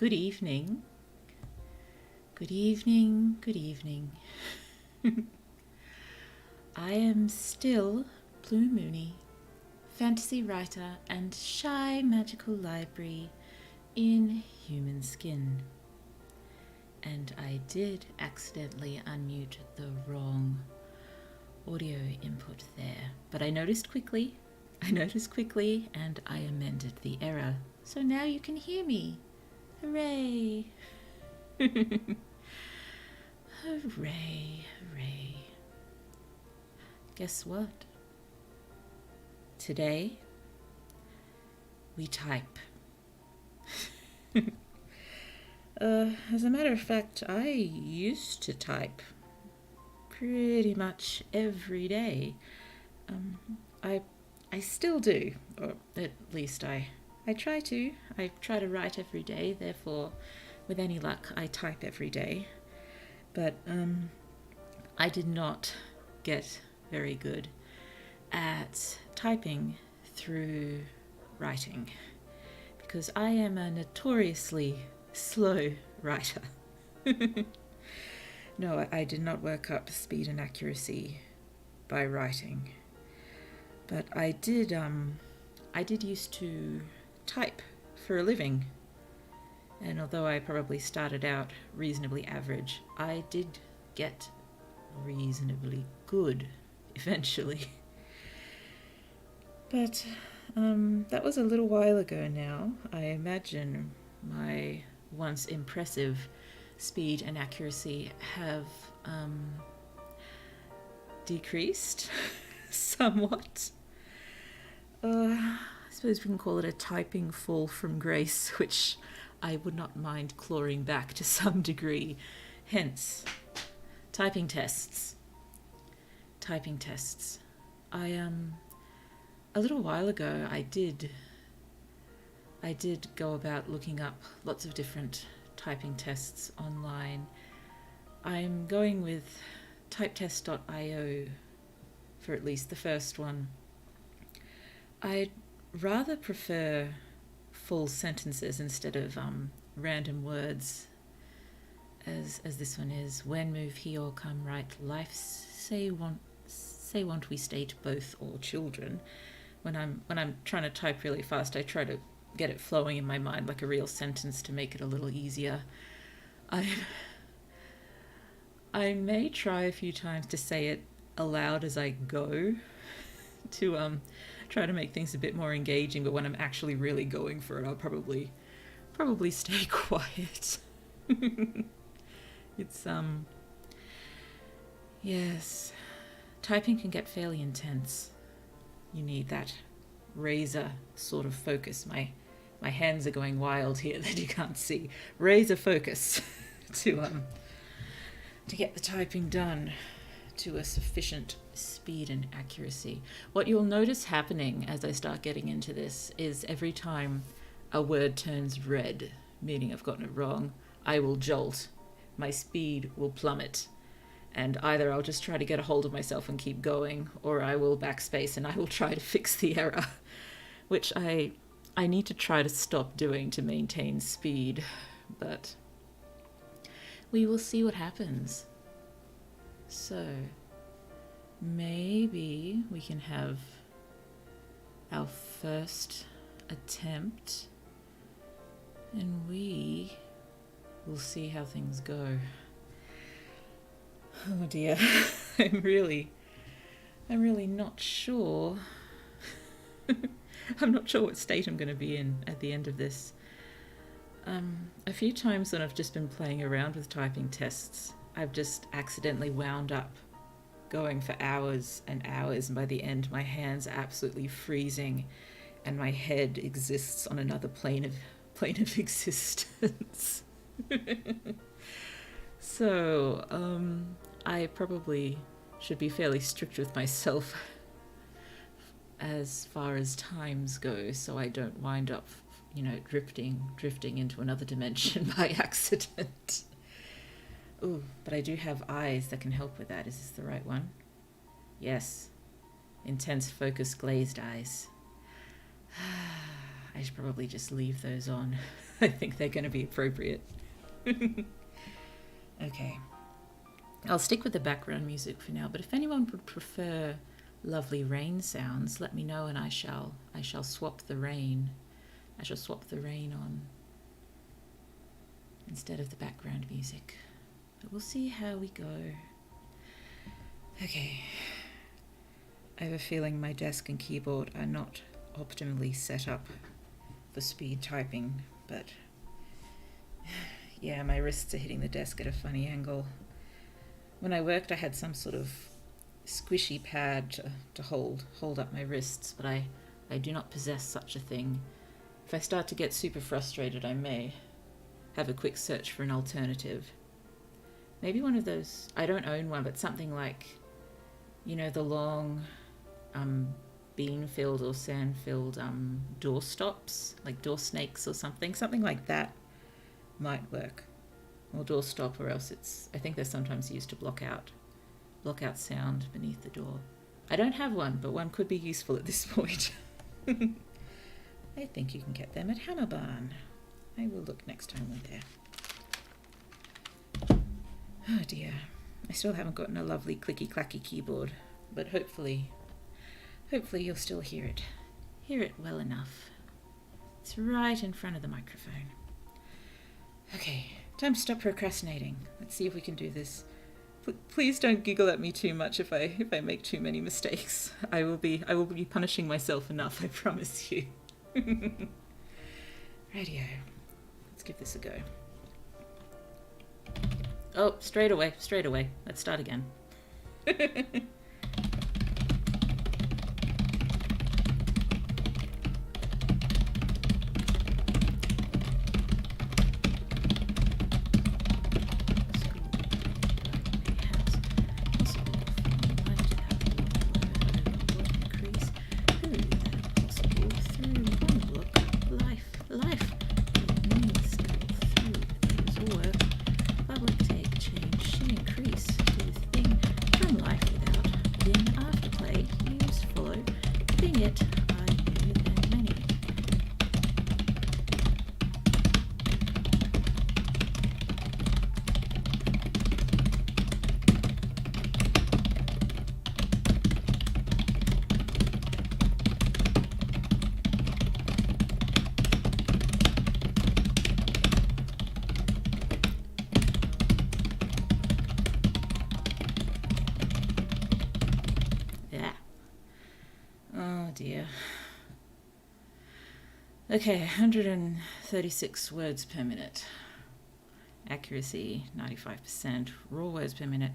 Good evening. Good evening, good evening. I am still Blue Mooney, fantasy writer and shy magical library in human skin. And I did accidentally unmute the wrong audio input there, but I noticed quickly and I amended the error. So now you can hear me. Hooray! Hooray, hooray. Guess what? Today, we type. As a matter of fact, I used to type pretty much every day. I still do, or at least I try to. I try to write every day, therefore, with any luck, I type every day. But I did not get very good at typing through writing because I am a notoriously slow writer. No, I did not work up speed and accuracy by writing, but I did used to type for a living, and although I probably started out reasonably average, I did get reasonably good eventually. But that was a little while ago now. I imagine my once impressive speed and accuracy have decreased somewhat. I suppose we can call it a typing fall from grace, which I would not mind clawing back to some degree. Hence, typing tests. A little while ago, I did go about looking up lots of different typing tests online. I'm going with typetest.io for at least the first one. I'd rather prefer full sentences instead of random words, as this one is. When move he or come right, life say want we state both or children. When I'm trying to type really fast, I try to get it flowing in my mind like a real sentence to make it a little easier. I may try a few times to say it aloud as I go to try to make things a bit more engaging, but when I'm actually really going for it, I'll probably stay quiet. It's yes, typing can get fairly intense. You need that razor sort of focus. My hands are going wild here that you can't see. Razor focus to get the typing done to a sufficient speed and accuracy. What you'll notice happening as I start getting into this is every time a word turns red, meaning I've gotten it wrong, I will jolt. My speed will plummet. And either I'll just try to get a hold of myself and keep going, or I will backspace and I will try to fix the error, which I need to try to stop doing to maintain speed, but we will see what happens. So maybe we can have our first attempt and we will see how things go. Oh dear, I'm really not sure. I'm not sure what state I'm going to be in at the end of this. A few times when I've just been playing around with typing tests, I've just accidentally wound up going for hours and hours, and by the end my hands are absolutely freezing and my head exists on another plane of existence. So, I probably should be fairly strict with myself as far as times go, so I don't wind up, drifting into another dimension by accident. Ooh, but I do have eyes that can help with that. Is this the right one? Yes. Intense focus glazed eyes. I should probably just leave those on. I think they're going to be appropriate. Okay. I'll stick with the background music for now, but if anyone would prefer lovely rain sounds, let me know and I shall swap the rain. I shall swap the rain on instead of the background music. But we'll see how we go. Okay. I have a feeling my desk and keyboard are not optimally set up for speed typing, but yeah, my wrists are hitting the desk at a funny angle. When I worked, I had some sort of squishy pad to hold up my wrists, but I do not possess such a thing. If I start to get super frustrated, I may have a quick search for an alternative. Maybe one of those, I don't own one, but something like, you know, the long bean-filled or sand-filled door stops, like door snakes or something like that might work. Or door stop, or else I think they're sometimes used to block out sound beneath the door. I don't have one, but one could be useful at this point. I think you can get them at Hammer Barn. I will look next time we're there. Oh dear, I still haven't gotten a lovely clicky-clacky keyboard, but hopefully you'll still hear it well enough. It's right in front of the microphone. Okay, time to stop procrastinating. Let's see if we can do this. Please don't giggle at me too much if I make too many mistakes. I will be punishing myself enough, I promise you. Radio. Let's give this a go. Oh, straight away. Let's start again. Dear. Okay, 136 words per minute. Accuracy, 95%. Raw words per minute,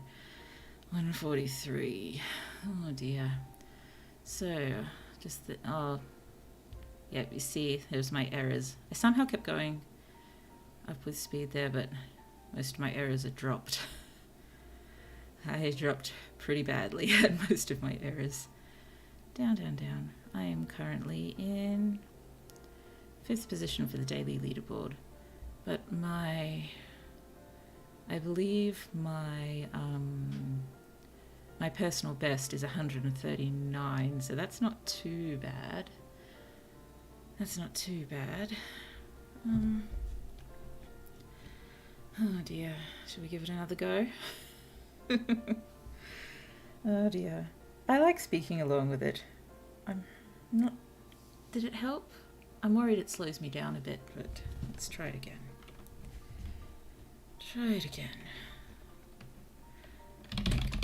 143. Oh dear. So, yeah, you see, there's my errors. I somehow kept going up with speed there, but most of my errors are dropped. I dropped pretty badly at most of my errors. Down. I am currently in 5th position for the daily leaderboard, but I believe my personal best is 139, so that's not too bad. Oh dear, should we give it another go? Oh dear. I like speaking along with it. Did it help? I'm worried it slows me down a bit, but let's try it again. Plan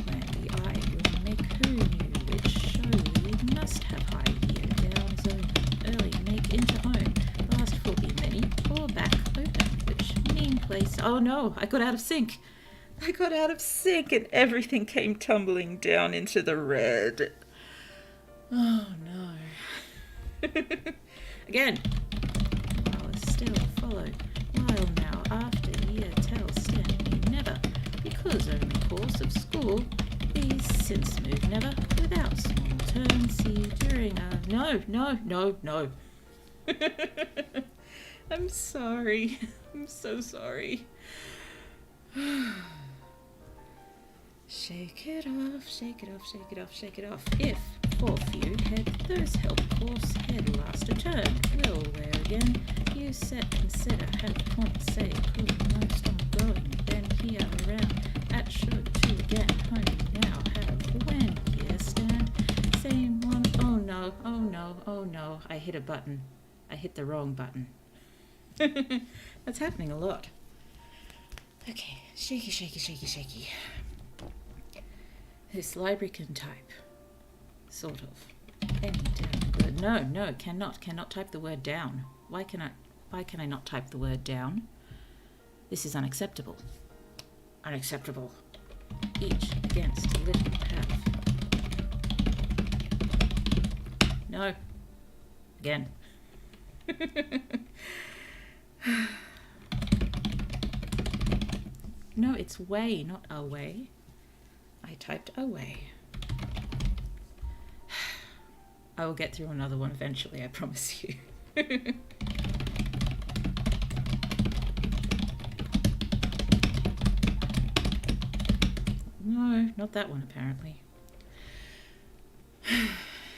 BI will make who knew which show we must have high gear down zone early, make into home, last full be many, or back open, which mean place. Oh no, I got out of sync and everything came tumbling down into the red. Oh no. Again. While still follow. While now after year tell stand me never. Because only course of school. These since move never. Without small turn see during a no. I'm sorry. I'm so sorry. Shake it off. If for few head those help course head last a turn will wear again. You set, consider, have, point, say, could, most ongoing, then, here, around, at, should, to, again, home, now, have, when, here, stand, same one, oh no, oh no, oh no, I hit a button. I hit the wrong button. That's happening a lot. Okay, shaky, shaky, shaky, shaky. This library can type. Sort of. Any down. Good. No, cannot type the word down. Why can I not type the word down? This is unacceptable. Unacceptable. Each against a little have. No. Again. No, it's way, not away. I typed away. I will get through another one eventually, I promise you. No, not that one apparently.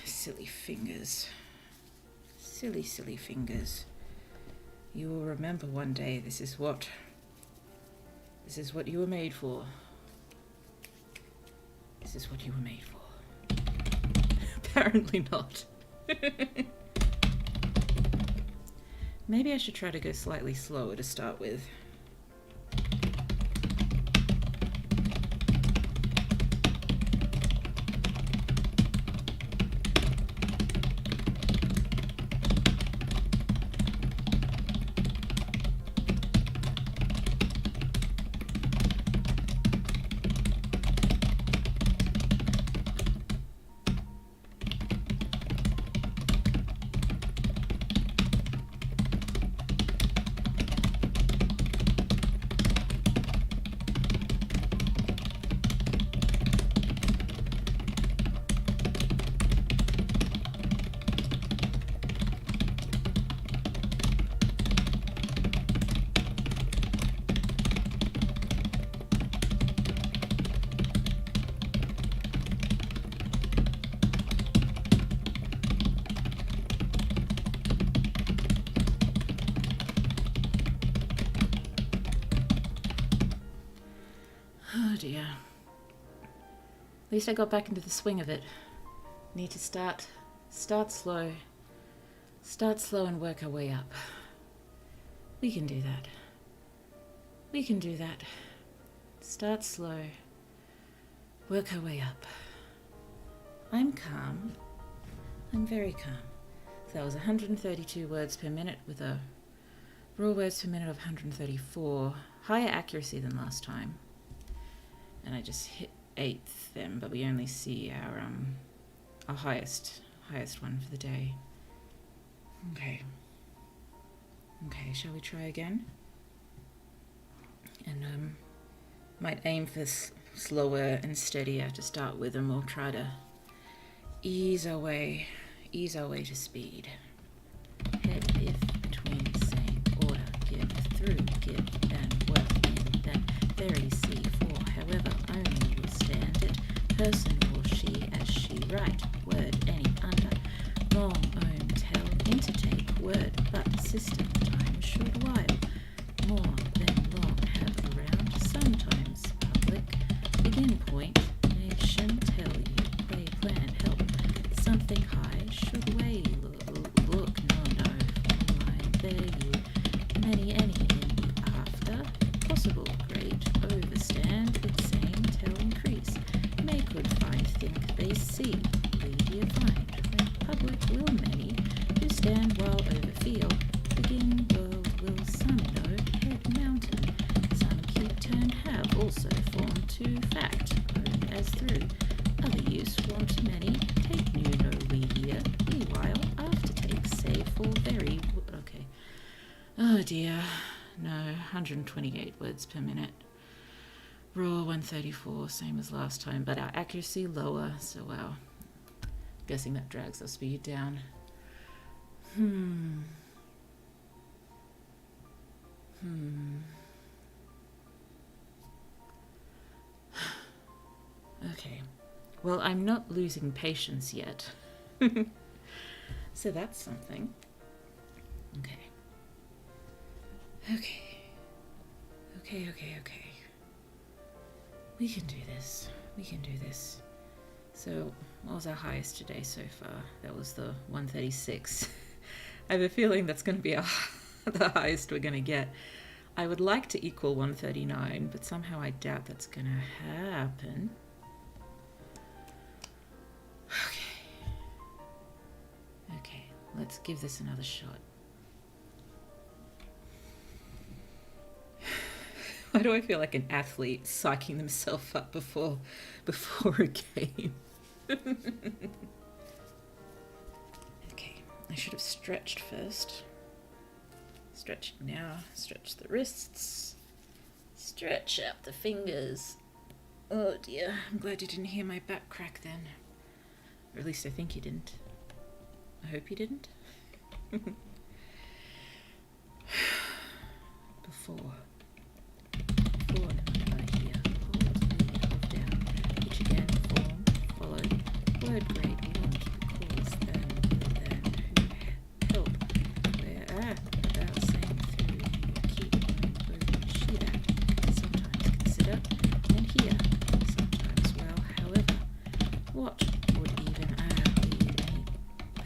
Silly fingers. Silly, silly fingers. You will remember one day this is what you were made for. This is what you were made for. Apparently not. Maybe I should try to go slightly slower to start with. Oh dear. At least I got back into the swing of it. Need to start slow. Start slow and work our way up. We can do that. We can do that. Start slow. Work our way up. I'm calm. I'm very calm. So that was 132 words per minute with a raw words per minute of 134. Higher accuracy than last time. And I just hit 8th them, but we only see our highest one for the day. Okay, shall we try again? And might aim for slower and steadier to start with, and we'll try to ease our way to speed. Head, if, between, same, order, give, through, give, and work in, then, very, see, for, however, only will stand it, person or she, as she write, word, any, under, long, own, tell, intertake, word, but, system, time, should, while, more than long, have, around, sometimes, public, begin point, nation, tell you, play, plan, help, something high, should weigh, look, no, line, there you, many, any, in the after, possible, great, overstand, with same, tell, increase, may, could, find, think, they see, media, find, when public, will, many, who stand while over feel, begin, world, will, some know, head, mountain, some keep, turn, have, also form, to, fact, own, as through, other use, want, many, take, new, no, we, here, be, while, after, take, say, for, very, okay. Oh dear, no, 128 words per minute. Raw 134, same as last time, but our accuracy lower, so wow. Guessing that drags our speed down. Okay, well, I'm not losing patience yet. So that's something. Okay. Okay. Okay. We can do this. So, what was our highest today so far? That was the 136. I have a feeling that's going to be the highest we're going to get. I would like to equal 139, but somehow I doubt that's going to happen. Okay, let's give this another shot. Why do I feel like an athlete psyching themselves up before a game? Okay, I should have stretched first. Stretching now. Stretch the wrists. Stretch out the fingers. Oh dear, I'm glad you didn't hear my back crack then. Or at least I think you didn't. I hope you didn't. Before here, hold, hold down, pitch again, form, followed, word grade, beyond, cause, then, who, help, where, without saying through, keep, moving, shear that, sometimes consider, and here, sometimes, well, however, what would even,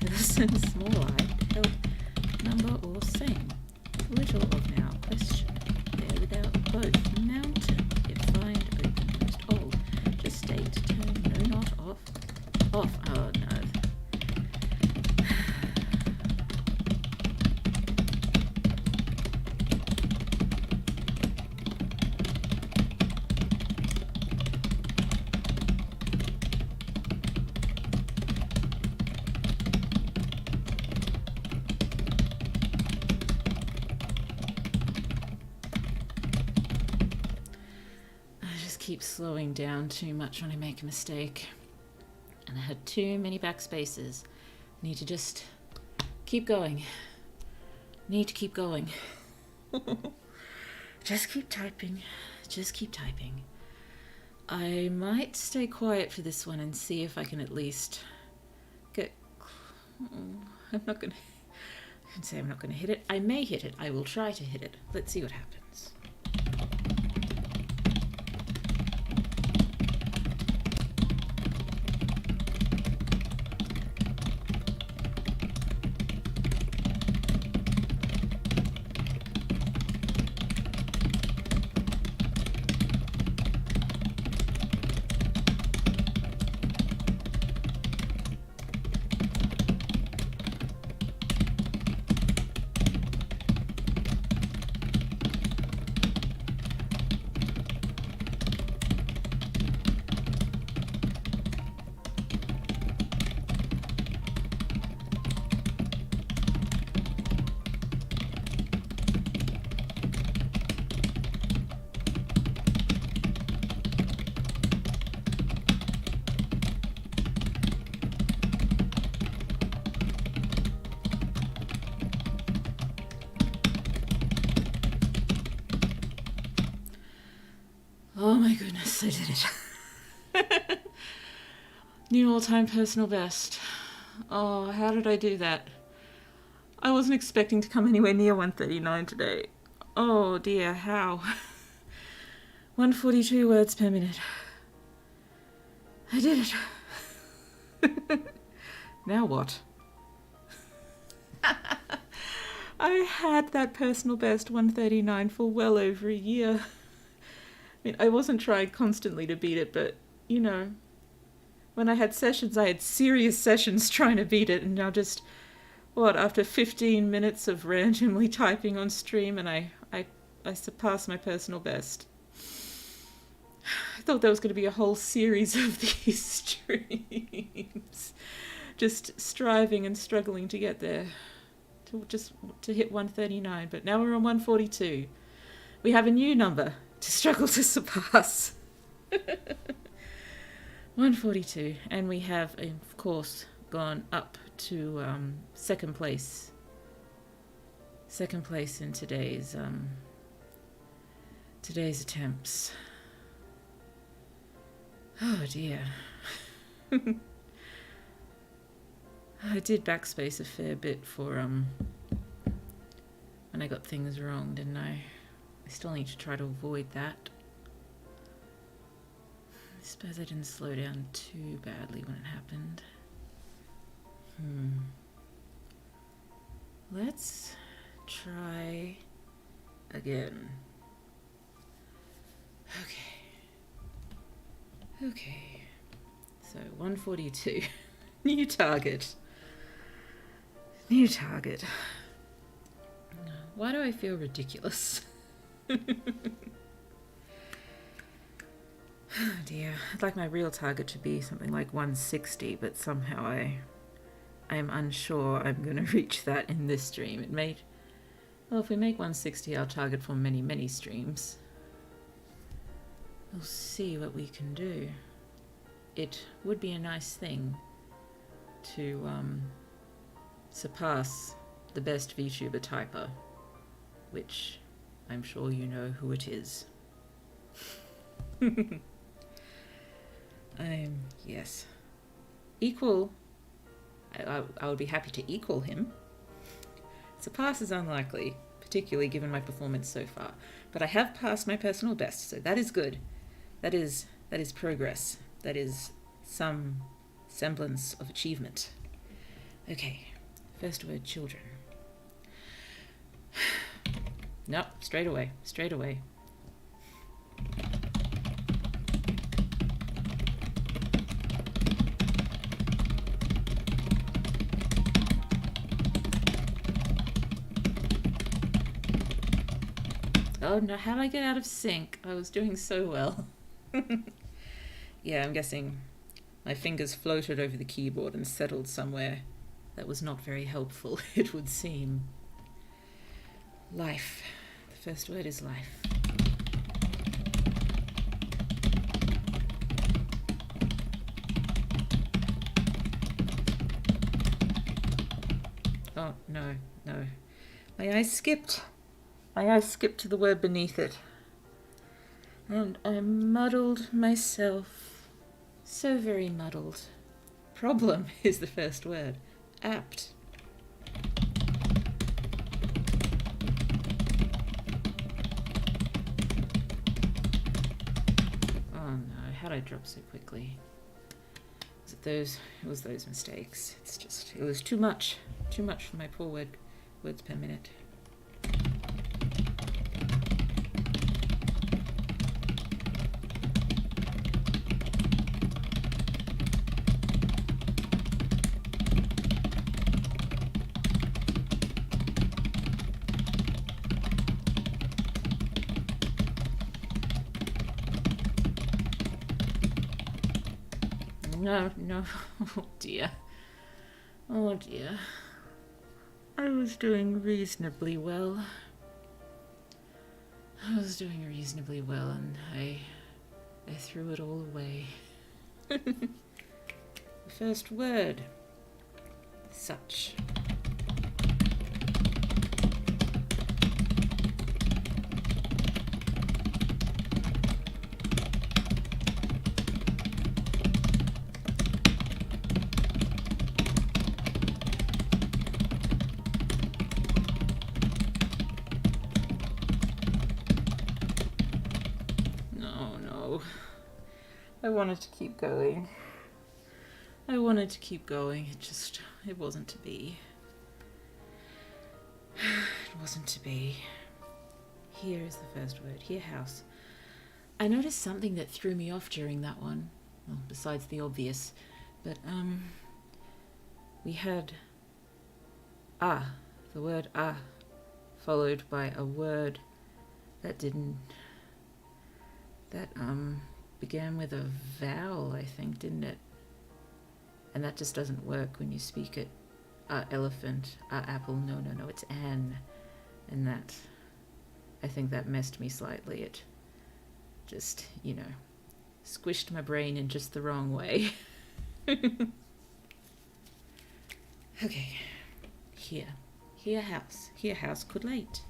any person, small I, help, number, or same, little of now, question, there without both, mountain, yet find, open, most old, just state, turn, no not off, oh no. Keep slowing down too much when I make a mistake, and I had too many backspaces. Need to just keep going. Need to keep going. Just keep typing. I might stay quiet for this one and see if I can at least get. I'm not gonna hit it. I may hit it. I will try to hit it. Let's see what happens. Oh my goodness, I did it. New all-time personal best. Oh, how did I do that? I wasn't expecting to come anywhere near 139 today. Oh dear, how? 142 words per minute. I did it. Now what? I had that personal best 139 for well over a year. I mean, I wasn't trying constantly to beat it, but, you know, when I had sessions, I had serious sessions trying to beat it, and now just, after 15 minutes of randomly typing on stream, and I surpassed my personal best. I thought there was going to be a whole series of these streams. Just striving and struggling to get there, to hit 139, but now we're on 142. We have a new number to struggle to surpass. 142, and we have, of course, gone up to second place in today's attempts. Oh dear. I did backspace a fair bit for And I got things wrong, didn't I? I still need to try to avoid that. I suppose I didn't slow down too badly when it happened. Let's try again. Okay. So 142. New target. Why do I feel ridiculous? Oh dear. I'd like my real target to be something like 160, but somehow I am unsure I'm going to reach that in this stream. Well, if we make 160 our target for many, many streams, we'll see what we can do. It would be a nice thing to surpass the best VTuber typer, which I'm sure you know who it is. Yes. Equal. I would be happy to equal him. Surpass is unlikely, particularly given my performance so far. But I have passed my personal best, so that is good. That is progress. That is some semblance of achievement. Okay, first word, children. Nope, straight away. Oh no, how'd I get out of sync? I was doing so well. Yeah, I'm guessing my fingers floated over the keyboard and settled somewhere that was not very helpful, it would seem. Life. The first word is life. Oh, no. My eyes skipped to the word beneath it. And I muddled myself. So very muddled. Problem is the first word. Apt. Oh no, how'd I drop so quickly? It was those mistakes. It was too much for my poor words per minute. No. Oh dear. I was doing reasonably well. And I threw it all away. The first word. Such. I wanted to keep going. It wasn't to be. Here is the first word. Here, house. I noticed something that threw me off during that one. Well, besides the obvious. But, we had the word followed by a word that began with a vowel, I think, didn't it? And that just doesn't work when you speak it. Elephant, apple, no, it's an. And that, I think that messed me slightly. It just, squished my brain in just the wrong way. Okay, here house could late.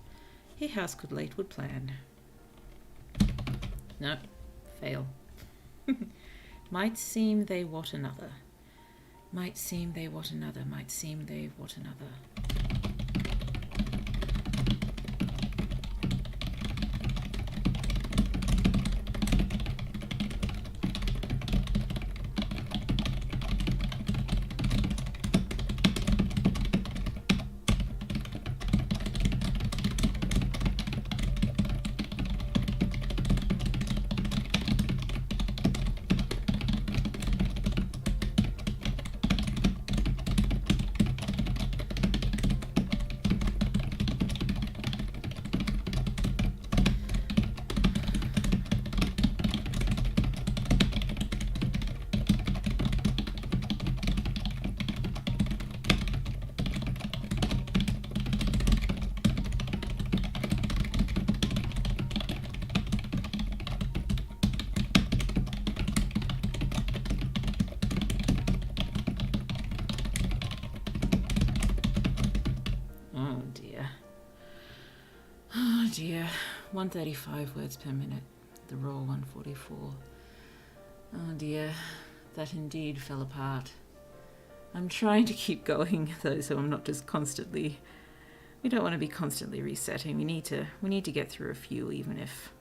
Here house could late would plan. No. Fail. Might seem they what another. Oh dear, 135 words per minute, the raw 144. Oh dear, that indeed fell apart. I'm trying to keep going though, so I'm not just constantly, we don't want to be constantly resetting. We need to get through a few, even if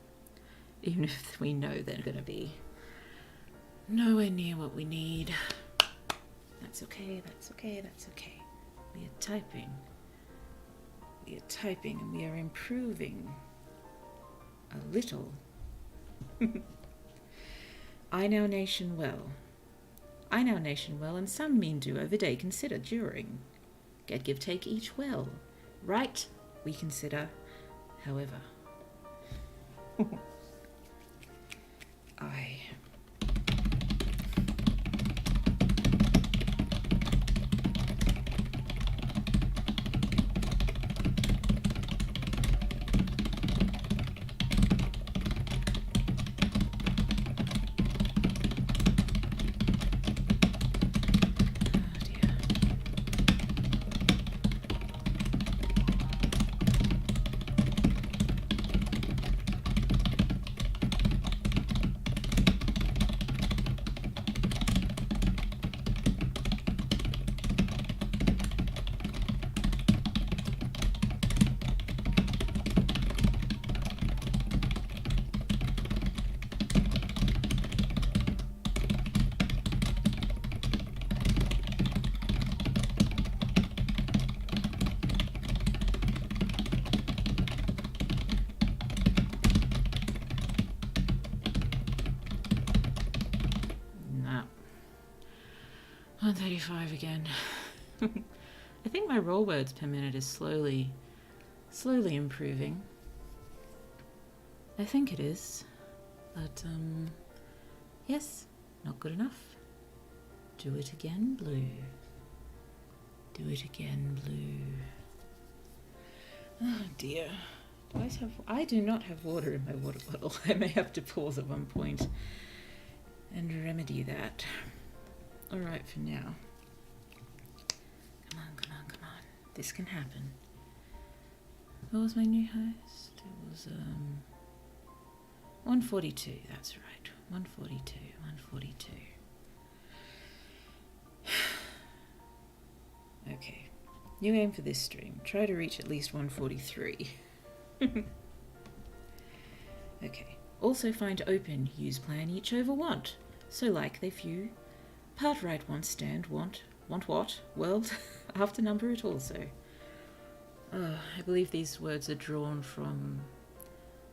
we know they're going to be nowhere near what we need. That's okay, that's okay, that's okay. We are typing and we are improving a little. I now nation well, and some mean do over day consider during. Get, give, take each well. Right, we consider, however. I. No. 135 again. I think my raw words per minute is slowly improving. I think it is. But, yes, not good enough. Do it again, blue. Do it again, blue. Oh dear. I do not have water in my water bottle. I may have to pause at one point and remedy that. Alright for now. Come on, come on, come on. This can happen. What was my new highest? It was 142, that's right. 142, 142. Okay. New aim for this stream. Try to reach at least 143. Okay. Also find open, use plan each over want. So like they few. Part right want stand want what? World after number it also. I believe these words are drawn from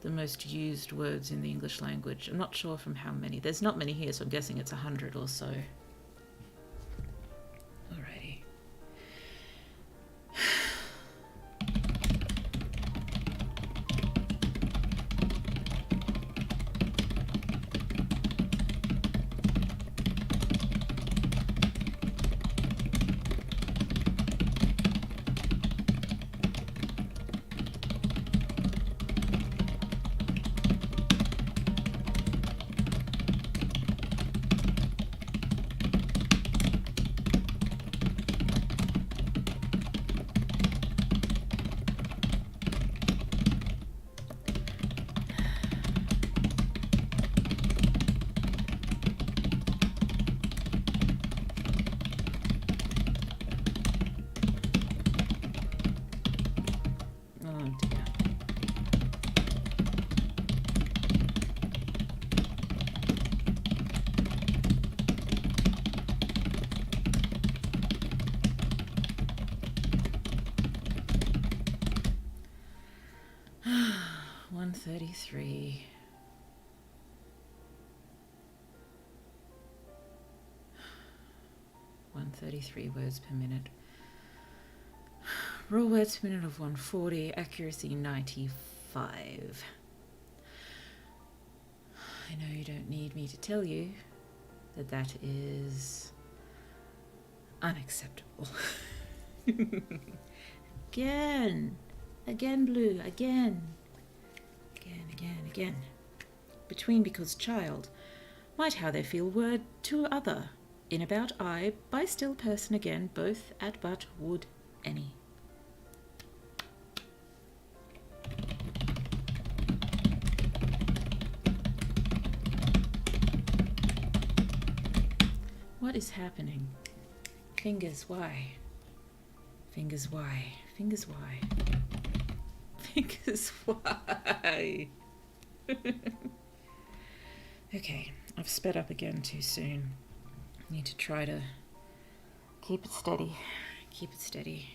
the most used words in the English language. I'm not sure from how many. There's not many here, so I'm guessing it's 100 or so. Alrighty. $133. $133 words per minute. Raw words per minute of 140. Accuracy 95. I know you don't need me to tell you that that is unacceptable. Again, blue, again. Again. Between because child, might how they feel word to other. In about I, by still person again, both at but would any. What is happening? Fingers, why? Fingers, why? Fingers, why? Fingers, why? Okay, I've sped up again too soon. Need to try to keep it steady. Keep it steady.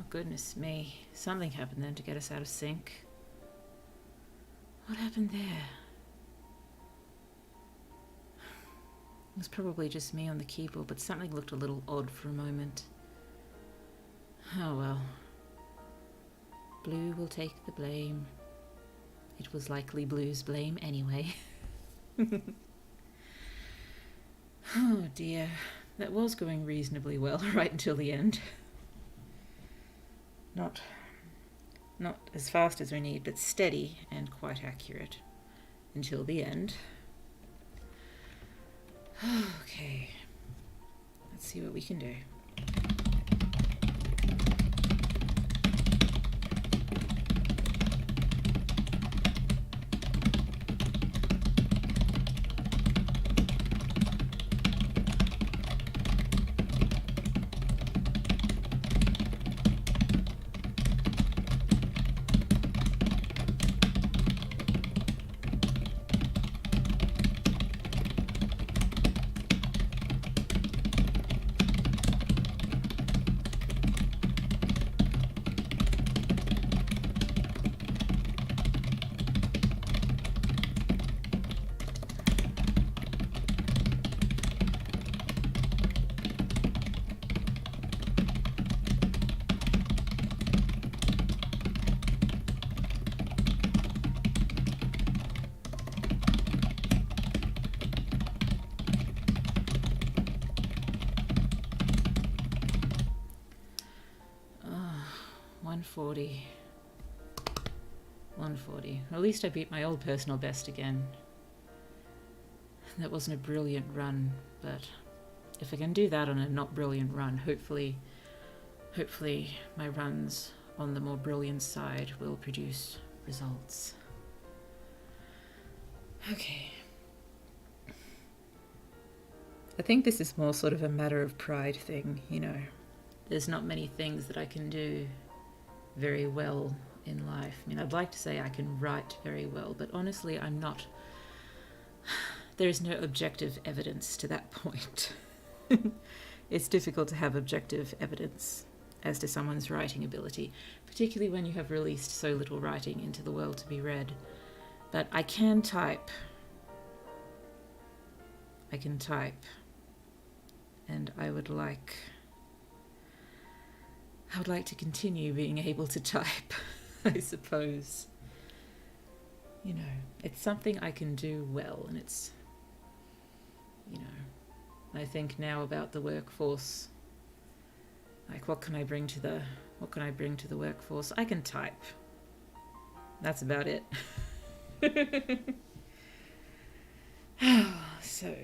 Goodness me, something happened then to get us out of sync. What happened there? It was probably just me on the keyboard, but something looked a little odd for a moment. Oh well. Blue will take the blame. It was likely Blue's blame anyway. Oh dear, that was going reasonably well right until the end. Not as fast as we need, but steady and quite accurate until the end. Okay, let's see what we can do. .140. 140. At least I beat my old personal best again. That wasn't a brilliant run, but if I can do that on a not brilliant run, hopefully my runs on the more brilliant side will produce results. Okay. I think this is more sort of a matter of pride thing, you know. There's not many things that I can do very well in life. I mean, I'd like to say I can write very well, but honestly, I'm not. There is no objective evidence to that point. It's difficult to have objective evidence as to someone's writing ability, particularly when you have released so little writing into the world to be read. But I can type. And I would like to continue being able to type, I suppose. You know, it's something I can do well, and it's, you know, I think now about the workforce. Like, what can I bring to the workforce? I can type. That's about it. So,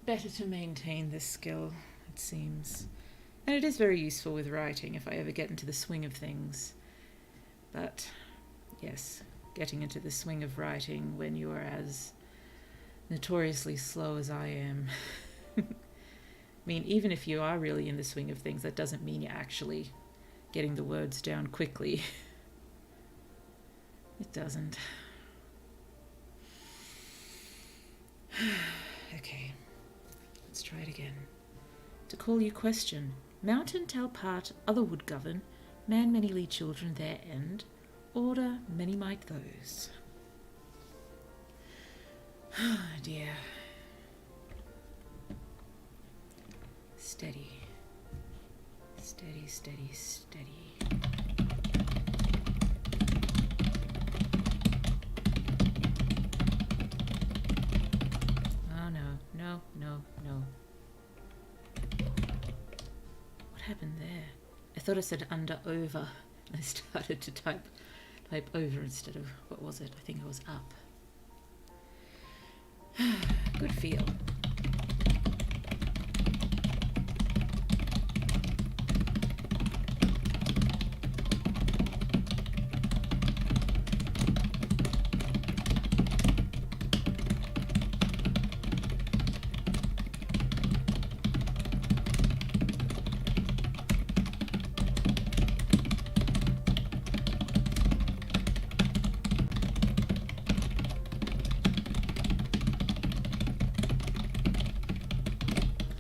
better to maintain this skill, it seems. And it is very useful with writing if I ever get into the swing of things. But, yes, getting into the swing of writing when you are as notoriously slow as I am. I mean, even if you are really in the swing of things, that doesn't mean you're actually getting the words down quickly. It doesn't. Okay, let's try it again. To call you question, mountain tell part, other would govern, man many lead children their end, order many might those. Oh dear. Steady. Steady, steady, steady. Oh no, no, no, no. What happened there? I thought I said under over. I started to type over instead of, what was it? I think it was up. Good feel.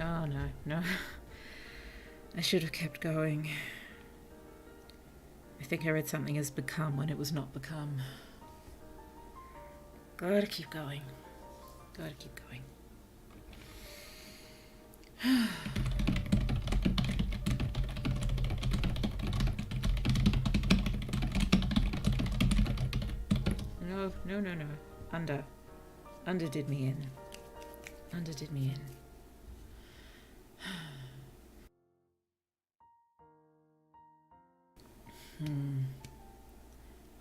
Oh no, no. I should have kept going. I think I read something as become when it was not become. Gotta keep going. Gotta keep going. No, no, no, no. Under. Under did me in. Under did me in.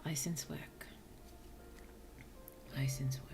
License work. License work.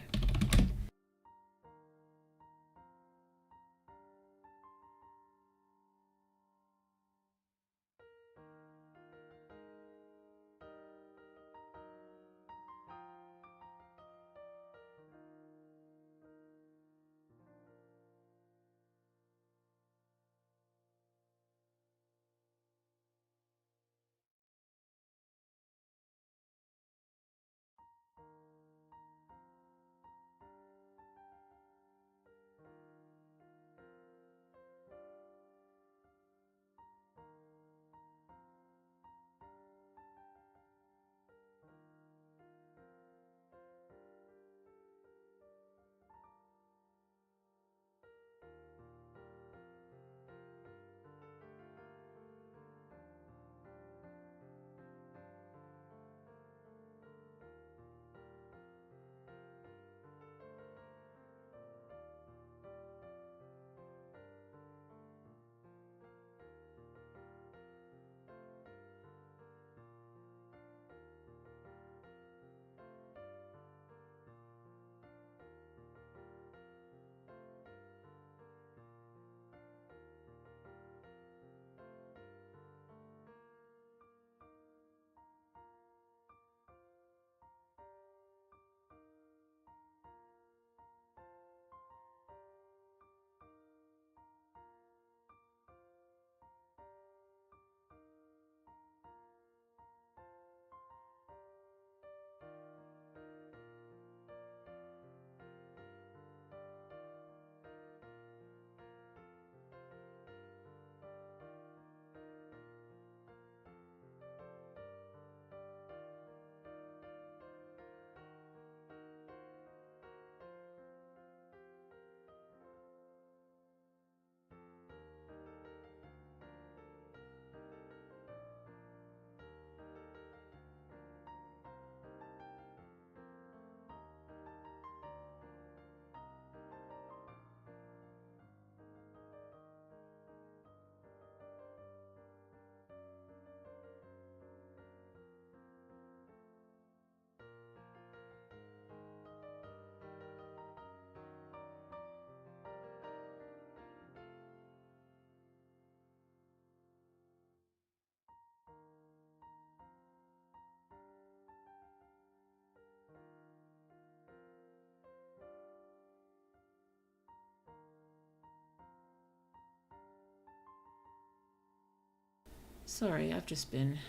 Sorry, I've just been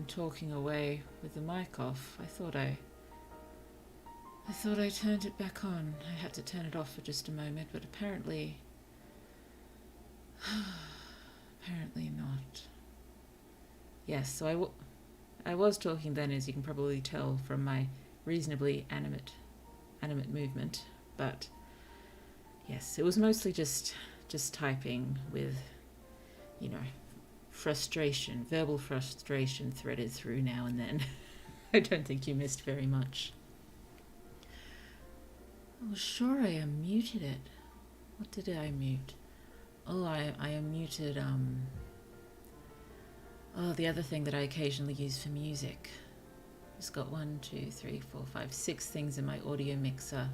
talking away with the mic off. I thought I thought I turned it back on. I had to turn it off for just a moment, but apparently... apparently not. Yes, so I was talking then, as you can probably tell from my reasonably animate movement, but yes, it was mostly just typing with, you know, frustration, verbal frustration threaded through now and then. I don't think you missed very much. Oh, sure, I unmuted it. What did I mute? Oh, I unmuted, the other thing that I occasionally use for music. Just got 1, 2, 3, 4, 5, 6 things in my audio mixer.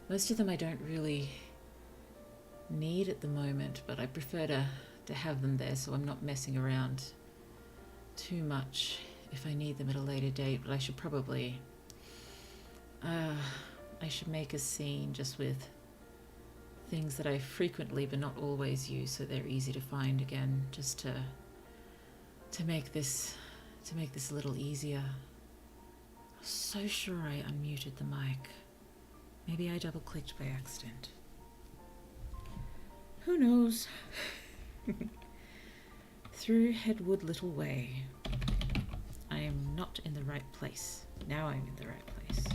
Most of them I don't really need at the moment, but I prefer to have them there so I'm not messing around too much if I need them at a later date. But I should probably... I should make a scene just with things that I frequently but not always use, so they're easy to find again, just to make this a little easier. I'm so sure I unmuted the mic. Maybe I double-clicked by accident. Who knows? Through Headwood Little Way. I am not in the right place. Now I'm in the right place.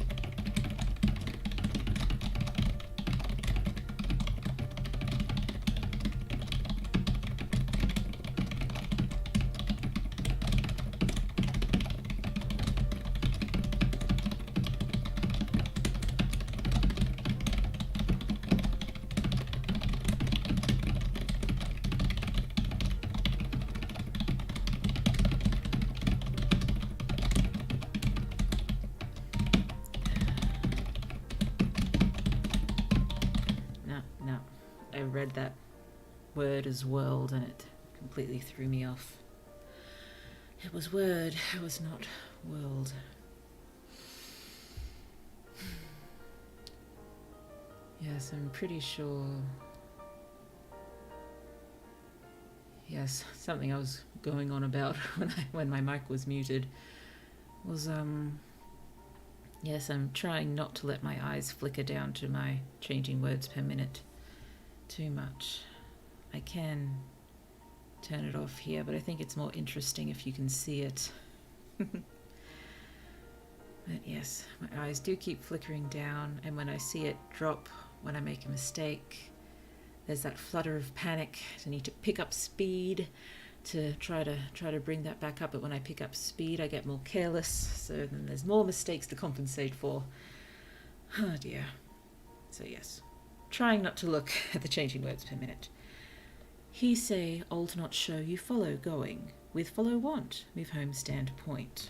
I read that word as world and it completely threw me off. It was word, it was not world. Yes, I'm pretty sure. Yes, something I was going on about when my mic was muted was yes, I'm trying not to let my eyes flicker down to my changing words per minute too much. I can turn it off here, but I think it's more interesting if you can see it. But yes, my eyes do keep flickering down, and when I see it drop when I make a mistake, there's that flutter of panic. I need to pick up speed to try to bring that back up, but when I pick up speed I get more careless, so then there's more mistakes to compensate for. Oh dear. So yes, trying not to look at the changing words per minute. He say, old not show you follow going, with follow want, move home stand point.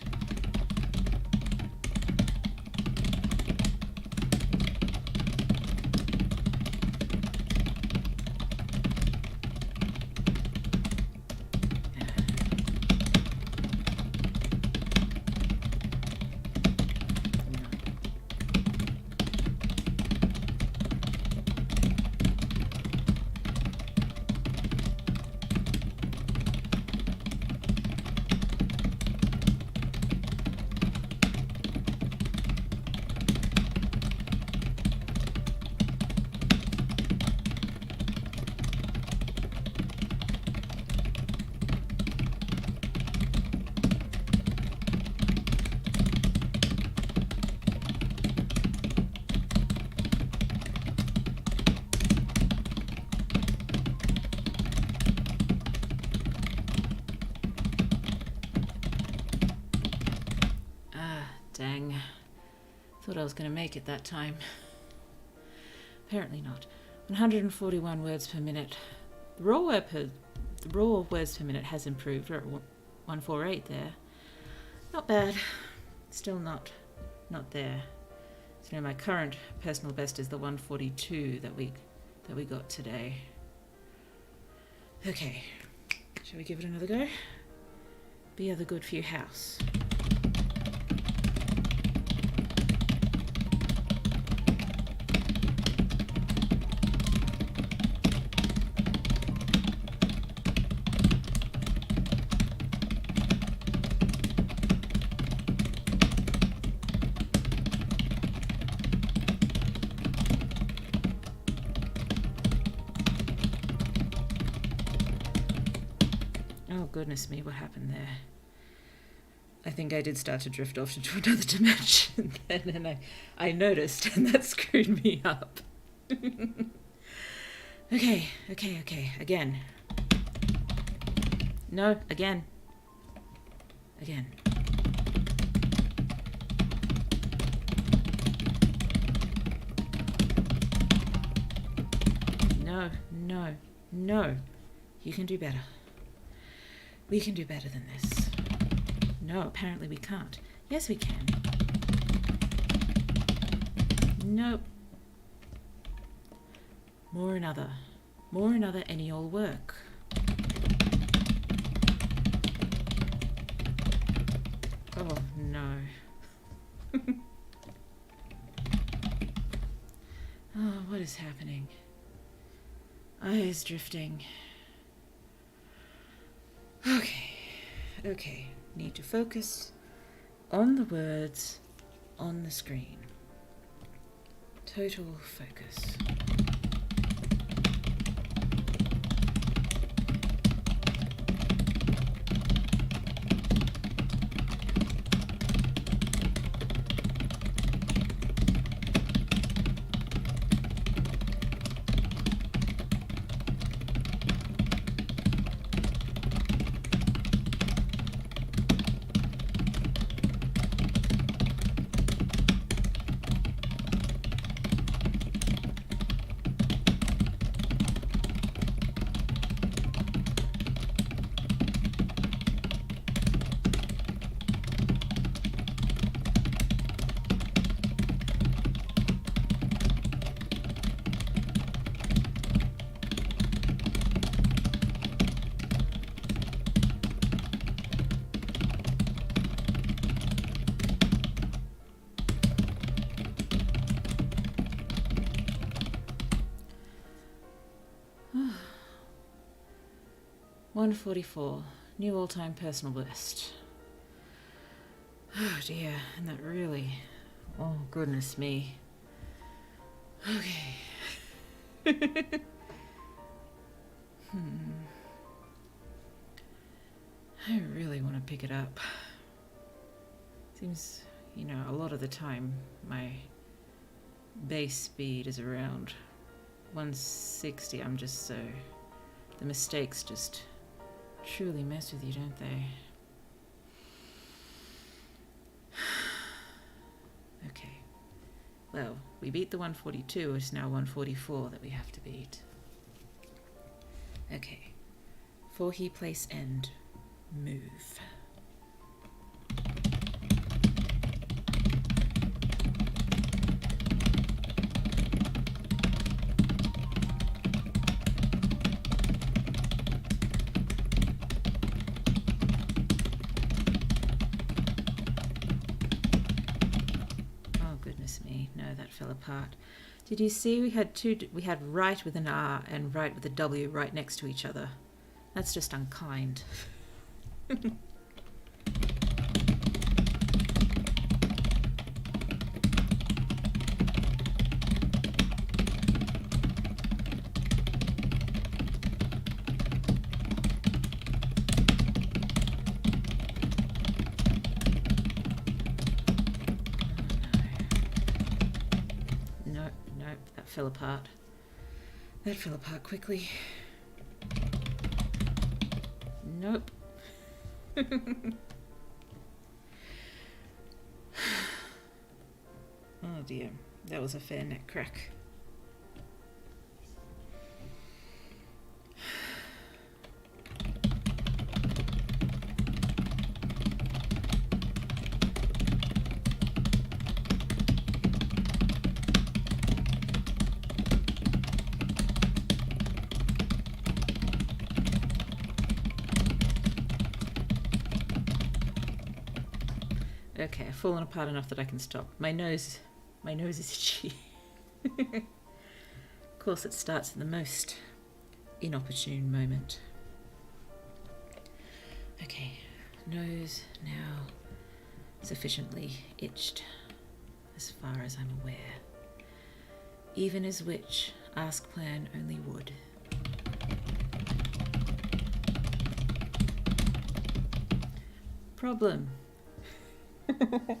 Dang. Thought I was going to make it that time. Apparently not. 141 words per minute. The raw words per minute has improved. We're at 148 there. Not bad. Still not there. So now my current personal best is the 142 that we got today. Okay. Shall we give it another go? Be other good for your house. goodness me, what happened there? I think I did start to drift off into another dimension then, and I noticed, and that screwed me up. Okay, again. No, again. No. You can do better. We can do better than this. No, apparently we can't. Yes, we can. Nope. More another, any all work. Oh, no. Oh, what is happening? Eyes drifting. Okay. Need to focus on the words on the screen. Total focus. Oh. 144, new all-time personal best. Oh dear, and that really, oh goodness me. Okay. I really want to pick it up. Seems, a lot of the time my base speed is around 160. I'm just so... The mistakes just truly mess with you, don't they? Okay. Well, we beat the 142. It's now 144 that we have to beat. Okay. For he place end. Move. Fell apart. Did you see we had right with an R and right with a W right next to each other? That's just unkind. Fell apart. That fell apart quickly. Nope. Oh dear, that was a fair neck crack. Okay, I've fallen apart enough that I can stop. My nose is itchy. Of course, it starts at the most inopportune moment. Okay, nose now sufficiently itched, as far as I'm aware. Even as which ask plan only would. problem? Problem.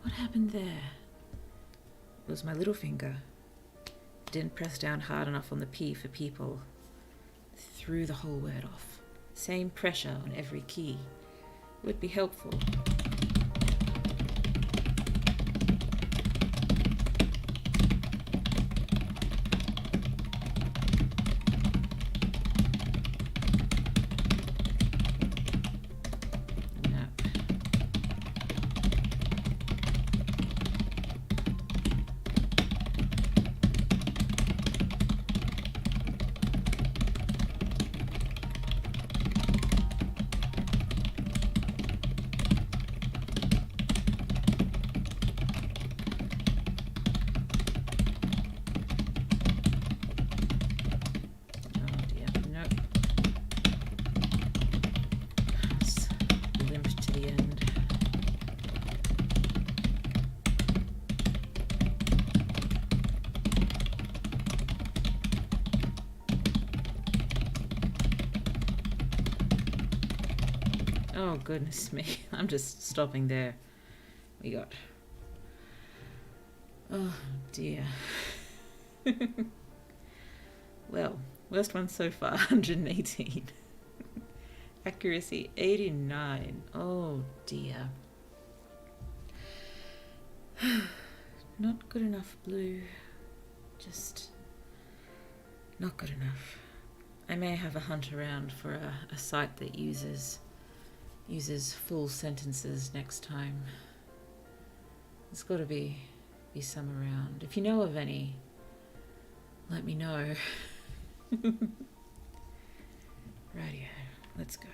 What happened there? It was my little finger. Didn't press down hard enough on the P for people. Threw the whole word off. Same pressure on every key. Would be helpful. Oh, goodness me. I'm just stopping there. We got... Oh, dear. Well, worst one so far, 118. Accuracy, 89. Oh, dear. Not good enough, Blue. Just... not good enough. I may have a hunt around for a site that uses full sentences next time. There's got to be some around. If you know of any, let me know. Rightio, let's go.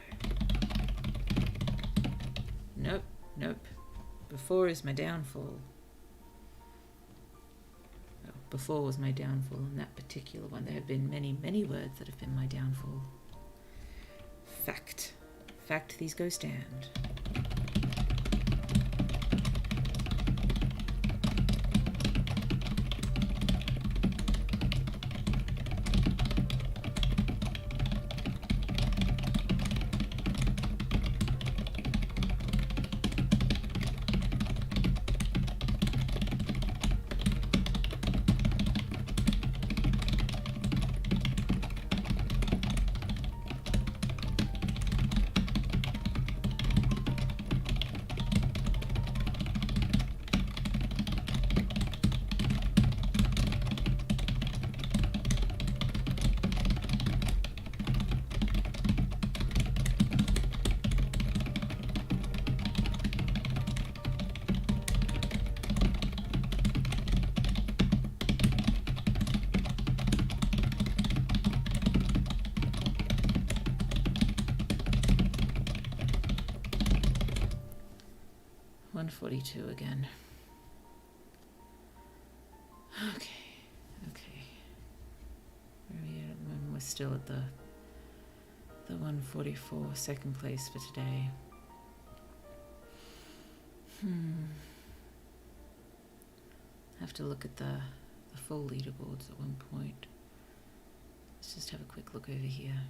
Nope, nope. Before is my downfall. Well, before was my downfall in that particular one. There have been many, many words that have been my downfall. Fact. Fact, these go stand. .42 again. Okay. We're still at the 144, second place for today. Have to look at the full leaderboards at one point. Let's just have a quick look over here.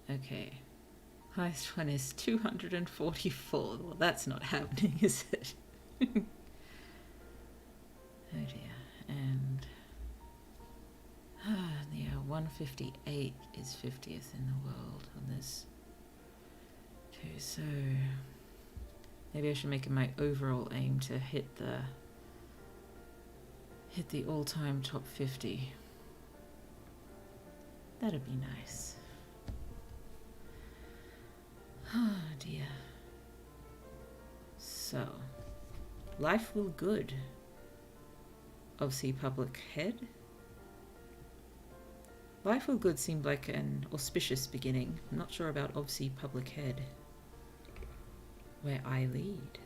Okay. Highest one is 244. Well, that's not happening, is it? Oh dear. And yeah, 158 is 50th in the world on this too. So maybe I should make it my overall aim to hit the all-time top 50. That'd be nice. Oh dear. So, life will good. Obviously, public head. Life will good seemed like an auspicious beginning. I'm not sure about obviously public head, where I lead.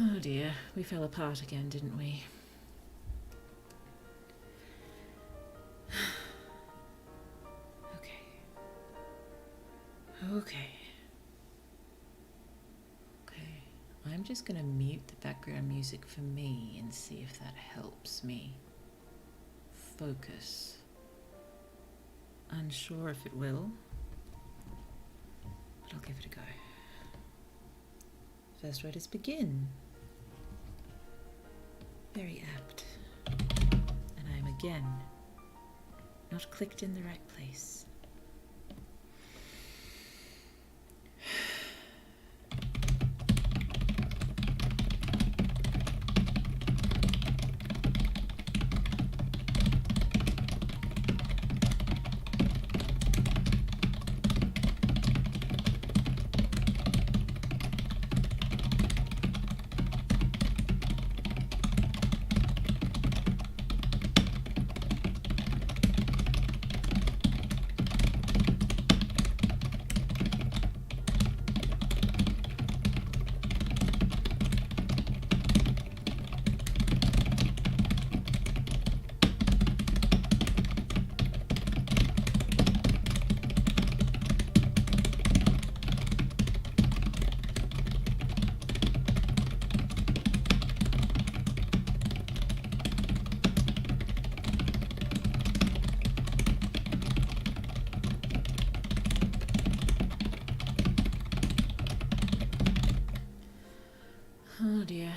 Oh dear, we fell apart again, didn't we? Okay. I'm just gonna mute the background music for me and see if that helps me focus. Unsure if it will, but I'll give it a go. First word is begin. Very apt. And I am again not clicked in the right place. Oh dear,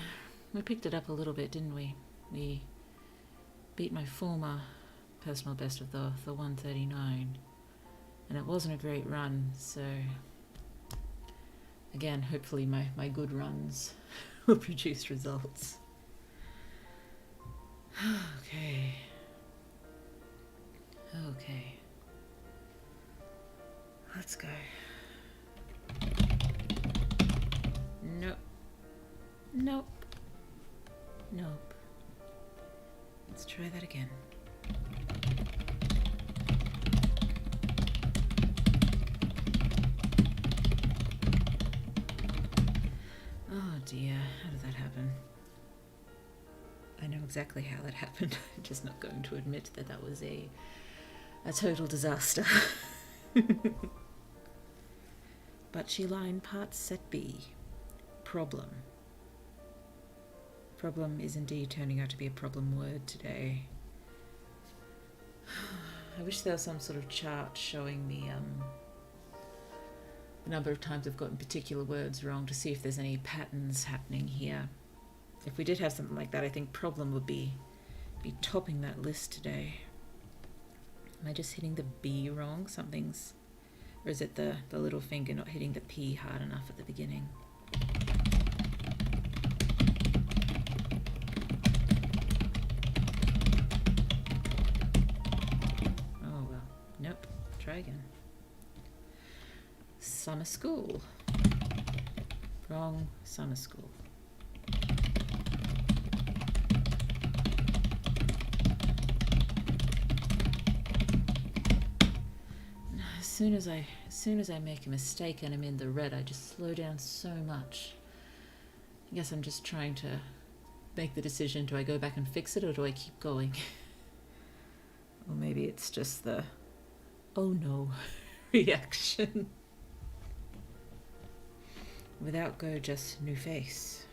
we picked it up a little bit, didn't we? We beat my former personal best of the 139, and it wasn't a great run, so again, hopefully my good runs will produce results. Okay. Let's go. Nope. Let's try that again. Oh dear, how did that happen? I know exactly how that happened. I'm just not going to admit that that was a total disaster. Butchie line part set B. Problem. Problem is indeed turning out to be a problem word today. I wish there was some sort of chart showing me the number of times I've gotten particular words wrong to see if there's any patterns happening here. If we did have something like that, I think problem would be topping that list today. Am I just hitting the B wrong? Or is it the little finger not hitting the P hard enough at the beginning? Try again. Summer school. Wrong. Summer school. As soon as I make a mistake and I'm in the red, I just slow down so much. I guess I'm just trying to make the decision, do I go back and fix it or do I keep going? Or maybe it's just the oh no reaction. Without go, just new face.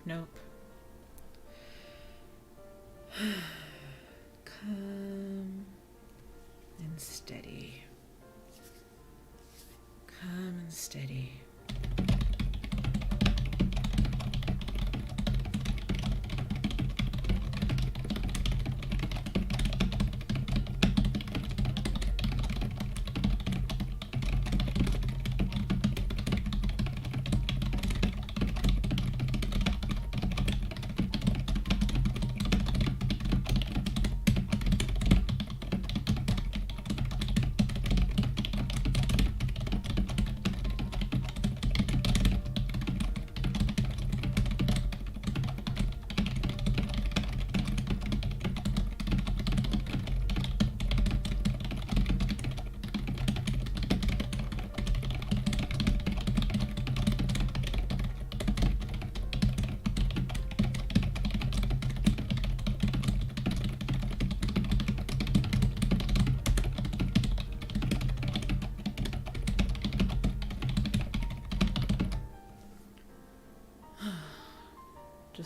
Nope. Calm and steady. Calm and steady.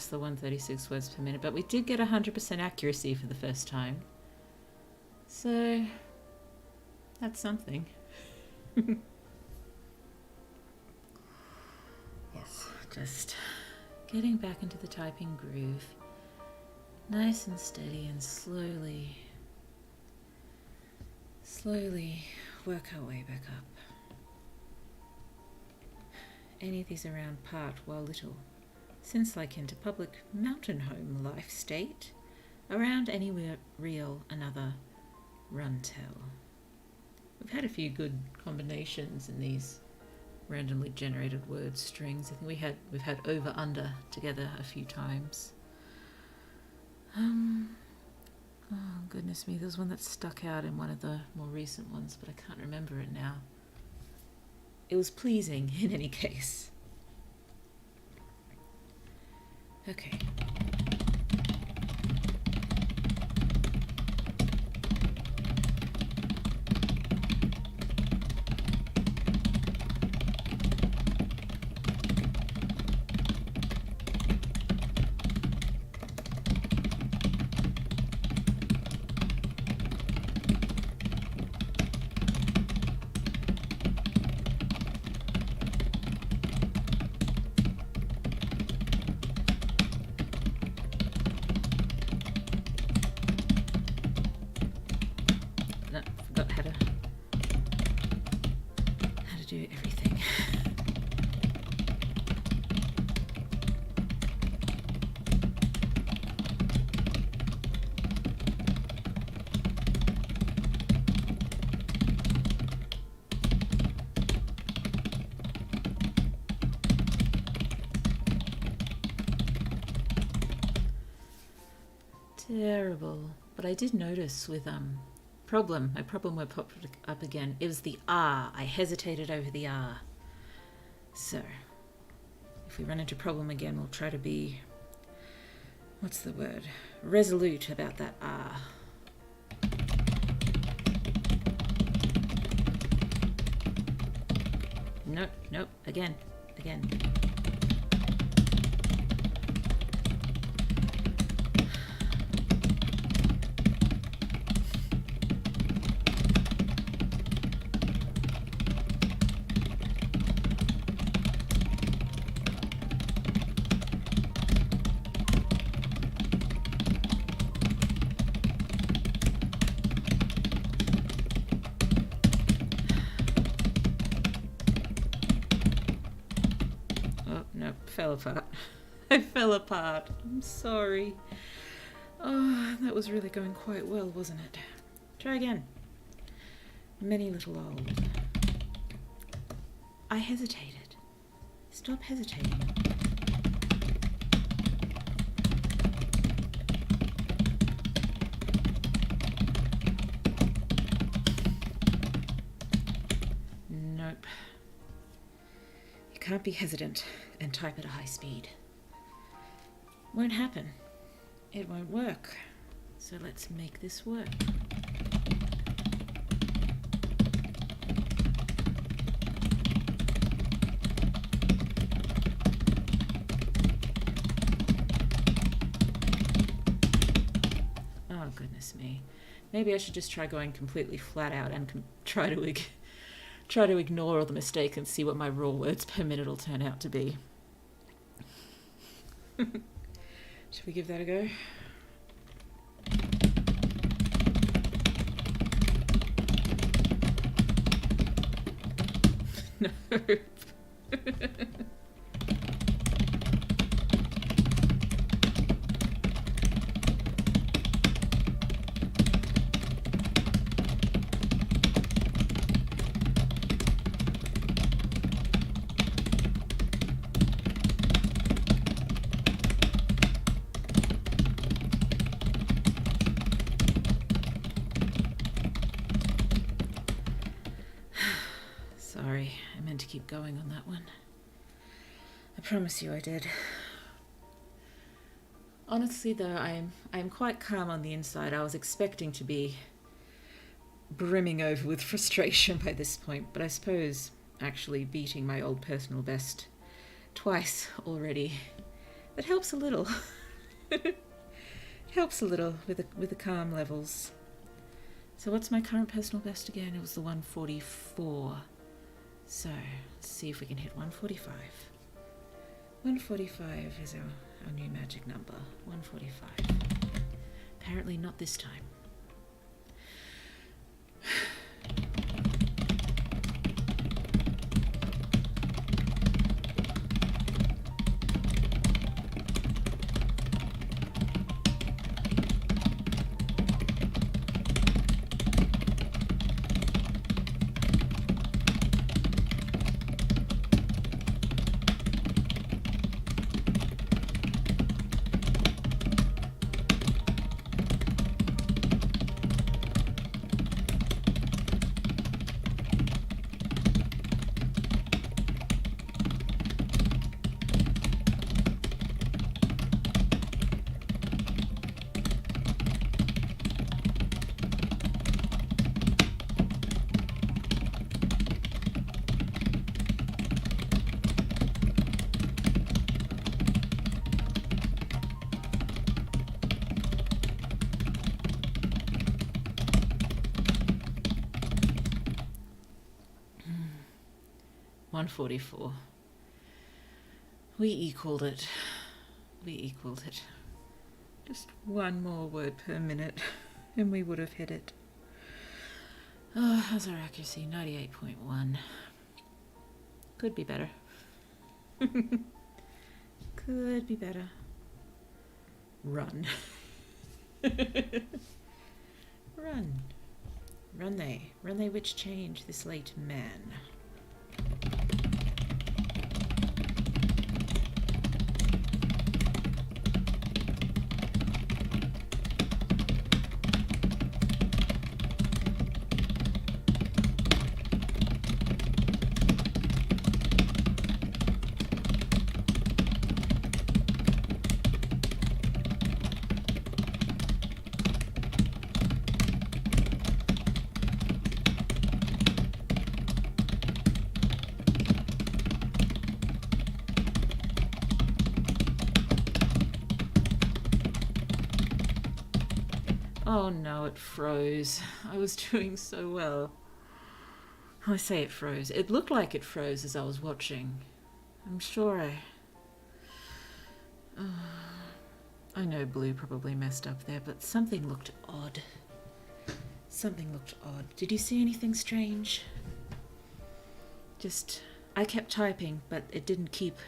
past the 136 words per minute, but we did get 100% accuracy for the first time. So, that's something. Yes, just getting back into the typing groove. Nice and steady and slowly work our way back up. Any of these around part while little, since like into public mountain home life state, around anywhere real another run tell. We've had a few good combinations in these randomly generated word strings. I think we've had over under together a few times. Oh goodness me, there's one that stuck out in one of the more recent ones, but I can't remember it now. It was pleasing in any case. Okay. Do everything. Terrible. But I did notice with my problem word popped up again. It was the R. I hesitated over the R. So, if we run into problem again, we'll try to be, what's the word? Resolute about that R. Nope, again. Fell apart. I fell apart. I'm sorry. Oh, that was really going quite well, wasn't it? Try again. Many little old. I hesitated. Stop hesitating. Nope. You can't be hesitant and type at a high speed. Won't happen. It won't work. So let's make this work. Oh goodness me. Maybe I should just try going completely flat out and try to ignore all the mistake and see what my raw words per minute will turn out to be. Should we give that a go? Nope. Sorry, I meant to keep going on that one. I promise you I did. Honestly though, I'm quite calm on the inside. I was expecting to be brimming over with frustration by this point, but I suppose actually beating my old personal best twice already That helps a little. Helps a little with the calm levels. So what's my current personal best again? It was the 144. So let's see if we can hit 145. 145 is our new magic number. 145. Apparently not this time. $144. We equaled it. We equaled it. Just one more word per minute and we would have hit it. Oh, how's our accuracy? 98.1. Could be better. Could be better. Run. Run. Run they which change this late man. Oh no, it froze. I was doing so well. I say it froze. It looked like it froze as I was watching. I'm sure I know Blue probably messed up there, but something looked odd. Something looked odd. Did you see anything strange? Just, I kept typing, but it didn't keep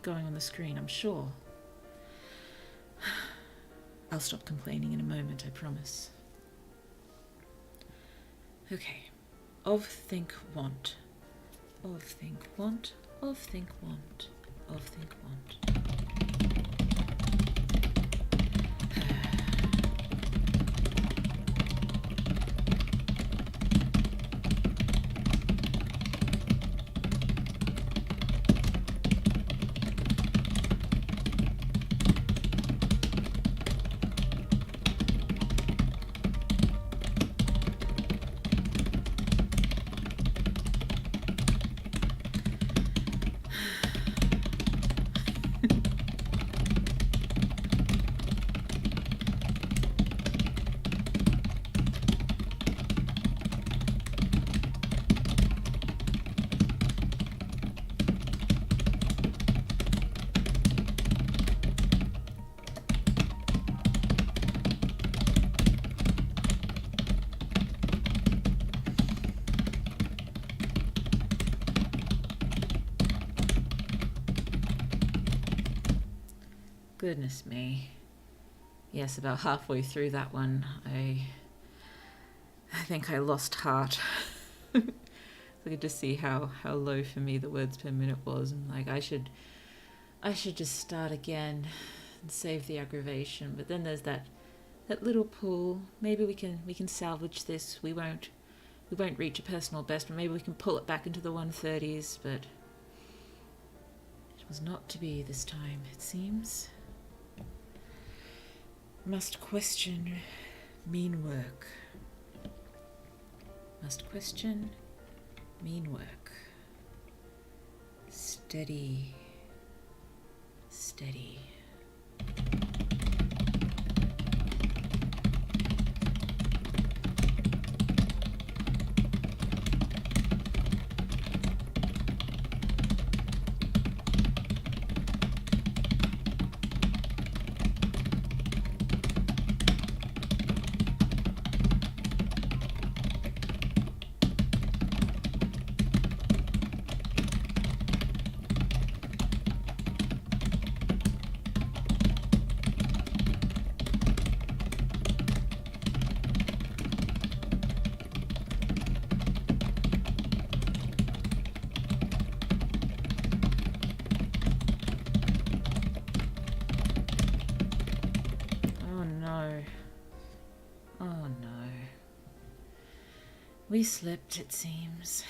going on the screen, I'm sure. I'll stop complaining in a moment, I promise. Okay. Of, think, want. Of, think, want. Of, think, want. Of, think, want. Goodness me. Yes, about halfway through that one, I think I lost heart. I could just see how low for me the words per minute was, and like I should just start again and save the aggravation. But then there's that little pool. Maybe we can salvage this. We won't reach a personal best, but maybe we can pull it back into the 130s. But it was not to be this time, it seems. Must question mean work. Must question mean work. Steady. steady. Oh no. We slipped, it seems.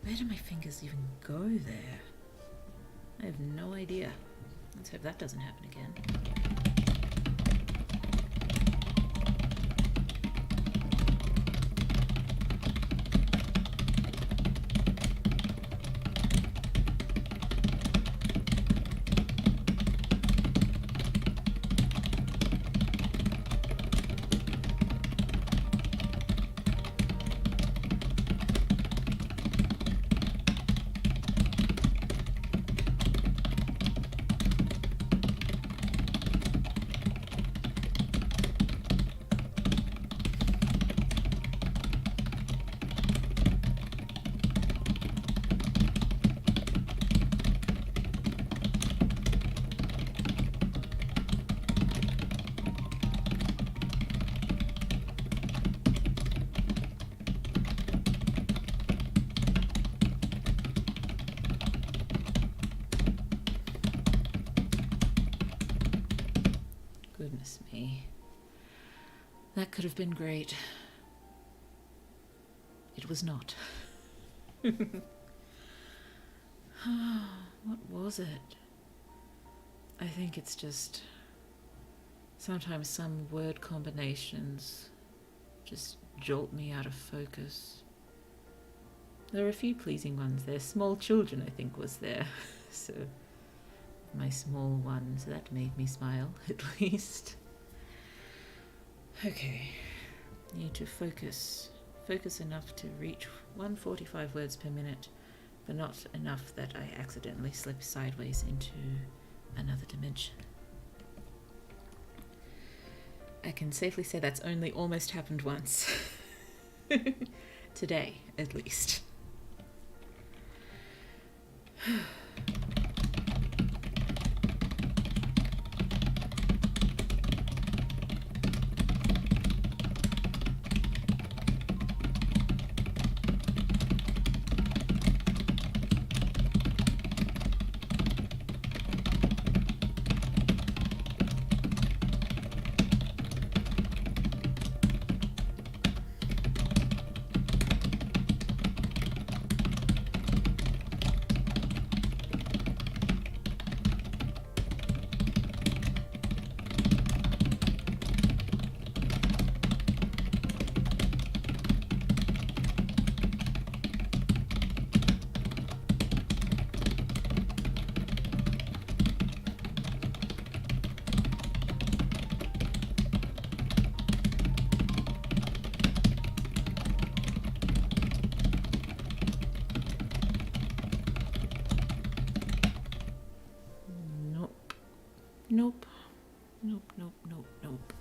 Where do my fingers even go there? I have no idea. Let's hope that doesn't happen again. Goodness me. That could have been great. It was not. What was it? I think it's just sometimes some word combinations just jolt me out of focus. There are a few pleasing ones there. Small children, I think, was there. So my small one, so that made me smile, at least. Okay, need to focus enough to reach 145 words per minute, but not enough that I accidentally slip sideways into another dimension. I can safely say that's only almost happened once. Today, at least. Nope. Nope, nope, nope, nope.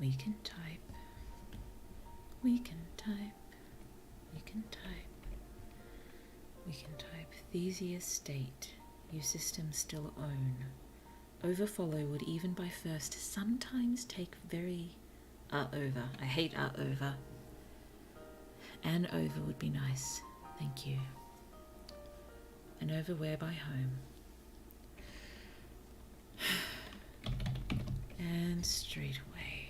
We can type. We can type. We can type. We can type Theseus state. You system still own. Overfollow would even by first sometimes take very over. I hate over. An over would be nice. Thank you. An over whereby home. And straight away.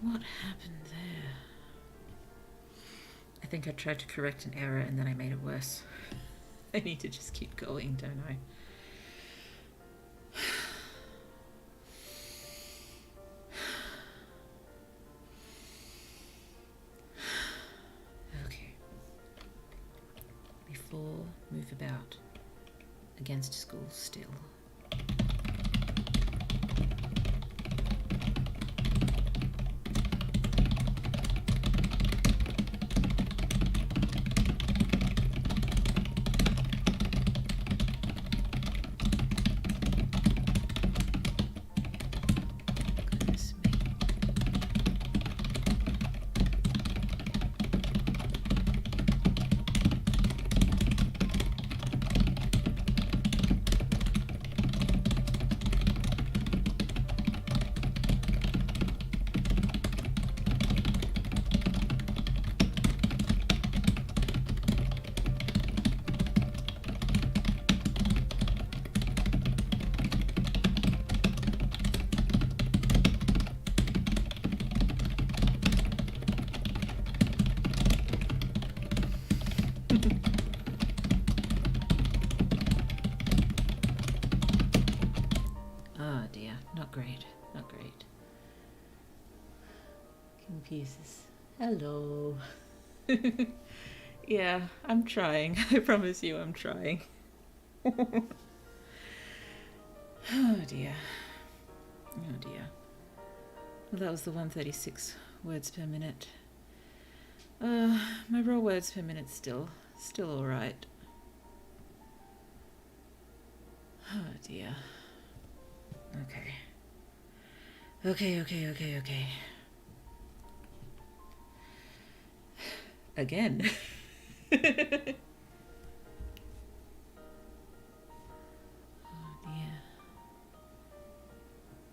What happened there? I think I tried to correct an error and then I made it worse. I need to just keep going, don't I? Okay. Before move about against school still. Oh dear, not great, not great. King Pieces. Hello. Yeah, I'm trying. I promise you I'm trying. Oh dear. Oh dear. Well, that was the 136 words per minute. My raw words per minute still alright. Oh dear. Okay. Okay. Again. Oh dear.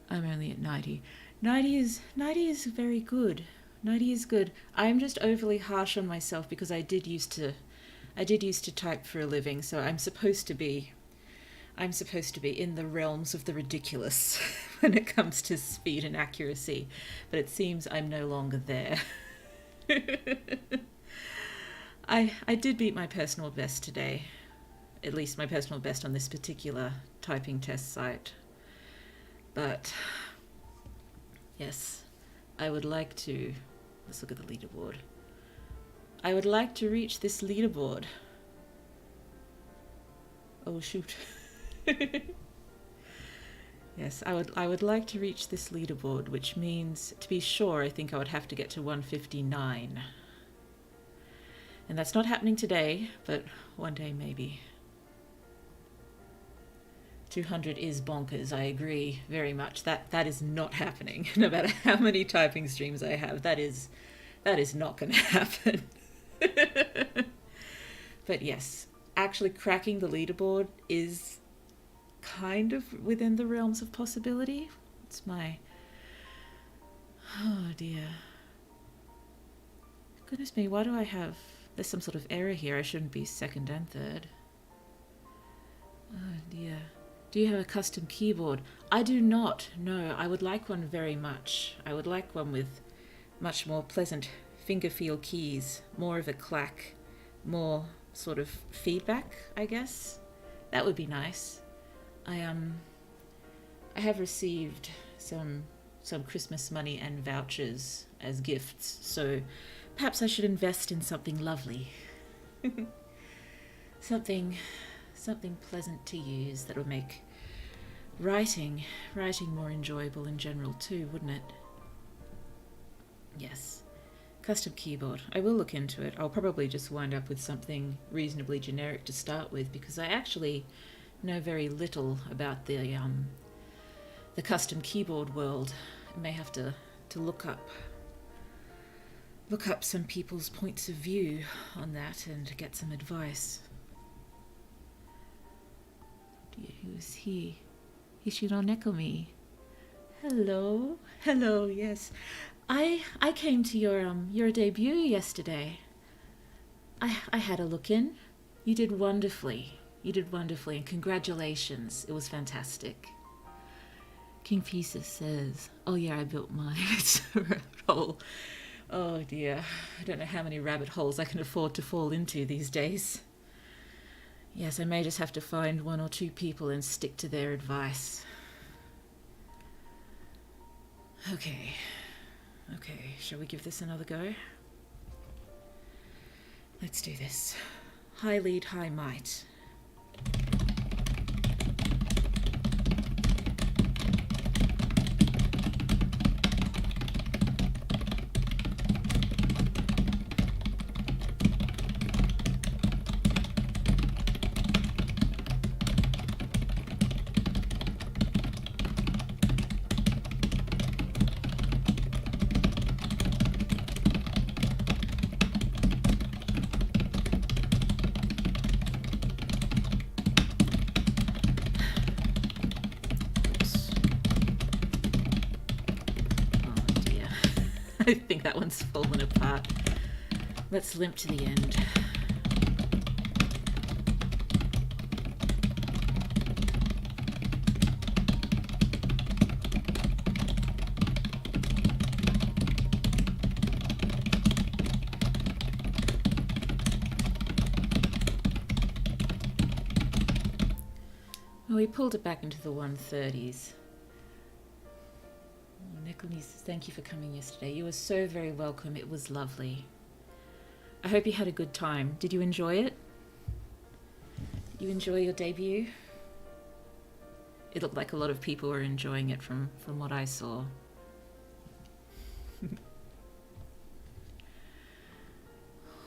I'm only at 90. 90 is very good. 90 is good. I'm just overly harsh on myself because I did used to type for a living, so I'm supposed to be in the realms of the ridiculous when it comes to speed and accuracy, but it seems I'm no longer there. I did beat my personal best today, at least my personal best on this particular typing test site. But yes, I would like to, let's look at the leaderboard. I would like to reach this leaderboard. Oh shoot. Yes, I would like to reach this leaderboard, which means, to be sure, I think I would have to get to 159. And that's not happening today, but one day maybe. 200 is bonkers, I agree very much. That is not happening. No matter how many typing streams I have, that is not going to happen. But yes, actually cracking the leaderboard is kind of within the realms of possibility. It's my... Oh dear. Goodness me, why do I have... There's some sort of error here. I shouldn't be second and third. Oh dear. Do you have a custom keyboard? I do not. No, I would like one very much. I would like one with much more pleasant finger feel keys, more of a clack, more sort of feedback, I guess. That would be nice. I have received some Christmas money and vouchers as gifts, so perhaps I should invest in something lovely. something pleasant to use that would make writing more enjoyable in general too, wouldn't it? Yes. Custom keyboard. I will look into it. I'll probably just wind up with something reasonably generic to start with, because I actually know very little about the custom keyboard world. I may have to look up some people's points of view on that and get some advice. Who's he? Hishironekomi. Hello, yes. I came to your debut yesterday. I had a look in. You did wonderfully, and congratulations. It was fantastic. King Pieces says, oh yeah, I built mine. It's a rabbit hole. Oh dear, I don't know how many rabbit holes I can afford to fall into these days. Yes, I may just have to find 1 or 2 people and stick to their advice. Okay, shall we give this another go? Let's do this. High lead, high might. I think that one's fallen apart. Let's limp to the end. Well, we pulled it back into the 130s. Nicholas, thank you for coming yesterday. You were so very welcome. It was lovely. I hope you had a good time. Did you enjoy it? Did you enjoy your debut? It looked like a lot of people were enjoying it from what I saw.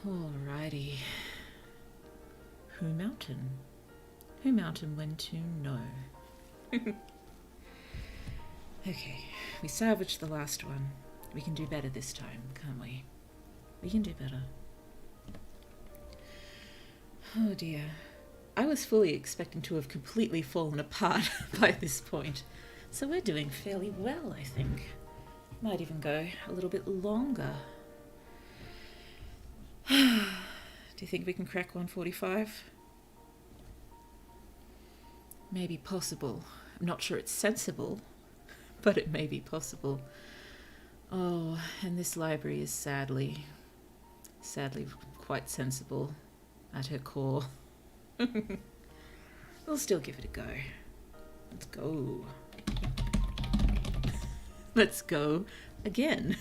Alrighty. Who mountain? Who mountain when to know? Okay, we salvaged the last one. We can do better this time, can't we? We can do better. Oh dear. I was fully expecting to have completely fallen apart by this point. So we're doing fairly well, I think. Might even go a little bit longer. Do you think we can crack 145? Maybe possible. I'm not sure it's sensible, but it may be possible. Oh, and this library is sadly quite sensible at her core. We'll still give it a go. Let's go. Let's go again.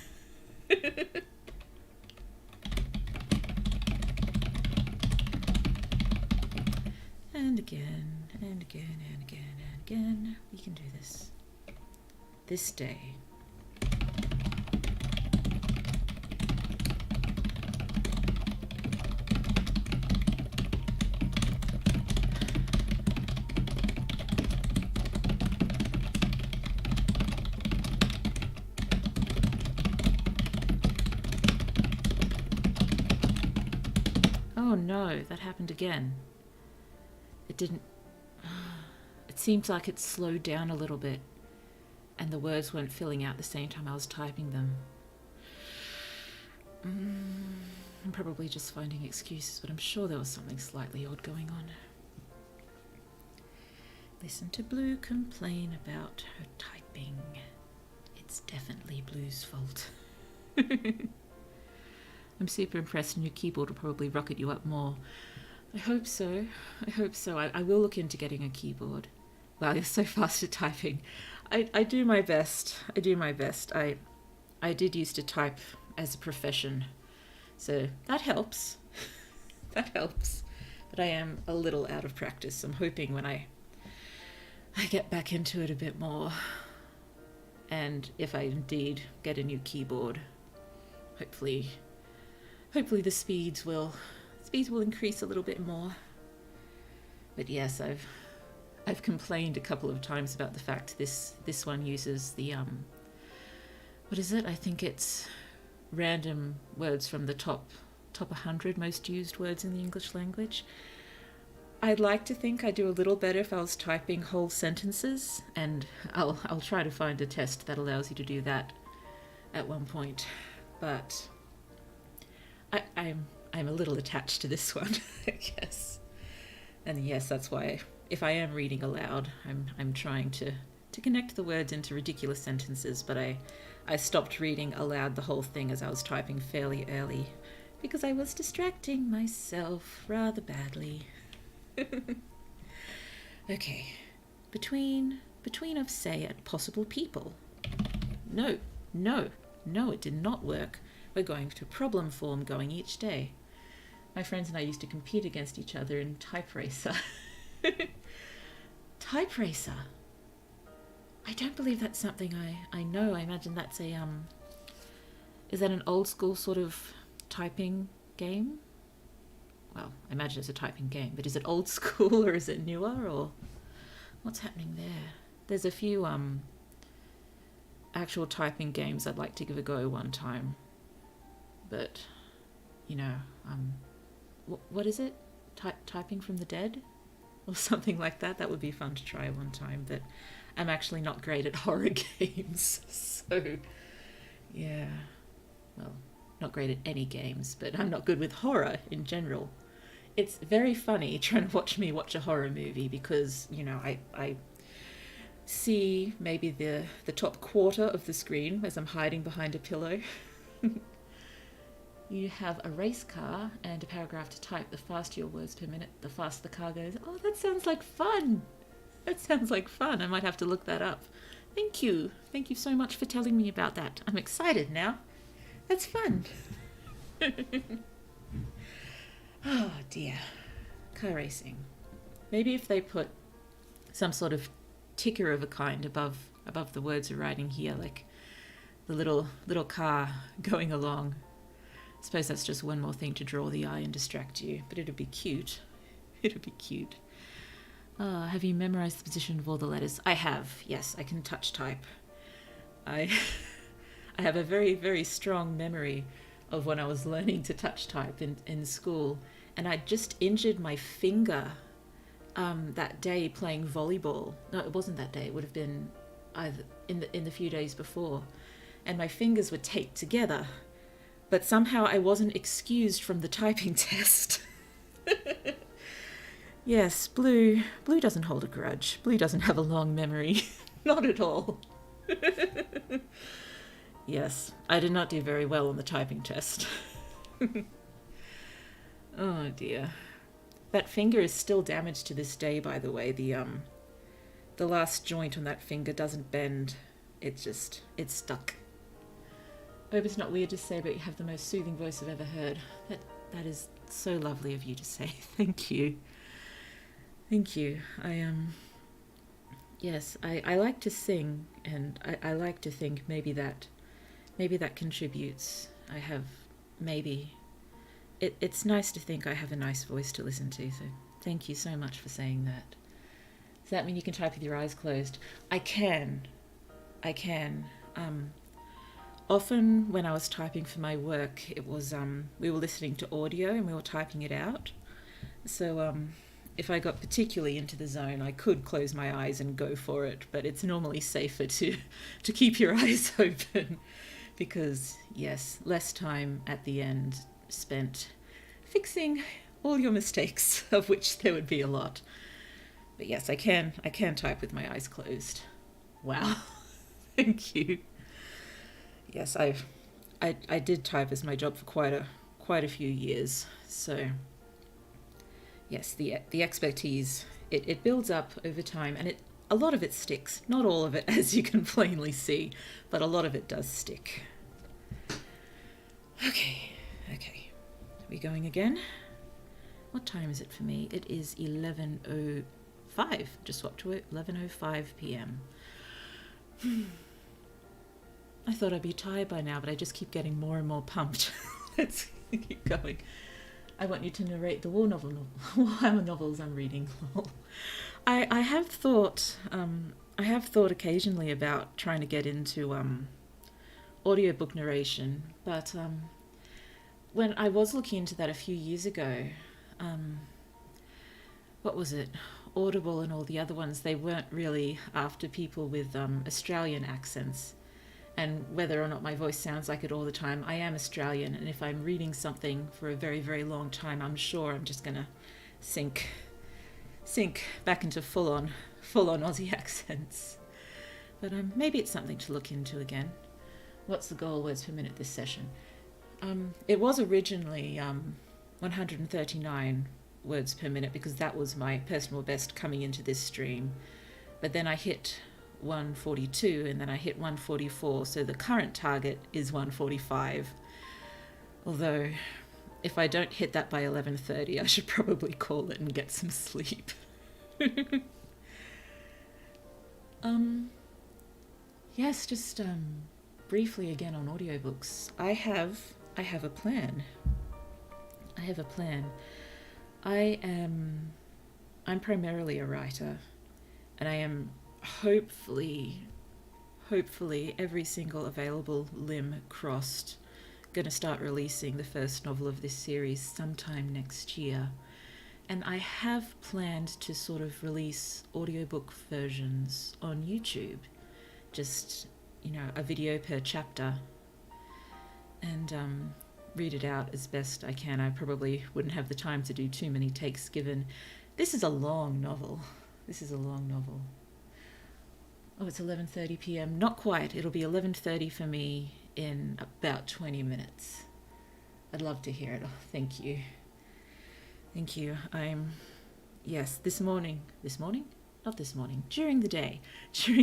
And again, and again, and again, and again. We can do this. This day. Oh no, that happened again. It didn't... It seems like it slowed down a little bit and the words weren't filling out the same time I was typing them. I'm probably just finding excuses, but I'm sure there was something slightly odd going on. Listen to Blue complain about her typing. It's definitely Blue's fault. I'm super impressed, and your keyboard will probably rocket you up more. I hope so. I hope so. I will look into getting a keyboard. Wow, you're so fast at typing. I do my best. I do my best. I did used to type as a profession, so that helps. That helps. But I am a little out of practice. I'm hoping when I get back into it a bit more, and if I indeed get a new keyboard, hopefully the speeds will increase a little bit more. But yes, I've complained a couple of times about the fact this one uses the what is it? I think it's random words from the top 100 most used words in the English language. I'd like to think I'd do a little better if I was typing whole sentences, and I'll try to find a test that allows you to do that at one point. But I'm a little attached to this one, I guess. And yes, that's why if I am reading aloud, I'm trying to to connect the words into ridiculous sentences, but I stopped reading aloud the whole thing as I was typing fairly early because I was distracting myself rather badly. Okay, between of say at possible people. No, it did not work. We're going to problem form going each day. My friends and I used to compete against each other in Type Racer. Type Racer. I don't believe that's something I know. I imagine that's a is that an old school sort of typing game? Well, I imagine it's a typing game, but is it old school or is it newer, or what's happening there? There's a few actual typing games I'd like to give a go one time, but you know, what is it? Typing from the dead or something like that? That would be fun to try one time, but I'm actually not great at horror games, so yeah, well, not great at any games, but I'm not good with horror in general. It's very funny trying to watch me watch a horror movie because, you know, I see maybe the top quarter of the screen as I'm hiding behind a pillow. You have a race car and a paragraph to type. The faster your words per minute, the faster the car goes. Oh, that sounds like fun. That sounds like fun. I might have to look that up. Thank you. Thank you so much for telling me about that. I'm excited now. That's fun. Oh dear. Car racing. Maybe if they put some sort of ticker of a kind above the words we're writing here, like the little car going along. I suppose that's just one more thing to draw the eye and distract you, but it'd be cute. It'd be cute. Have you memorized the position of all the letters? I have, yes, I can touch type. I have a very, very strong memory of when I was learning to touch type in school, and I just injured my finger that day playing volleyball. No, it wasn't that day, it would have been either in the few days before, and my fingers were taped together. But somehow I wasn't excused from the typing test. Yes, Blue doesn't hold a grudge. Blue doesn't have a long memory. Not at all. Yes, I did not do very well on the typing test. Oh dear. That finger is still damaged to this day, by the way. The last joint on that finger doesn't bend. It's stuck. I hope it's not weird to say, but you have the most soothing voice I've ever heard. That is so lovely of you to say. Thank you. Thank you. Yes, I like to sing, and I like to think maybe that contributes. I have maybe. It's nice to think I have a nice voice to listen to, so thank you so much for saying that. Does that mean you can type with your eyes closed? I can. Often when I was typing for my work, it was we were listening to audio and we were typing it out. So if I got particularly into the zone, I could close my eyes and go for it, but it's normally safer to keep your eyes open because, yes, less time at the end spent fixing all your mistakes, of which there would be a lot. But yes, I can type with my eyes closed. Wow. Thank you. Yes, I did type as my job for quite a few years. So yes, the expertise it builds up over time, and a lot of it sticks. Not all of it, as you can plainly see, but a lot of it does stick. Okay. Are we going again? What time is it for me? It is 11:05. Just swapped to it. 11:05 p.m. I thought I'd be tired by now, but I just keep getting more and more pumped. Let's keep going. I want you to narrate the Warhammer novels I'm reading. I have thought occasionally about trying to get into audiobook narration, but when I was looking into that a few years ago, what was it? Audible and all the other ones, they weren't really after people with Australian accents. And whether or not my voice sounds like it all the time, I am Australian, and if I'm reading something for a very, very long time, I'm sure I'm just gonna sink back into full-on Aussie accents. But maybe it's something to look into again. What's the goal words per minute this session? It was originally 139 words per minute because that was my personal best coming into this stream. But then I hit 142 and then I hit 144, so the current target is 145. Although, if I don't hit that by 11:30, I should probably call it and get some sleep. Yes, just briefly again on audiobooks. I have a plan. I'm primarily a writer, and I am hopefully every single available limb crossed, going to start releasing the first novel of this series sometime next year. And I have planned to sort of release audiobook versions on YouTube, just, a video per chapter, and read it out as best I can. I probably wouldn't have the time to do too many takes given this is a long novel. Oh, it's 11:30 p.m. Not quite. It'll be 11:30 for me in about 20 minutes. I'd love to hear it. Oh, thank you. During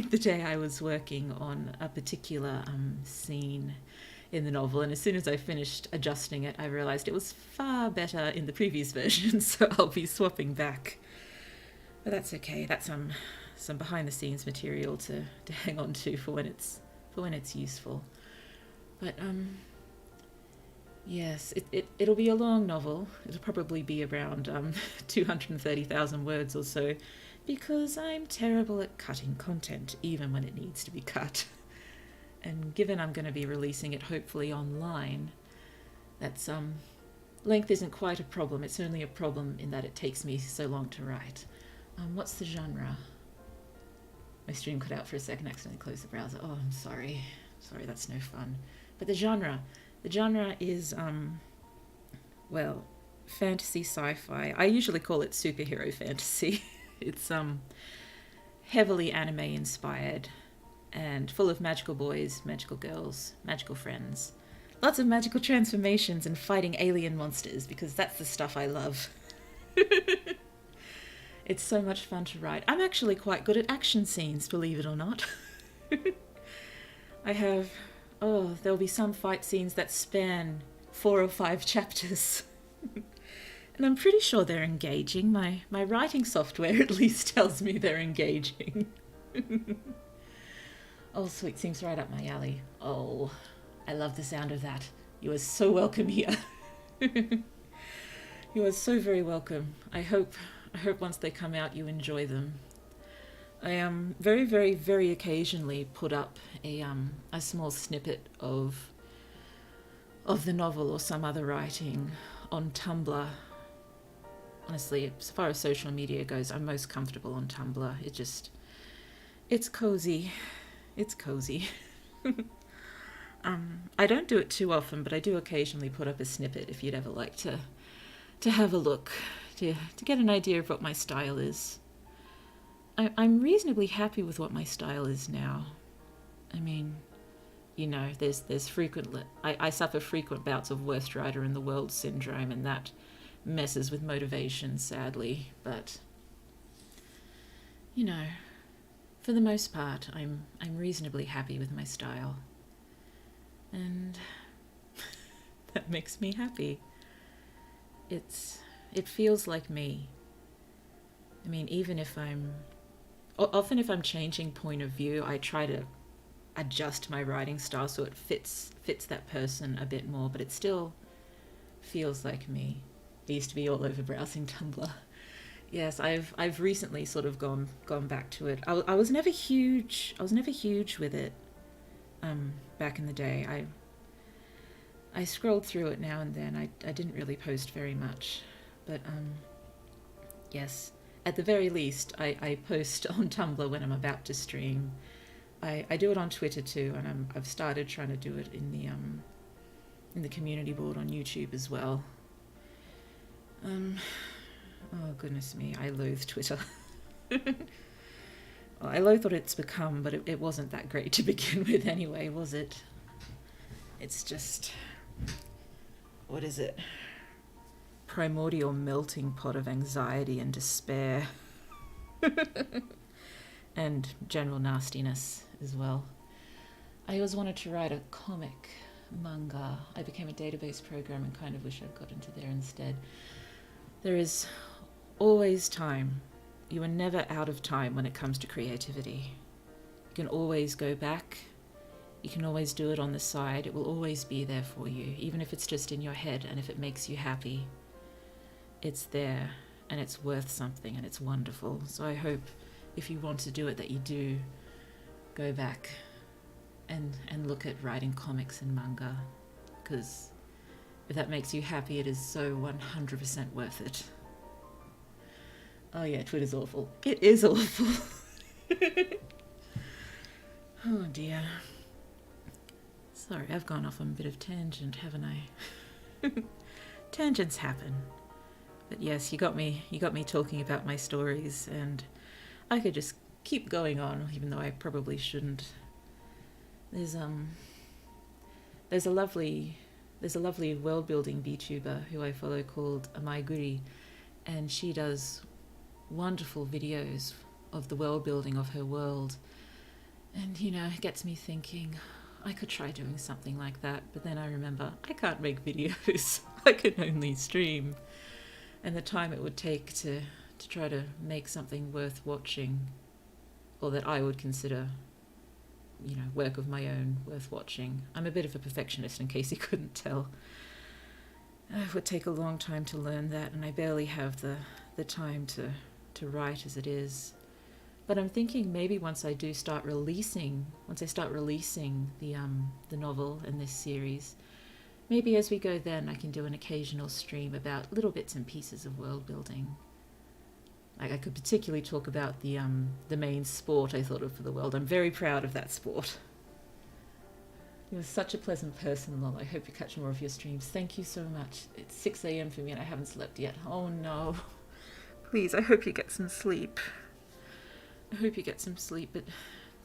the day I was working on a particular scene in the novel, and as soon as I finished adjusting it, I realized it was far better in the previous version, so I'll be swapping back. But that's okay. That's some behind the scenes material to hang on to for when it's useful. But yes, it'll be a long novel. It'll probably be around 230,000 words or so, because I'm terrible at cutting content, even when it needs to be cut. And given I'm going to be releasing it hopefully online, that's length isn't quite a problem. It's only a problem in that it takes me so long to write. What's the genre? My stream cut out for a second, I accidentally closed the browser. Oh, I'm sorry. Sorry, that's no fun. But the genre is, well, fantasy sci-fi. I usually call it superhero fantasy. It's heavily anime inspired and full of magical boys, magical girls, magical friends. Lots of magical transformations and fighting alien monsters, because that's the stuff I love. It's so much fun to write. I'm actually quite good at action scenes, believe it or not. There'll be some fight scenes that span 4 or 5 chapters. And I'm pretty sure they're engaging. My writing software at least tells me they're engaging. Oh, sweet, seems right up my alley. Oh, I love the sound of that. You are so welcome here. You are so very welcome. I hope once they come out you enjoy them. I very, very, very occasionally put up a small snippet of the novel or some other writing on Tumblr. Honestly, as far as social media goes, I'm most comfortable on Tumblr. It's cozy. It's cozy. I don't do it too often, but I do occasionally put up a snippet if you'd ever like to have a look, to get an idea of what my style is. I'm reasonably happy with what my style is now. I mean, there's frequently, I suffer frequent bouts of worst writer in the world syndrome, and that messes with motivation, sadly. But, for the most part, I'm reasonably happy with my style. And that makes me happy. It feels like me. I mean, often if I'm changing point of view, I try to adjust my writing style so it fits that person a bit more, but it still feels like me. I used to be all over browsing Tumblr. Yes, I've recently sort of gone back to it. I was never huge with it back in the day. I scrolled through it now and then. I didn't really post very much, but yes, at the very least I post on Tumblr when I'm about to stream. I do it on Twitter too, and I've started trying to do it in the community board on YouTube as well. Oh goodness me, I loathe Twitter. Well, I loathe what it's become, but it wasn't that great to begin with anyway, was it? It's just, what is it? Primordial melting pot of anxiety and despair. And general nastiness as well. I always wanted to write a comic manga. I became a database program and kind of wish I'd got into there instead. There is always time. You are never out of time when it comes to creativity. You can always go back. You can always do it on the side. It will always be there for you, even if it's just in your head and if it makes you happy. It's there and it's worth something and it's wonderful. So I hope if you want to do it that you do go back and look at writing comics and manga, because if that makes you happy, it is so 100% worth it. Oh yeah, Twitter's awful. It is awful. Oh dear. Sorry, I've gone off on a bit of tangent, haven't I? Tangents happen. But yes, you got me talking about my stories, and I could just keep going on, even though I probably shouldn't. There's a lovely world building VTuber who I follow called Amaiguri, and she does wonderful videos of the world building of her world. And you know, it gets me thinking, I could try doing something like that, but then I remember I can't make videos. I can only stream. And the time it would take to try to make something worth watching, or that I would consider, you know, work of my own worth watching. I'm a bit of a perfectionist, in case you couldn't tell. It would take a long time to learn that, and I barely have the time to write as it is. But I'm thinking maybe once I start releasing the novel and this series, maybe as we go then I can do an occasional stream about little bits and pieces of world building. Like I could particularly talk about the main sport I thought of for the world. I'm very proud of that sport. You're such a pleasant person, Lol. I hope you catch more of your streams. Thank you so much. It's 6 a.m. for me and I haven't slept yet. Oh no. Please, I hope you get some sleep. I hope you get some sleep, but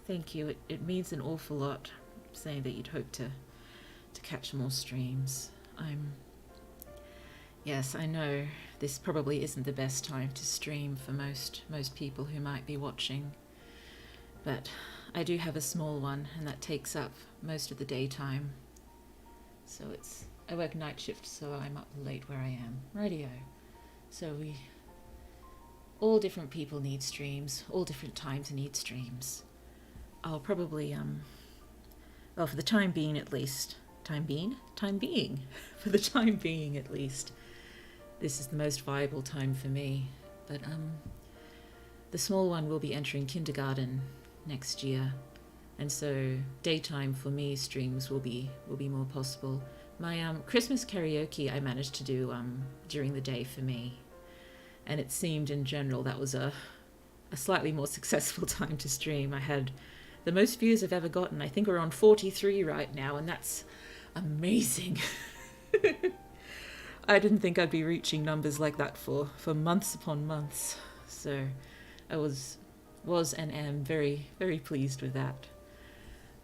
thank you. It means an awful lot saying that you'd hope to catch more streams. Yes, I know this probably isn't the best time to stream for most people who might be watching, but I do have a small one and that takes up most of the daytime. So I work night shift, so I'm up late where I am. Rightio. So all different people need streams, all different times need streams. I'll probably, well, for the time being at least, for the time being at least, this is the most viable time for me. But the small one will be entering kindergarten next year, and so daytime for me streams will be more possible. My Christmas karaoke I managed to do during the day for me, and it seemed in general that was a slightly more successful time to stream. I had the most views I've ever gotten. I think we're on 43 right now, and that's amazing. I didn't think I'd be reaching numbers like that for months upon months. So I was and am very, very pleased with that.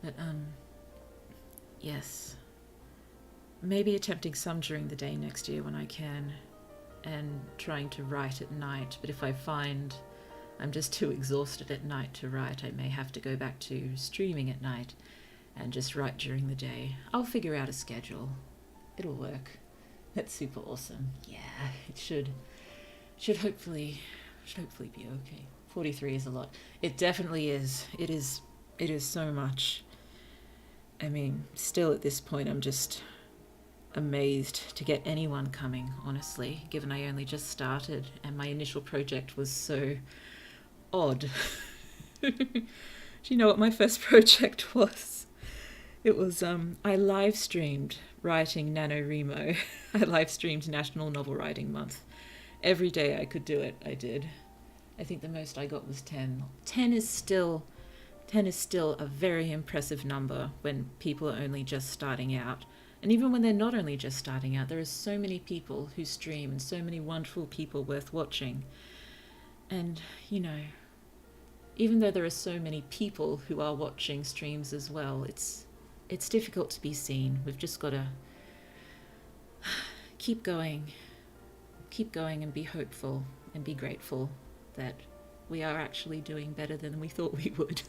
But yes, maybe attempting some during the day next year when I can, and trying to write at night. But if I find I'm just too exhausted at night to write, I may have to go back to streaming at night and just write during the day. I'll figure out a schedule. It'll work. That's super awesome. Yeah, it should hopefully be okay. 43 is a lot. It definitely is. It is so much. I mean, still at this point I'm just amazed to get anyone coming, honestly, given I only just started and my initial project was so odd. Do you know what my first project was? It was, I live streamed writing NaNoWriMo. I live streamed National Novel Writing Month. Every day I could do it, I did. I think the most I got was 10. 10 is still a very impressive number when people are only just starting out. And even when they're not only just starting out, there are so many people who stream and so many wonderful people worth watching. And, you know, even though there are so many people who are watching streams as well, it's difficult to be seen. We've just got to keep going and be hopeful and be grateful that we are actually doing better than we thought we would.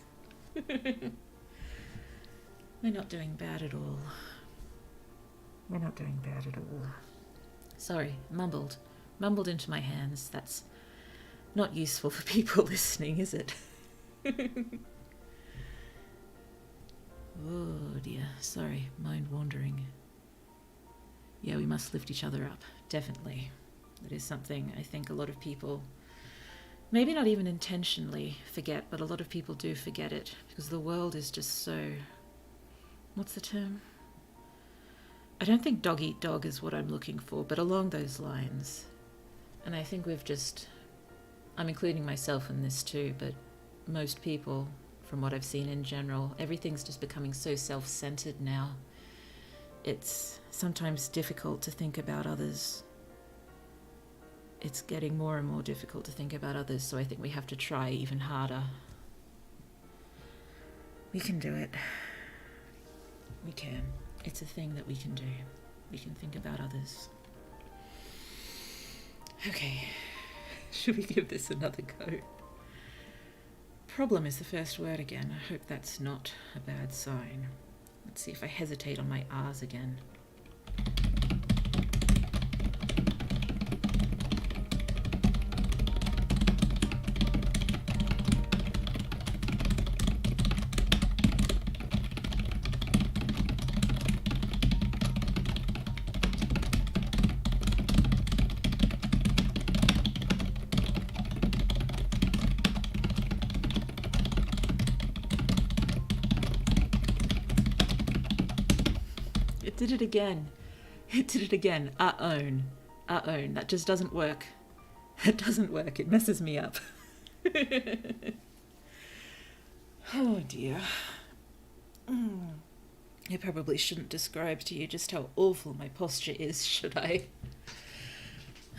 We're not doing bad at all. We're not doing bad at all. Sorry, mumbled into my hands. That's not useful for people listening, is it? Oh dear, sorry, mind wandering. Yeah, we must lift each other up, definitely. That is something I think a lot of people, maybe not even intentionally, forget, but a lot of people do forget it, because the world is just so... What's the term? I don't think dog eat dog is what I'm looking for, but along those lines. And I think we've just... I'm including myself in this too, but most people, from what I've seen in general, everything's just becoming so self-centered now. It's sometimes difficult to think about others. It's getting more and more difficult to think about others, so I think we have to try even harder. We can do it. We can. It's a thing that we can do. We can think about others. Okay. Should we give this another go? Problem is the first word again. I hope that's not a bad sign. Let's see if I hesitate on my R's again. It did it again. It did it again. Our own. That just doesn't work. It doesn't work. It messes me up. Oh dear. I probably shouldn't describe to you just how awful my posture is, should I?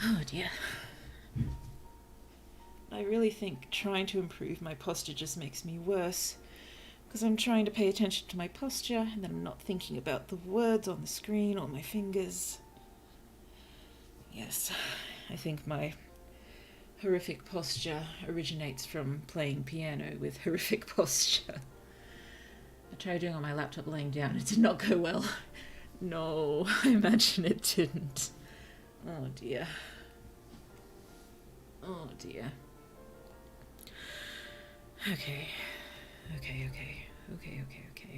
Oh dear. I really think trying to improve my posture just makes me worse. Because I'm trying to pay attention to my posture, and then I'm not thinking about the words on the screen or my fingers. Yes, I think my horrific posture originates from playing piano with horrific posture. I tried doing it on my laptop laying down. It did not go well. No, I imagine it didn't. Oh dear. Oh dear. Okay.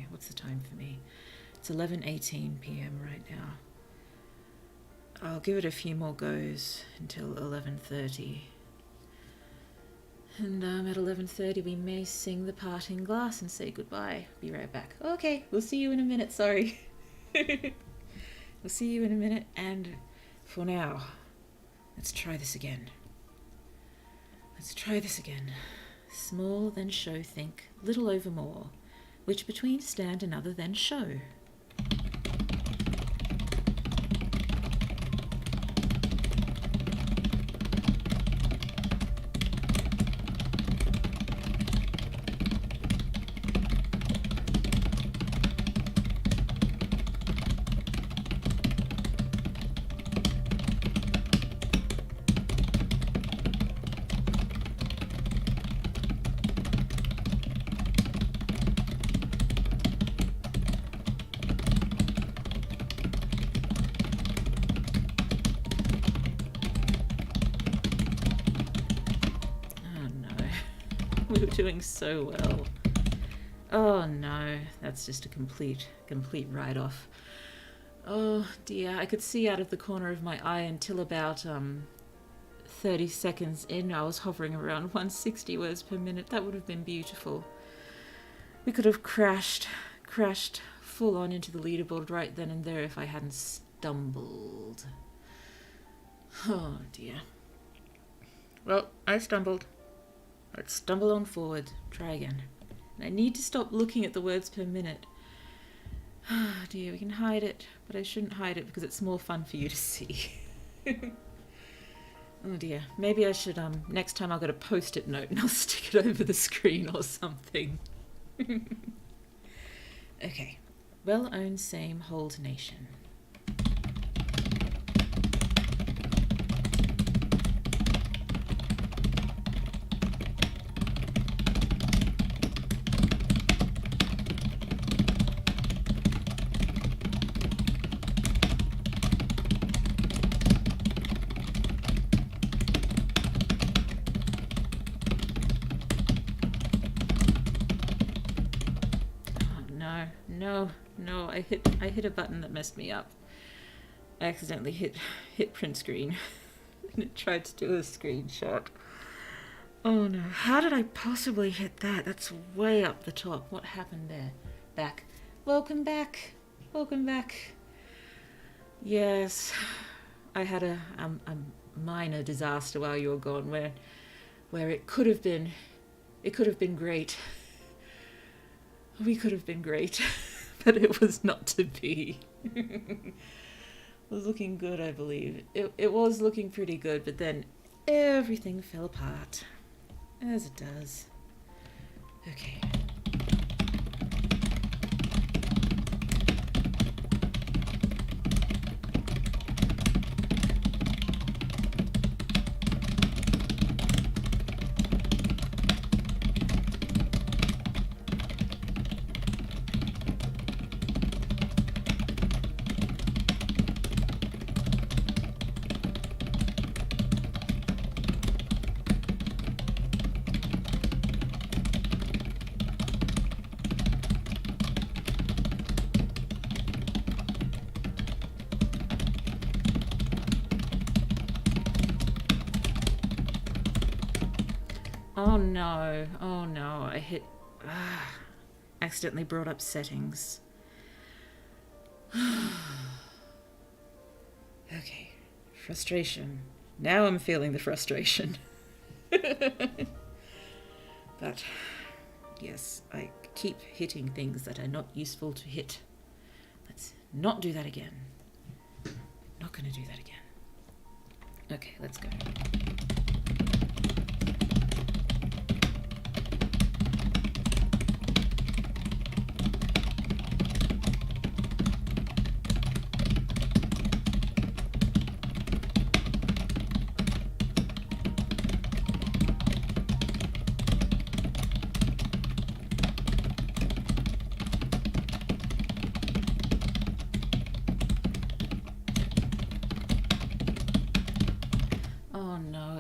What's the time for me? It's 11:18 p.m. right now. I'll give it a few more goes until 11:30. And at 11:30 we may sing the parting glass and say goodbye. Be right back. Okay, we'll see you in a minute, sorry. We'll see you in a minute, and for now, let's try this again. Small then show think, little over more, which between stand another then show. We were doing so well. Oh no, that's just a complete write-off. Oh dear, I could see out of the corner of my eye until about 30 seconds in. I was hovering around 160 words per minute. That would have been beautiful. We could have crashed full on into the leaderboard right then and there if I hadn't stumbled. Oh dear. Well, I stumbled. Let's stumble on forward. Try again. And I need to stop looking at the words per minute. Oh dear, we can hide it, but I shouldn't hide it because it's more fun for you to see. Oh dear. Maybe I should, next time I'll get a post-it note and I'll stick it over the screen or something. Okay. Well-owned same hold nation. No, I hit a button that messed me up. I accidentally hit print screen and it tried to do a screenshot. Oh no, how did I possibly hit that? That's way up the top. What happened there? Back. Welcome back. Welcome back. Yes, I had a minor disaster while you were gone where it could have been great. We could have been great. But it was not to be. It was looking good, I believe. It was looking pretty good, but then everything fell apart. As it does. Okay. Oh no, I accidentally brought up settings. Okay, frustration. Now I'm feeling the frustration. But yes, I keep hitting things that are not useful to hit. Let's not do that again. Not gonna do that again. Okay, let's go.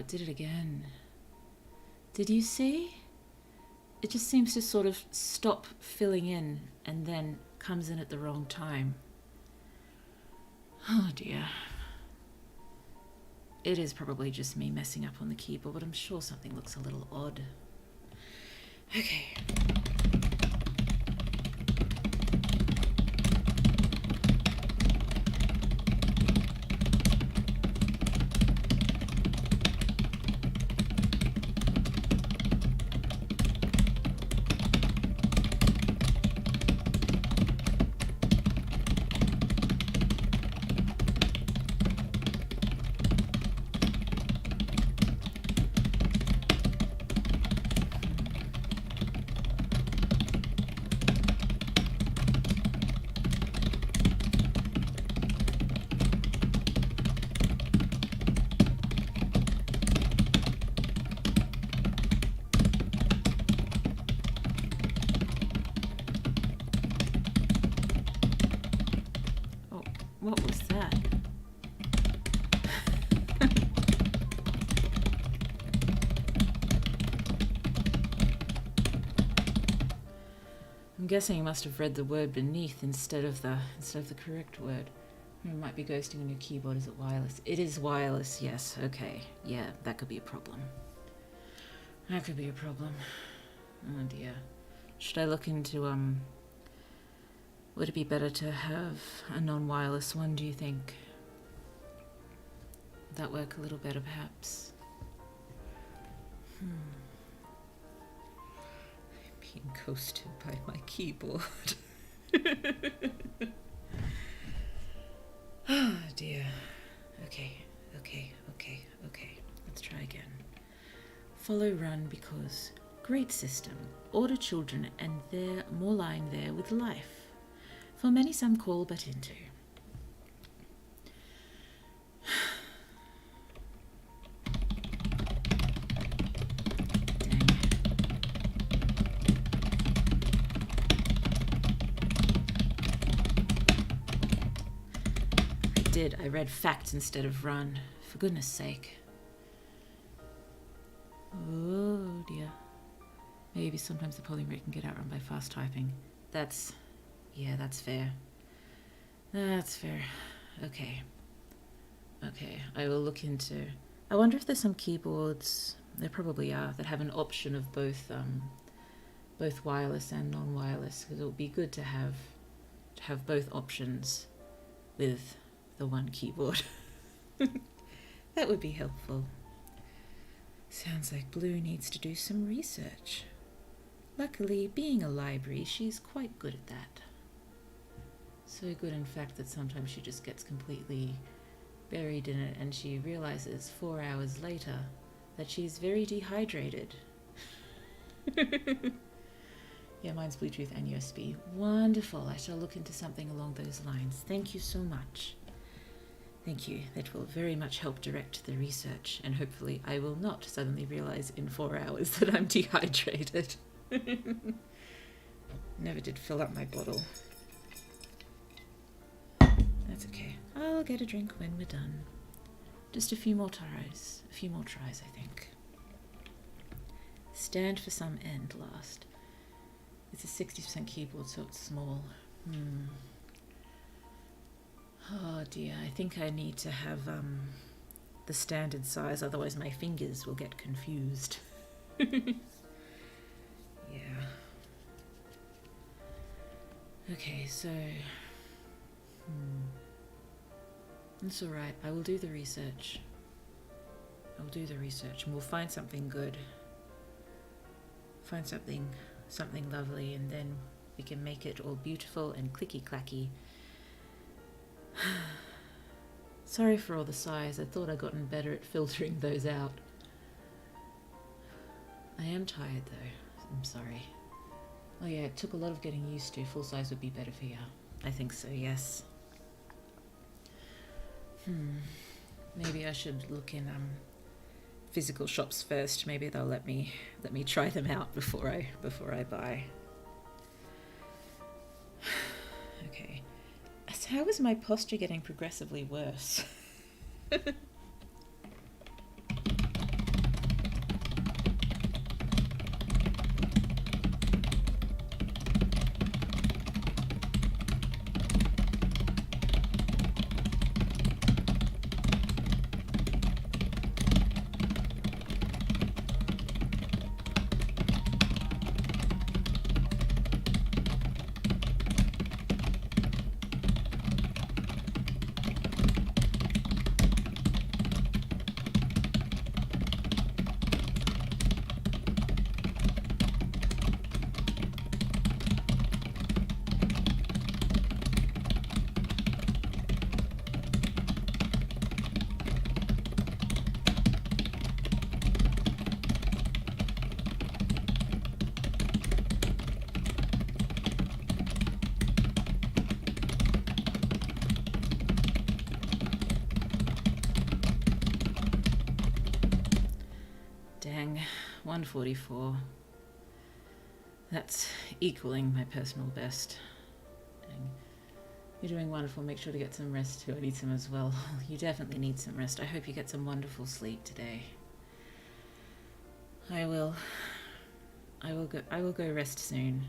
Did it again. Did you see? It just seems to sort of stop filling in and then comes in at the wrong time. Oh dear. It is probably just me messing up on the keyboard, but I'm sure something looks a little odd. Okay. What was that? I'm guessing you must have read the word beneath instead of the correct word. You might be ghosting on your keyboard. Is it wireless? It is wireless, yes. Okay. Yeah, that could be a problem. That could be a problem. Oh dear. Should I look into, would it be better to have a non-wireless one, do you think? Would that work a little better, perhaps? I'm being ghosted by my keyboard. Oh dear. Okay. Let's try again. Follow run because great system. Order children and there more lying there with life. For many some call but into. I read facts instead of run, for goodness sake. Oh dear. Maybe sometimes the polling rate can get outrun by fast typing. That's fair. That's fair. Okay. I will look into... I wonder if there's some keyboards, there probably are, that have an option of both wireless and non-wireless, because it would be good to have both options with the one keyboard. That would be helpful. Sounds like Blue needs to do some research. Luckily, being a library, she's quite good at that. So good, in fact, that sometimes she just gets completely buried in it and she realizes 4 hours later that she's very dehydrated. Yeah, mine's Bluetooth and USB. Wonderful. I shall look into something along those lines. Thank you so much. Thank you. That will very much help direct the research, and hopefully I will not suddenly realize in 4 hours that I'm dehydrated. Never did fill up my bottle. That's okay. I'll get a drink when we're done. Just a few more tries. I think. Stand for some end last. It's a 60% keyboard, so it's small. Oh dear, I think I need to have the standard size, otherwise my fingers will get confused. Yeah. Okay, so... It's alright, I will do the research. And we'll find something good. Find something lovely, and then we can make it all beautiful and clicky-clacky. Sorry for all the sighs. I thought I'd gotten better at filtering those out. I am tired though. I'm sorry. Oh yeah, it took a lot of getting used to. Full size would be better for you. I think so, yes. Maybe I should look in physical shops first. Maybe they'll let me try them out before I buy. Okay. So how is my posture getting progressively worse? Dang, 144. That's equaling my personal best. Dang. You're doing wonderful. Make sure to get some rest too. I need some as well. You definitely need some rest. I hope you get some wonderful sleep today. I will go rest soon.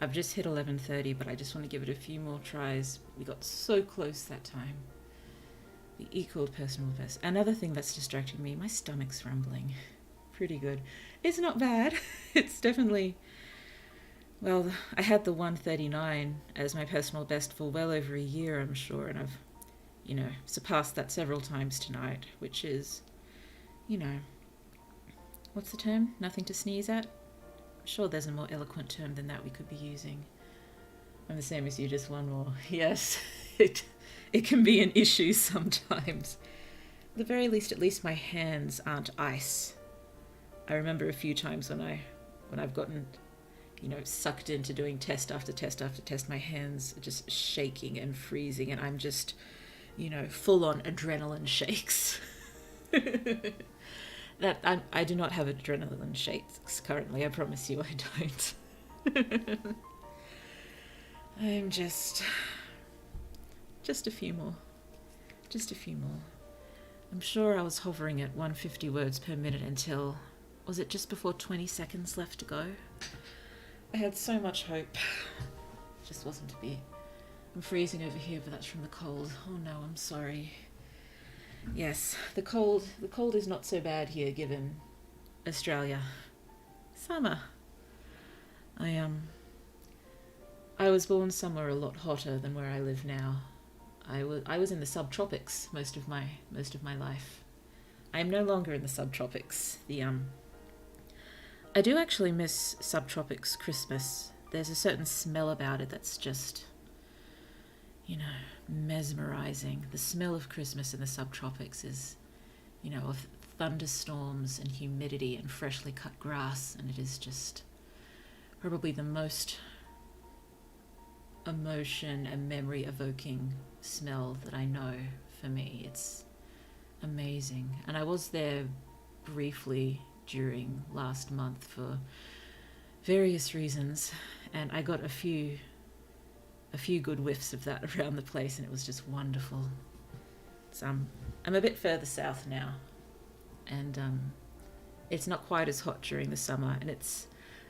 I've just hit 11:30, but I just want to give it a few more tries. We got so close that time. We equaled personal best. Another thing that's distracting me, my stomach's rumbling. Pretty good. It's not bad. It's definitely... Well, I had the 139 as my personal best for well over a year, I'm sure, and I've, surpassed that several times tonight, which is, what's the term? Nothing to sneeze at? I'm sure there's a more eloquent term than that we could be using. I'm the same as you, just one more. Yes, it can be an issue sometimes. the very least, at least my hands aren't ice. I remember a few times when I've gotten, sucked into doing test after test after test, my hands are just shaking and freezing, and I'm just, full on adrenaline shakes. I do not have adrenaline shakes currently, I promise you I don't. I'm just a few more. Just a few more. I'm sure I was hovering at 150 words per minute until, was it just before 20 seconds left to go? I had so much hope. Just wasn't to be. I'm freezing over here, but that's from the cold. Oh no, I'm sorry. Yes, the cold is not so bad here given Australia. Summer. I was born somewhere a lot hotter than where I live now. I was in the subtropics most of my life. I am no longer in the subtropics. I do actually miss subtropics Christmas. There's a certain smell about it that's just, mesmerizing. The smell of Christmas in the subtropics is, of thunderstorms and humidity and freshly cut grass, and it is just probably the most emotion and memory evoking smell that I know for me. It's amazing. And I was there briefly during last month for various reasons, and I got a few good whiffs of that around the place, and it was just wonderful. So I'm a bit further south now, and it's not quite as hot during the summer, and it's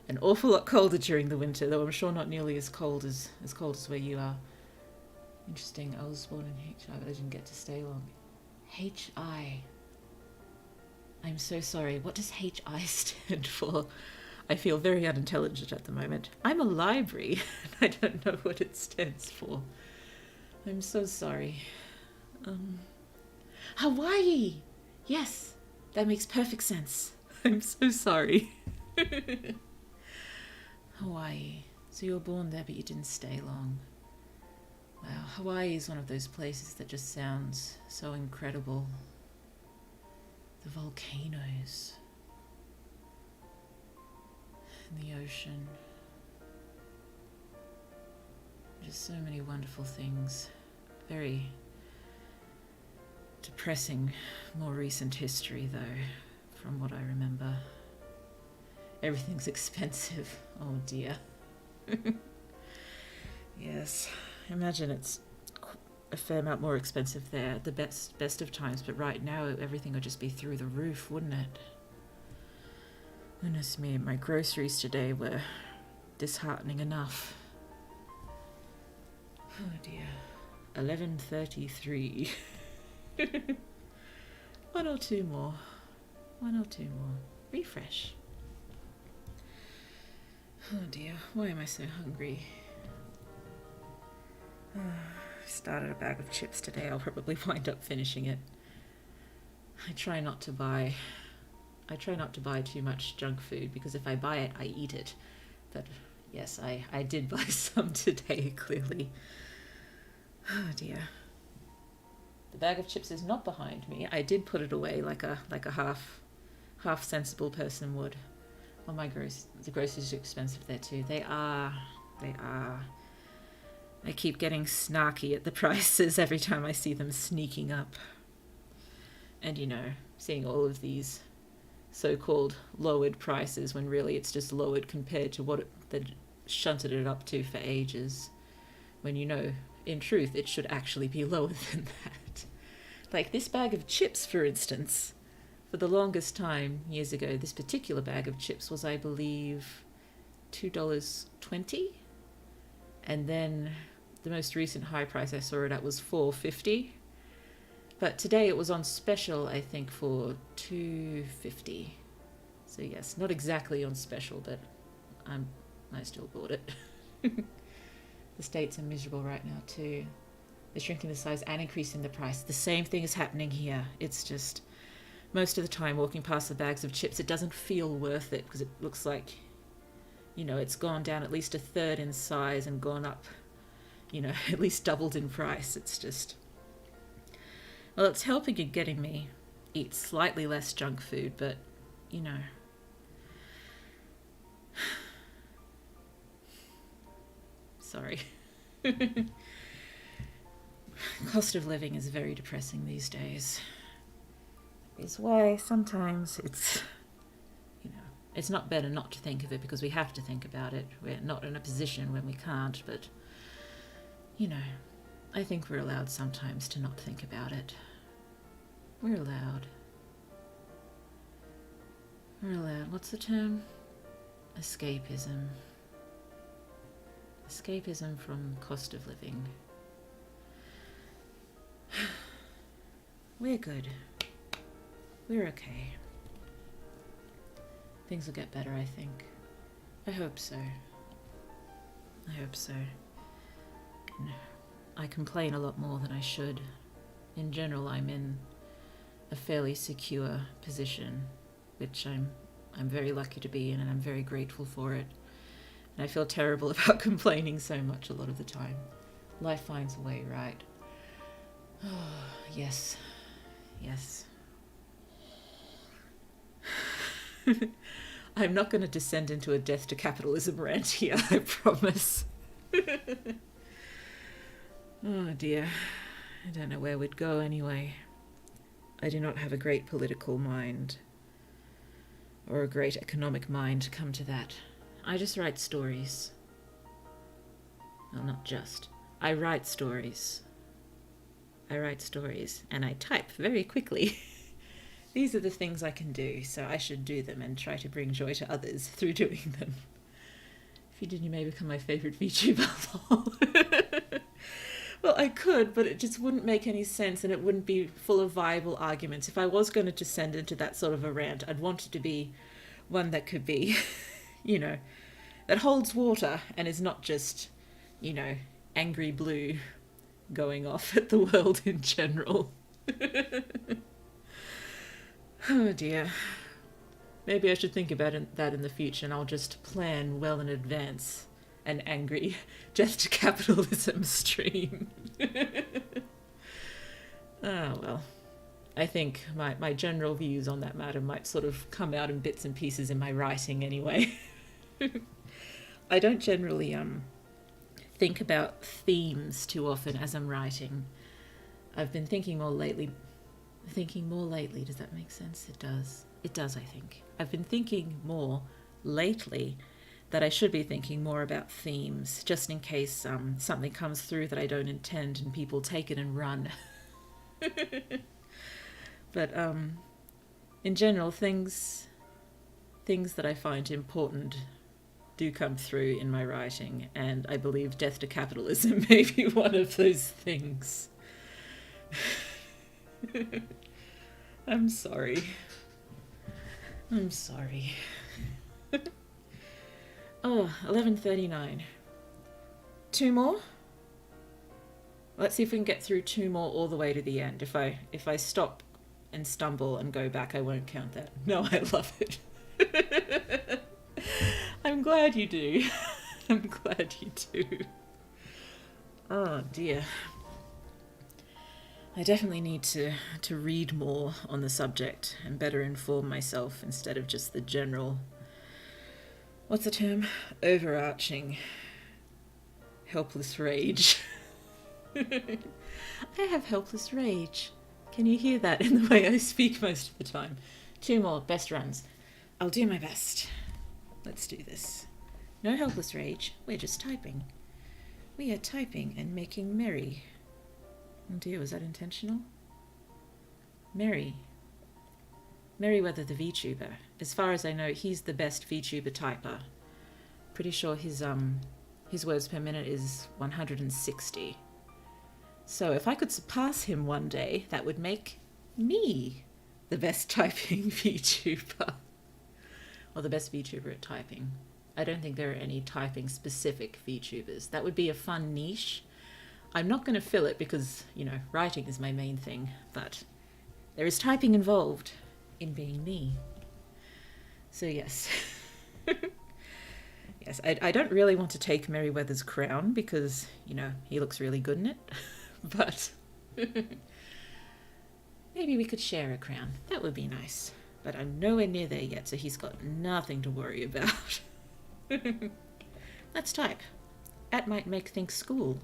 an awful lot colder during the winter, though I'm sure not nearly as cold as where you are. Interesting. I was born in HI, but I didn't get to stay long. HI. I'm so sorry. What does HI stand for? I feel very unintelligent at the moment. I'm a library, and I don't know what it stands for. I'm so sorry. Hawaii! Yes, that makes perfect sense. I'm so sorry. Hawaii. So you were born there, but you didn't stay long. Wow, Hawaii is one of those places that just sounds so incredible. The volcanoes. And the ocean. Just so many wonderful things. Very depressing, more recent history, though, from what I remember. Everything's expensive. Oh dear. Yes, I imagine it's a fair amount more expensive there at the best of times, but right now everything would just be through the roof, wouldn't it? Goodness me, my groceries today were disheartening enough. Oh dear. 11:33. One or two more. Refresh. Oh dear, why am I so hungry? I started a bag of chips today. I'll probably wind up finishing it. I try not to buy too much junk food, because if I buy it, I eat it. But yes, I did buy some today, clearly. Oh dear. The bag of chips is not behind me. I did put it away like a half sensible person would. Oh, the groceries are expensive there too. They are. I keep getting snarky at the prices every time I see them sneaking up. And seeing all of these so-called lowered prices when really it's just lowered compared to what they shunted it up to for ages. When in truth, it should actually be lower than that. Like this bag of chips, for instance. For the longest time, years ago, this particular bag of chips was, I believe, $2.20. And then the most recent high price I saw it at was $4.50. But today it was on special, I think, for $2.50. So yes, not exactly on special, but I still bought it. The States are miserable right now too. They're shrinking the size and increasing the price. The same thing is happening here. It's just, most of the time walking past the bags of chips, it doesn't feel worth it, because it looks like, it's gone down at least a third in size and gone up, at least doubled in price. It's just, Well, it's helping in getting me eat slightly less junk food, but, you know. Sorry. Cost of living is very depressing these days. It's why sometimes it's, you know, it's not better not to think of it because we have to think about it. We're not in a position when we can't, but, you know, I think we're allowed sometimes to not think about it. We're allowed. We're allowed. What's the term? Escapism. Escapism from cost of living. We're good. We're okay. Things will get better, I think. I hope so. I hope so. I complain a lot more than I should. In general, I'm in a fairly secure position, which I'm very lucky to be in, and I'm very grateful for it. And I feel terrible about complaining so much a lot of the time. Life finds a way, right? Oh, yes. Yes. I'm not going to descend into a death to capitalism rant here, I promise. Oh dear. I don't know where we'd go anyway. I do not have a great political mind. Or a great economic mind, come to that. I just write stories. Well, not just. I write stories. I write stories, and I type very quickly. These are the things I can do, so I should do them and try to bring joy to others through doing them. If you didn't, you may become my favourite VTuber. Well, I could, but it just wouldn't make any sense, and it wouldn't be full of viable arguments. If I was going to descend into that sort of a rant, I'd want it to be one that could be, you know, that holds water and is not just, you know, angry blue going off at the world in general. Oh dear. Maybe I should think about that in the future, and I'll just plan well in advance an angry death to capitalism stream. Oh well. I think my general views on that matter might sort of come out in bits and pieces in my writing anyway. I don't generally think about themes too often as I'm writing. I've been thinking more lately, does that make sense? It does. It does, I think. I've been thinking more lately that I should be thinking more about themes, just in case something comes through that I don't intend and people take it and run. But in general, things that I find important do come through in my writing, and I believe death to capitalism may be one of those things. I'm sorry. I'm sorry. Oh, 11:39. 2 more? Let's see if we can get through 2 more all the way to the end. If I stop and stumble and go back, I won't count that. No, I love it. I'm glad you do. I'm glad you do. Oh dear. I definitely need to read more on the subject and better inform myself instead of just the general, what's the term? Overarching helpless rage. I have helpless rage. Can you hear that in the way I speak most of the time? 2 more, best runs. I'll do my best. Let's do this. No helpless rage, we're just typing. We are typing and making merry. Oh dear, was that intentional? Merryweather the VTuber. As far as I know, he's the best VTuber typer. Pretty sure his words per minute is 160. So if I could surpass him one day, that would make me the best typing VTuber. Or the best VTuber at typing. I don't think there are any typing specific VTubers. That would be a fun niche. I'm not going to fill it because, you know, writing is my main thing, but there is typing involved in being me. So yes. Yes, I don't really want to take Merryweather's crown because, you know, he looks really good in it. But Maybe we could share a crown. That would be nice. But I'm nowhere near there yet, so he's got nothing to worry about. Let's type. That might make things school.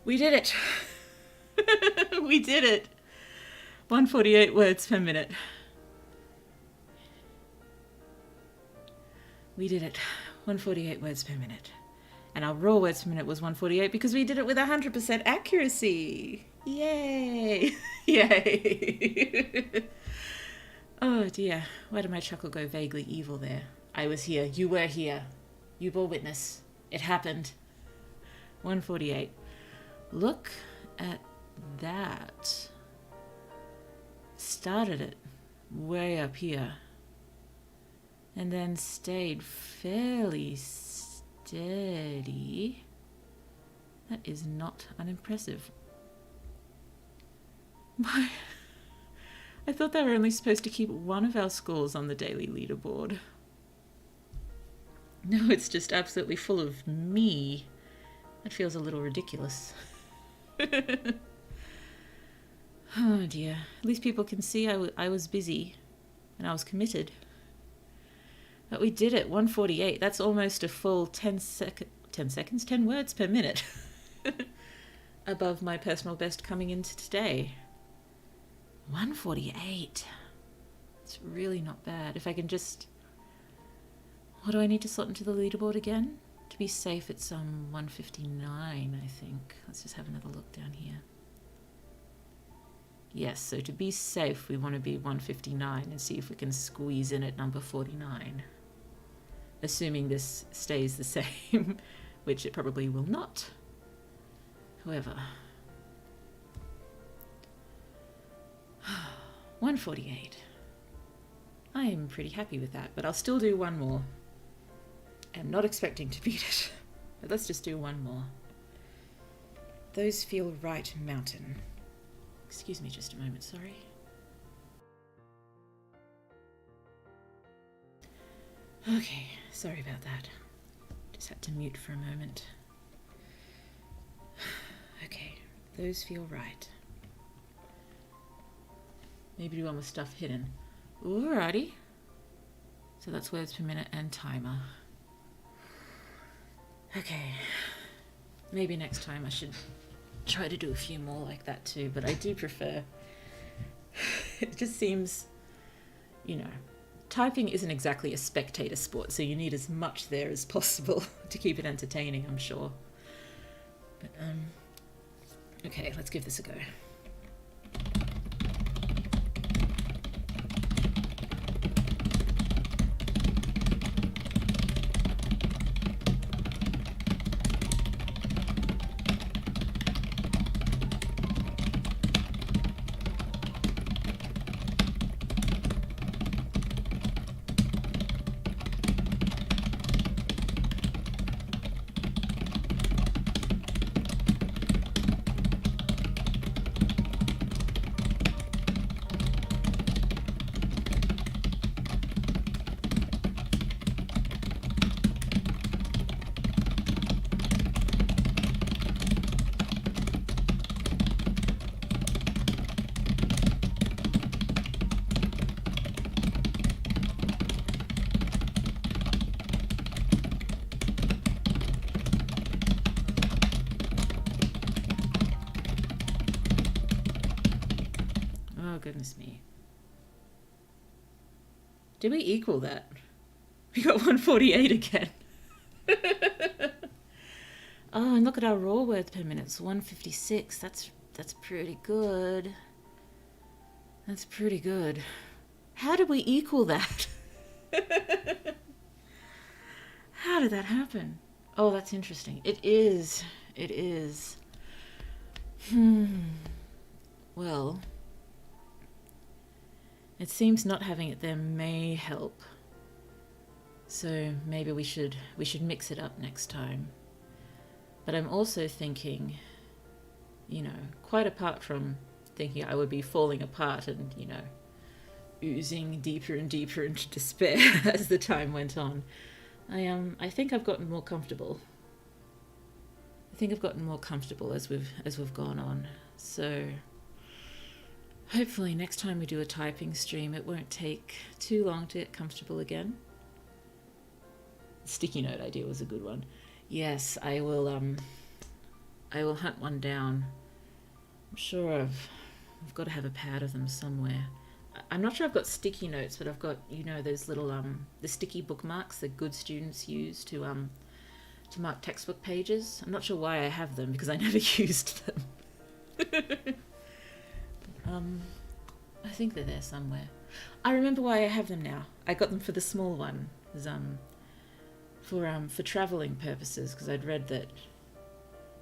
We did it. We did it. 148 words per minute. We did it. 148 words per minute. And our raw words per minute was 148 because we did it with 100% accuracy. Yay. Yay. Oh dear. Why did my chuckle go vaguely evil there? I was here. You were here. You bore witness. It happened. 148. Look at that. Started it way up here and then stayed fairly steady. That is not unimpressive. Why? I thought they were only supposed to keep one of our scores on the daily leaderboard. No, it's just absolutely full of me. That feels a little ridiculous. Oh dear. At least people can see I was busy and I was committed. But we did it. 148. That's almost a full 10 words per minute. Above my personal best coming into today. 148. It's really not bad. If I can just... What do I need to slot into the leaderboard again? To be safe, it's 159, I think. Let's just have another look down here. Yes, so to be safe, we want to be 159 and see if we can squeeze in at number 49. Assuming this stays the same, which it probably will not. However... 148. I am pretty happy with that, but I'll still do one more. I'm not expecting to beat it, but let's just do one more. Those Feel Right Mountain. Excuse me just a moment, sorry. Okay, sorry about that. Just had to mute for a moment. Okay, Those Feel Right. Maybe do one with stuff hidden. Alrighty. So that's words per minute and timer. Okay. Maybe next time I should try to do a few more like that too, but I do prefer... It just seems, you know, typing isn't exactly a spectator sport, so you need as much there as possible to keep it entertaining, I'm sure. But, okay, let's give this a go. goodness me. Did we equal that? We got 148 again. Oh, and look at our raw words per minute. It's 156. That's pretty good. That's pretty good. How did we equal that? How did that happen? Oh, that's interesting. It is. It is. Well, it seems not having it there may help. So maybe we should mix it up next time. But I'm also thinking, you know, quite apart from thinking I would be falling apart and, you know, oozing deeper and deeper into despair as the time went on, I think I've gotten more comfortable. I think I've gotten more comfortable as we've gone on. So hopefully next time we do a typing stream, it won't take too long to get comfortable again. The sticky note idea was a good one. Yes, I will hunt one down. I'm sure I've got to have a pad of them somewhere. I'm not sure I've got sticky notes, but I've got, you know, those little the sticky bookmarks that good students use to mark textbook pages. I'm not sure why I have them because I never used them. I think they're there somewhere. I remember why I have them now. I got them for the small one. It was, for traveling purposes, because I'd read that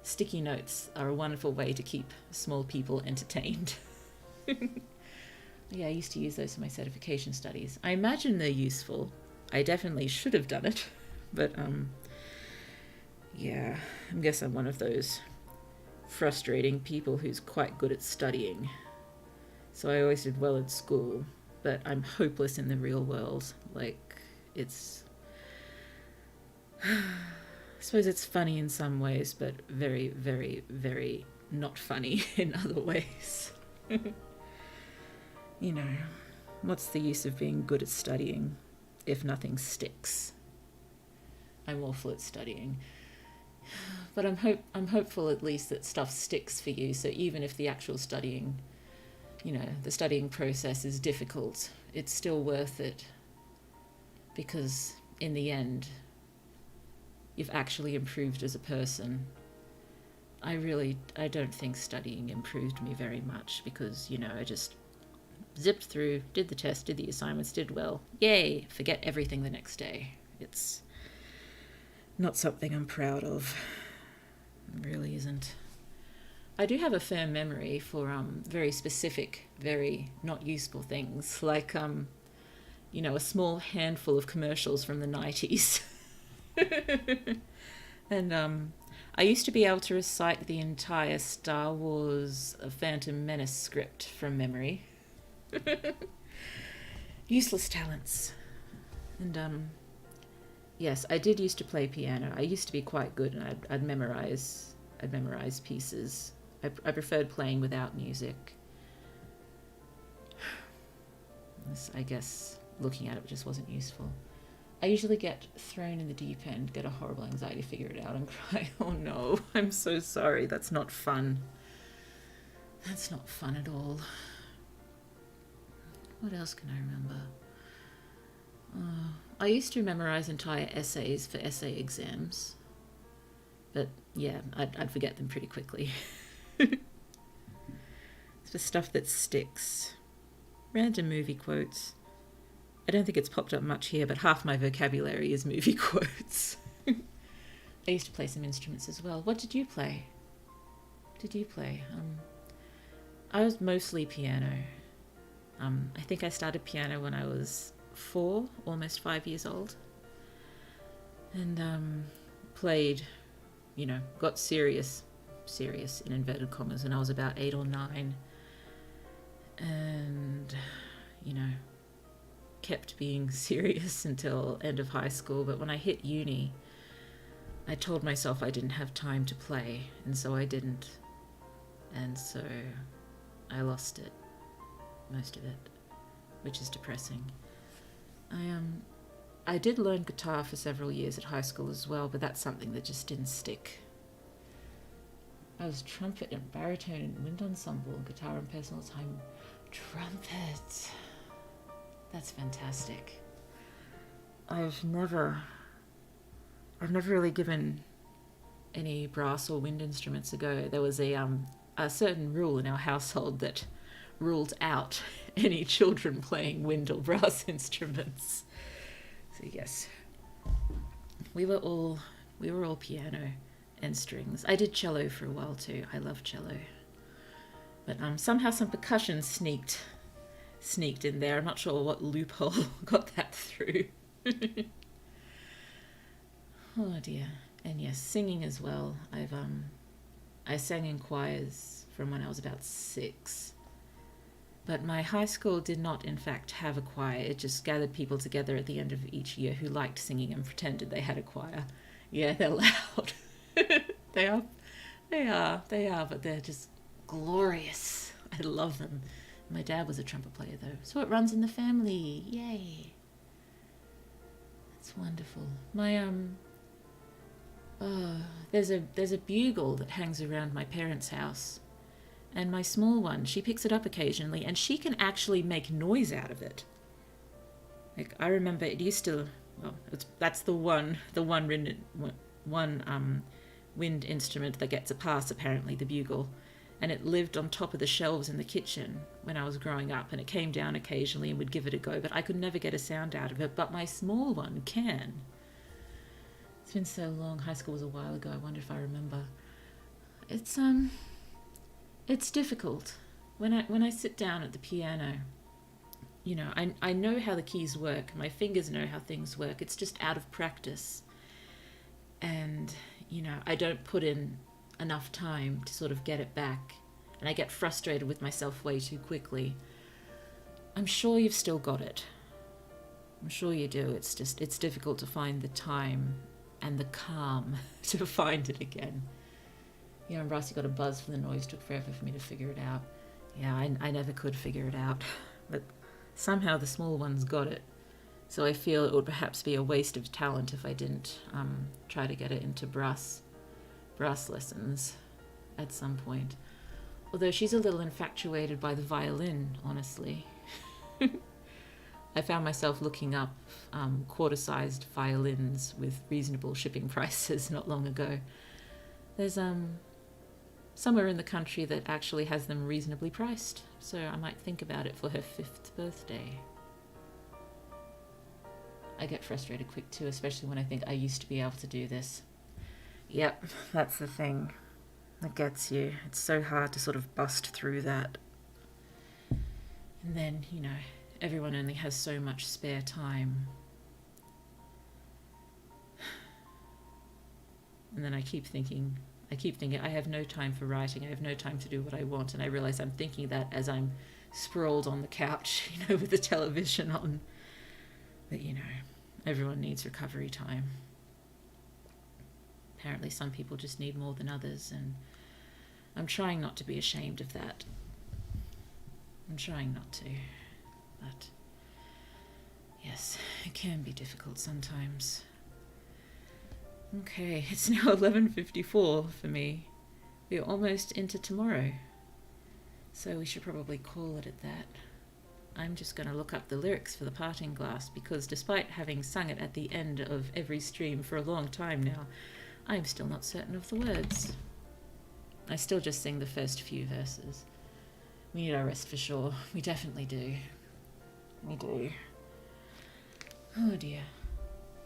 sticky notes are a wonderful way to keep small people entertained. Yeah, I used to use those for my certification studies. I imagine they're useful. I definitely should have done it, but yeah, I guess I'm one of those frustrating people who's quite good at studying. So I always did well at school, but I'm hopeless in the real world. Like, it's... I suppose it's funny in some ways, but very, very, very not funny in other ways. You know, what's the use of being good at studying if nothing sticks? I'm awful at studying. But I'm hopeful at least that stuff sticks for you, so even if the actual studying, you know, the studying process is difficult, it's still worth it, because in the end, you've actually improved as a person. I don't think studying improved me very much, because, you know, I just zipped through, did the test, did the assignments, did well. Yay! Forget everything the next day. It's not something I'm proud of. It really isn't. I do have a firm memory for very specific, very not useful things, like, you know, a small handful of commercials from the 90s. And I used to be able to recite the entire Star Wars Phantom Menace script from memory. Useless talents. And yes, I did used to play piano. I used to be quite good, and I'd memorize pieces. I preferred playing without music. I guess looking at it just wasn't useful. I usually get thrown in the deep end, get a horrible anxiety, figure it out, and cry, oh no, I'm so sorry, that's not fun. That's not fun at all. What else can I remember? I used to memorize entire essays for essay exams. But yeah, I'd forget them pretty quickly. It's for stuff that sticks. Random movie quotes. I don't think it's popped up much here, but half my vocabulary is movie quotes. I used to play some instruments as well. What did you play? I was mostly piano. I think I started piano when I was 4, almost 5 years old. And played, you know, got serious in inverted commas when I was about 8 or 9. And, you know, kept being serious until end of high school. But when I hit uni, I told myself I didn't have time to play, and so I didn't. And so I lost it, most of it, which is depressing. I did learn guitar for several years at high school as well, but that's something that just didn't stick. I was trumpet and baritone and wind ensemble, guitar and personal time, Trumpet. That's fantastic. I've never really given any brass or wind instruments a go. There was a certain rule in our household that ruled out any children playing wind or brass instruments. So yes, we were all piano and strings. I did cello for a while too. I love cello, but somehow some percussion sneaked in there. I'm not sure what loophole got that through. Oh dear. And yes, singing as well. I sang in choirs from when I was about 6. But my high school did not, in fact, have a choir. It just gathered people together at the end of each year who liked singing and pretended they had a choir. Yeah, they're loud. They are, but they're just glorious. I love them. My dad was a trumpet player, though, so it runs in the family. Yay. That's wonderful. My, there's a bugle that hangs around my parents' house. And my small one, she picks it up occasionally, and she can actually make noise out of it. Like, I remember it used to, well, that's the one wind instrument that gets a pass, apparently, the bugle. And it lived on top of the shelves in the kitchen when I was growing up, and it came down occasionally and would give it a go, but I could never get a sound out of it, but my small one can. It's been so long. High school was a while ago. I wonder if I remember. It's difficult. When I sit down at the piano, you know, I know how the keys work. My fingers know how things work. It's just out of practice. And, you know, I don't put in enough time to sort of get it back. And I get frustrated with myself way too quickly. I'm sure you've still got it. I'm sure you do. It's difficult to find the time and the calm to find it again. Yeah, and Rusty got a buzz from the noise. Took forever for me to figure it out. Yeah, I never could figure it out. But somehow the small ones got it. So I feel it would perhaps be a waste of talent if I didn't try to get it into brass lessons at some point. Although she's a little infatuated by the violin, honestly. I found myself looking up quarter-sized violins with reasonable shipping prices not long ago. There's somewhere in the country that actually has them reasonably priced, so I might think about it for her 5th birthday. I get frustrated quick too, especially when I think I used to be able to do this. Yep, that's the thing that gets you. It's so hard to sort of bust through that. And then, you know, everyone only has so much spare time. And then I keep thinking, I have no time for writing, I have no time to do what I want, and I realize I'm thinking that as I'm sprawled on the couch, you know, with the television on. But, you know, everyone needs recovery time. Apparently some people just need more than others, and I'm trying not to be ashamed of that. I'm trying not to, but yes, it can be difficult sometimes. Okay, it's now 11:54 for me. We're almost into tomorrow, so we should probably call it at that. I'm just going to look up the lyrics for the Parting Glass, because despite having sung it at the end of every stream for a long time now, I'm still not certain of the words. I still just sing the first few verses. We need our rest for sure. We definitely do. We do. Oh dear.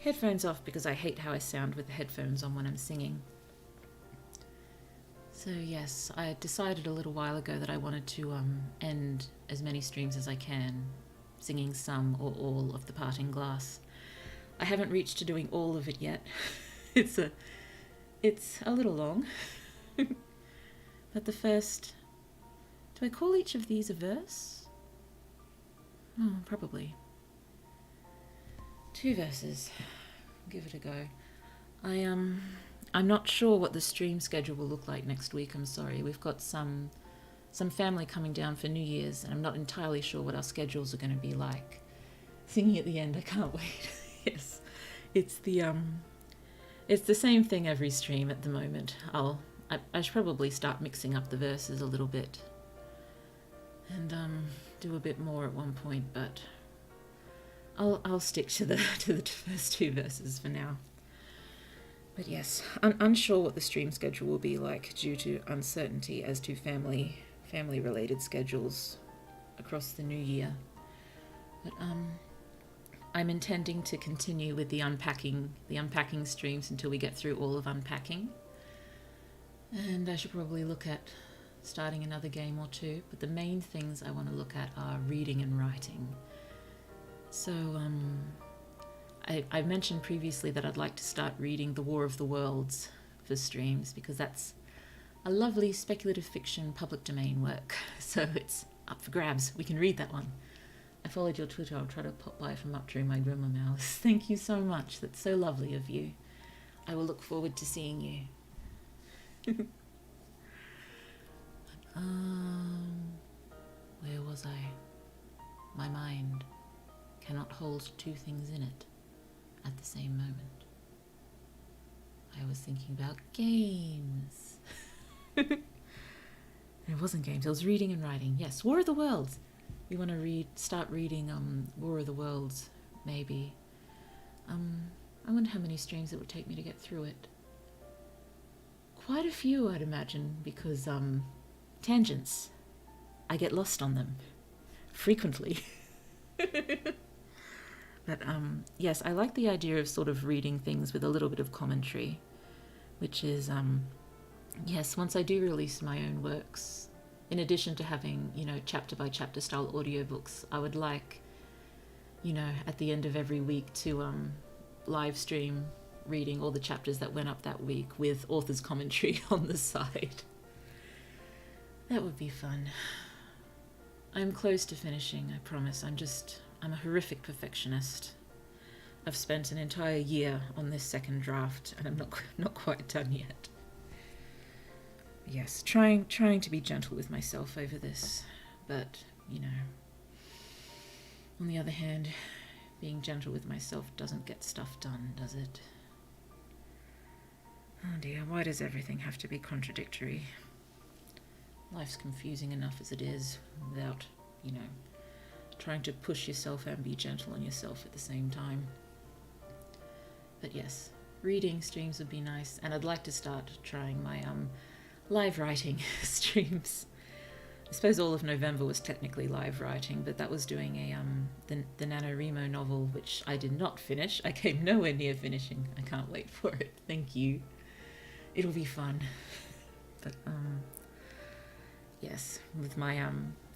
Headphones off because I hate how I sound with the headphones on when I'm singing. So yes, I decided a little while ago that I wanted to end as many streams as I can, singing some or all of the Parting Glass. I haven't reached to doing all of it yet. It's a little long. But the first... Do I call each of these a verse? Oh, probably. 2 verses. Give it a go. I'm not sure what the stream schedule will look like next week, I'm sorry. We've got some family coming down for New Year's, and I'm not entirely sure what our schedules are going to be like. Singing at the end, I can't wait. Yes. It's the same thing every stream at the moment. I should probably start mixing up the verses a little bit. And do a bit more at one point, but I'll stick to the first 2 verses for now. But yes, unsure what the stream schedule will be like due to uncertainty as to family related schedules across the new year. But I'm intending to continue with the unpacking streams until we get through all of unpacking. And I should probably look at starting another game or 2, but the main things I want to look at are reading and writing. So I mentioned previously that I'd like to start reading The War of the Worlds for streams, because that's a lovely speculative fiction public domain work. So it's up for grabs. We can read that one. I followed your Twitter. I'll try to pop by from up during my grandma mouse. Thank you so much. That's so lovely of you. I will look forward to seeing you. Where was I? My mind cannot hold 2 things in it at the same moment. I was thinking about games. It wasn't games, it was reading and writing. Yes, War of the Worlds. We want to start reading War of the Worlds, maybe. I wonder how many streams it would take me to get through it. Quite a few, I'd imagine, because tangents. I get lost on them frequently. But yes, I like the idea of sort of reading things with a little bit of commentary, which is yes, once I do release my own works, in addition to having, chapter by chapter style audiobooks, I would like, at the end of every week to live stream reading all the chapters that went up that week with author's commentary on the side. That would be fun. I'm close to finishing, I promise. I'm a horrific perfectionist. I've spent an entire year on this second draft and I'm not quite done yet. Yes, trying to be gentle with myself over this, but, on the other hand, being gentle with myself doesn't get stuff done, does it? Oh dear, why does everything have to be contradictory? Life's confusing enough as it is, without, trying to push yourself and be gentle on yourself at the same time. But yes, reading streams would be nice, and I'd like to start trying my live writing streams. I suppose all of November was technically live writing, but that was doing the NaNoWriMo novel, which I did not finish. I came nowhere near finishing. I can't wait for it. Thank you. It'll be fun. But yes, with my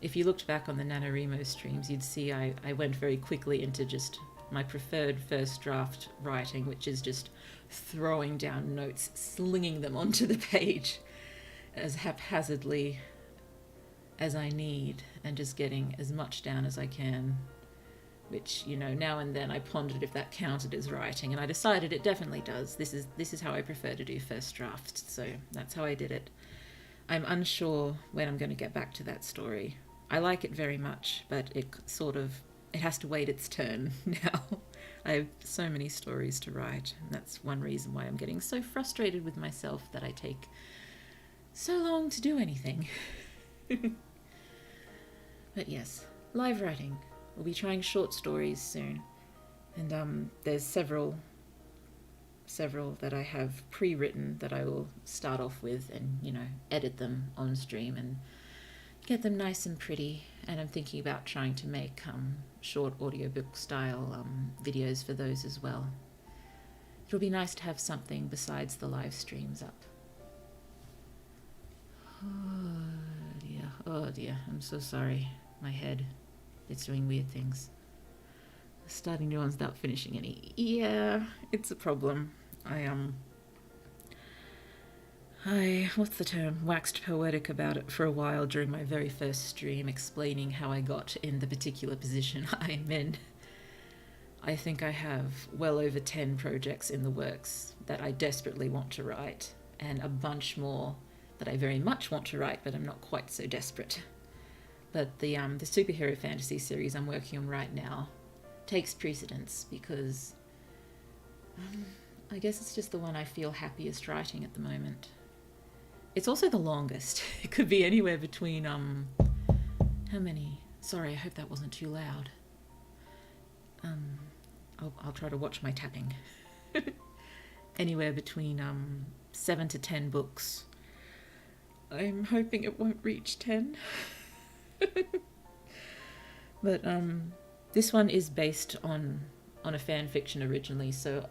if you looked back on the NaNoWriMo streams, you'd see I went very quickly into just my preferred first draft writing, which is just throwing down notes, slinging them onto the page as haphazardly as I need, and just getting as much down as I can, which, now and then I pondered if that counted as writing, and I decided it definitely does. This is how I prefer to do first drafts, so that's how I did it. I'm unsure when I'm going to get back to that story. I like it very much, but it has to wait its turn now. I have so many stories to write, and that's one reason why I'm getting so frustrated with myself that I take so long to do anything. But yes, live writing. We'll be trying short stories soon, and there's several that I have pre-written that I will start off with and, edit them on stream and get them nice and pretty. And I'm thinking about trying to make short audiobook style videos for those as well. It'll be nice to have something besides the live streams up. Oh dear, I'm so sorry. My head, it's doing weird things. Starting new ones without finishing any. Yeah, it's a problem. I what's the term? Waxed poetic about it for a while during my very first stream, explaining how I got in the particular position I'm in. I think I have well over 10 projects in the works that I desperately want to write, and a bunch more that I very much want to write, but I'm not quite so desperate. But the superhero fantasy series I'm working on right now takes precedence because I guess it's just the one I feel happiest writing at the moment. It's also the longest. It could be anywhere between how many? Sorry, I hope that wasn't too loud. I'll try to watch my tapping. Anywhere between 7 to 10 books. I'm hoping it won't reach 10. But this one is based on a fan fiction originally, so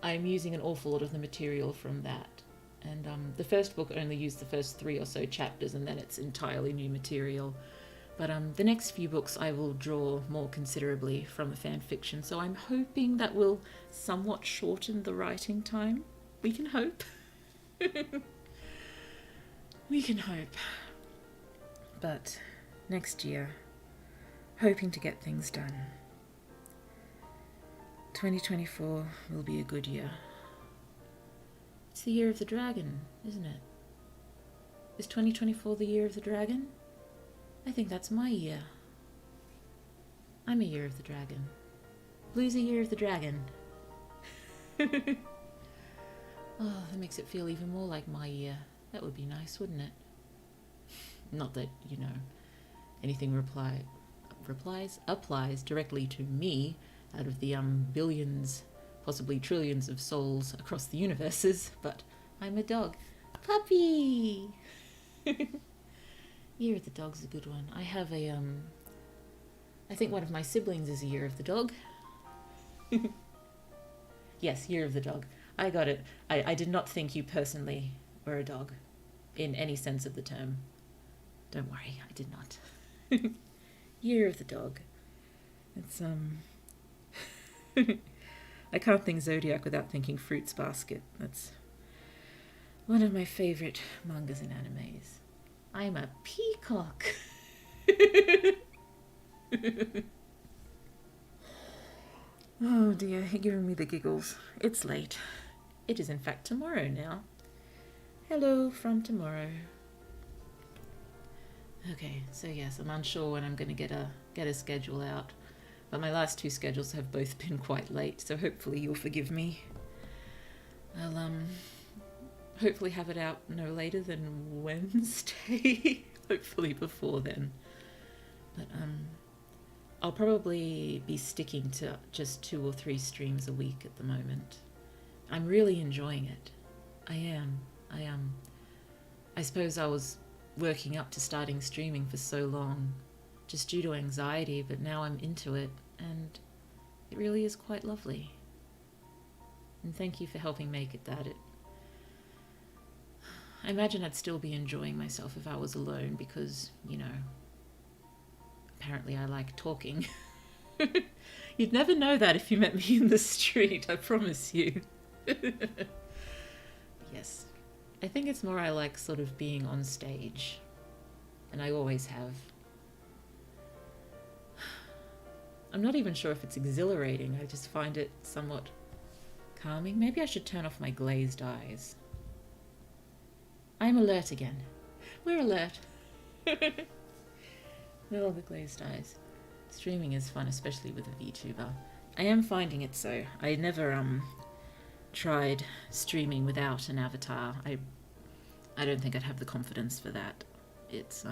I'm using an awful lot of the material from that. And the first book only used the first 3 or so chapters, and then it's entirely new material. But the next few books I will draw more considerably from the fan fiction, so I'm hoping that will somewhat shorten the writing time. We can hope. We can hope. But next year, hoping to get things done. 2024 will be a good year. It's the year of the dragon, isn't it? Is 2024 the year of the dragon? I think that's my year. I'm a year of the dragon. Blue's a year of the dragon. Oh, that makes it feel even more like my year. That would be nice, wouldn't it? Not that, you know, anything applies directly to me out of the billions, possibly trillions of souls across the universes, but I'm a dog. Puppy! Year of the Dog's a good one. I have a, I think one of my siblings is a Year of the Dog. Yes, Year of the Dog. I got it. I did not think you personally were a dog, in any sense of the term. Don't worry, I did not. Year of the Dog. It's, I can't think Zodiac without thinking Fruits Basket. That's one of my favourite mangas and animes. I'm a peacock. Oh dear, you're giving me the giggles. It's late. It is in fact tomorrow now. Hello from tomorrow. Okay, so yes, I'm unsure when I'm going to get a schedule out, but my last 2 schedules have both been quite late, so hopefully you'll forgive me. I'll hopefully have it out no later than Wednesday. Hopefully before then. But I'll probably be sticking to just 2 or 3 streams a week at the moment. I'm really enjoying it. I am. I suppose I was working up to starting streaming for so long, just due to anxiety, but now I'm into it, and it really is quite lovely. And thank you for helping make it that. I imagine I'd still be enjoying myself if I was alone because, you know, apparently I like talking. You'd never know that if you met me in the street, I promise you. Yes. I think it's more I like sort of being on stage. And I always have. I'm not even sure if it's exhilarating. I just find it somewhat calming. Maybe I should turn off my glazed eyes. I'm alert again. We're alert. No longer glazed eyes. Streaming is fun, especially with a VTuber. I am finding it so. I never tried streaming without an avatar. I don't think I'd have the confidence for that. It's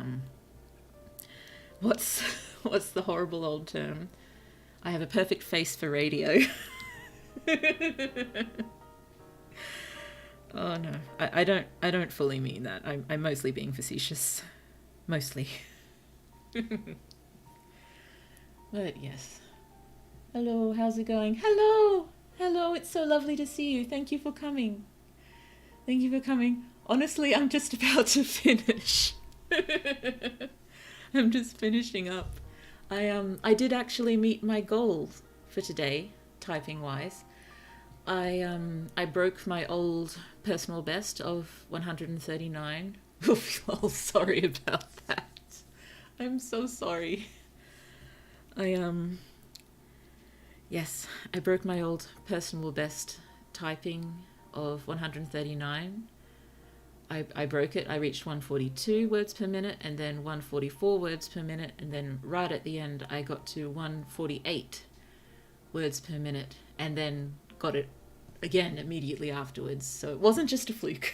what's the horrible old term? I have a perfect face for radio. Oh no, I don't fully mean that. I'm mostly being facetious. Mostly. But yes. Hello, how's it going? Hello! Hello, it's so lovely to see you. Thank you for coming. Thank you for coming. Honestly, I'm just about to finish. I'm just finishing up. I did actually meet my goal for today, typing wise. I broke my old personal best of 139. Oh, sorry about that. I'm so sorry. Yes, I broke my old personal best typing of 139. I broke it. I reached 142 words per minute and then 144 words per minute, and then right at the end I got to 148 words per minute and then got it again immediately afterwards. So it wasn't just a fluke.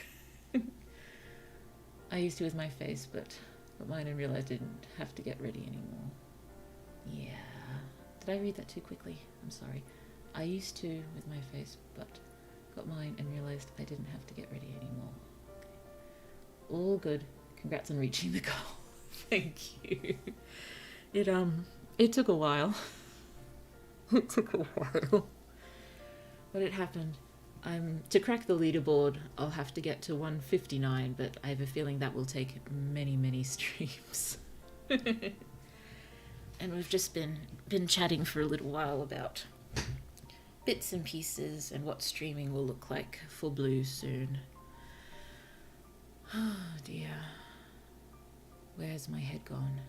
I used to with my face, but got mine and realized I didn't have to get ready anymore. Yeah. Did I read that too quickly? I'm sorry. I used to with my face, but got mine and realised I didn't have to get ready anymore. Okay. All good. Congrats on reaching the goal. Thank you. It took a while. It took a while. But it happened. To crack the leaderboard, I'll have to get to 159, but I have a feeling that will take many, many streams. And we've just been chatting for a little while about bits and pieces and what streaming will look like for Blue soon. Oh dear. Where's my head gone?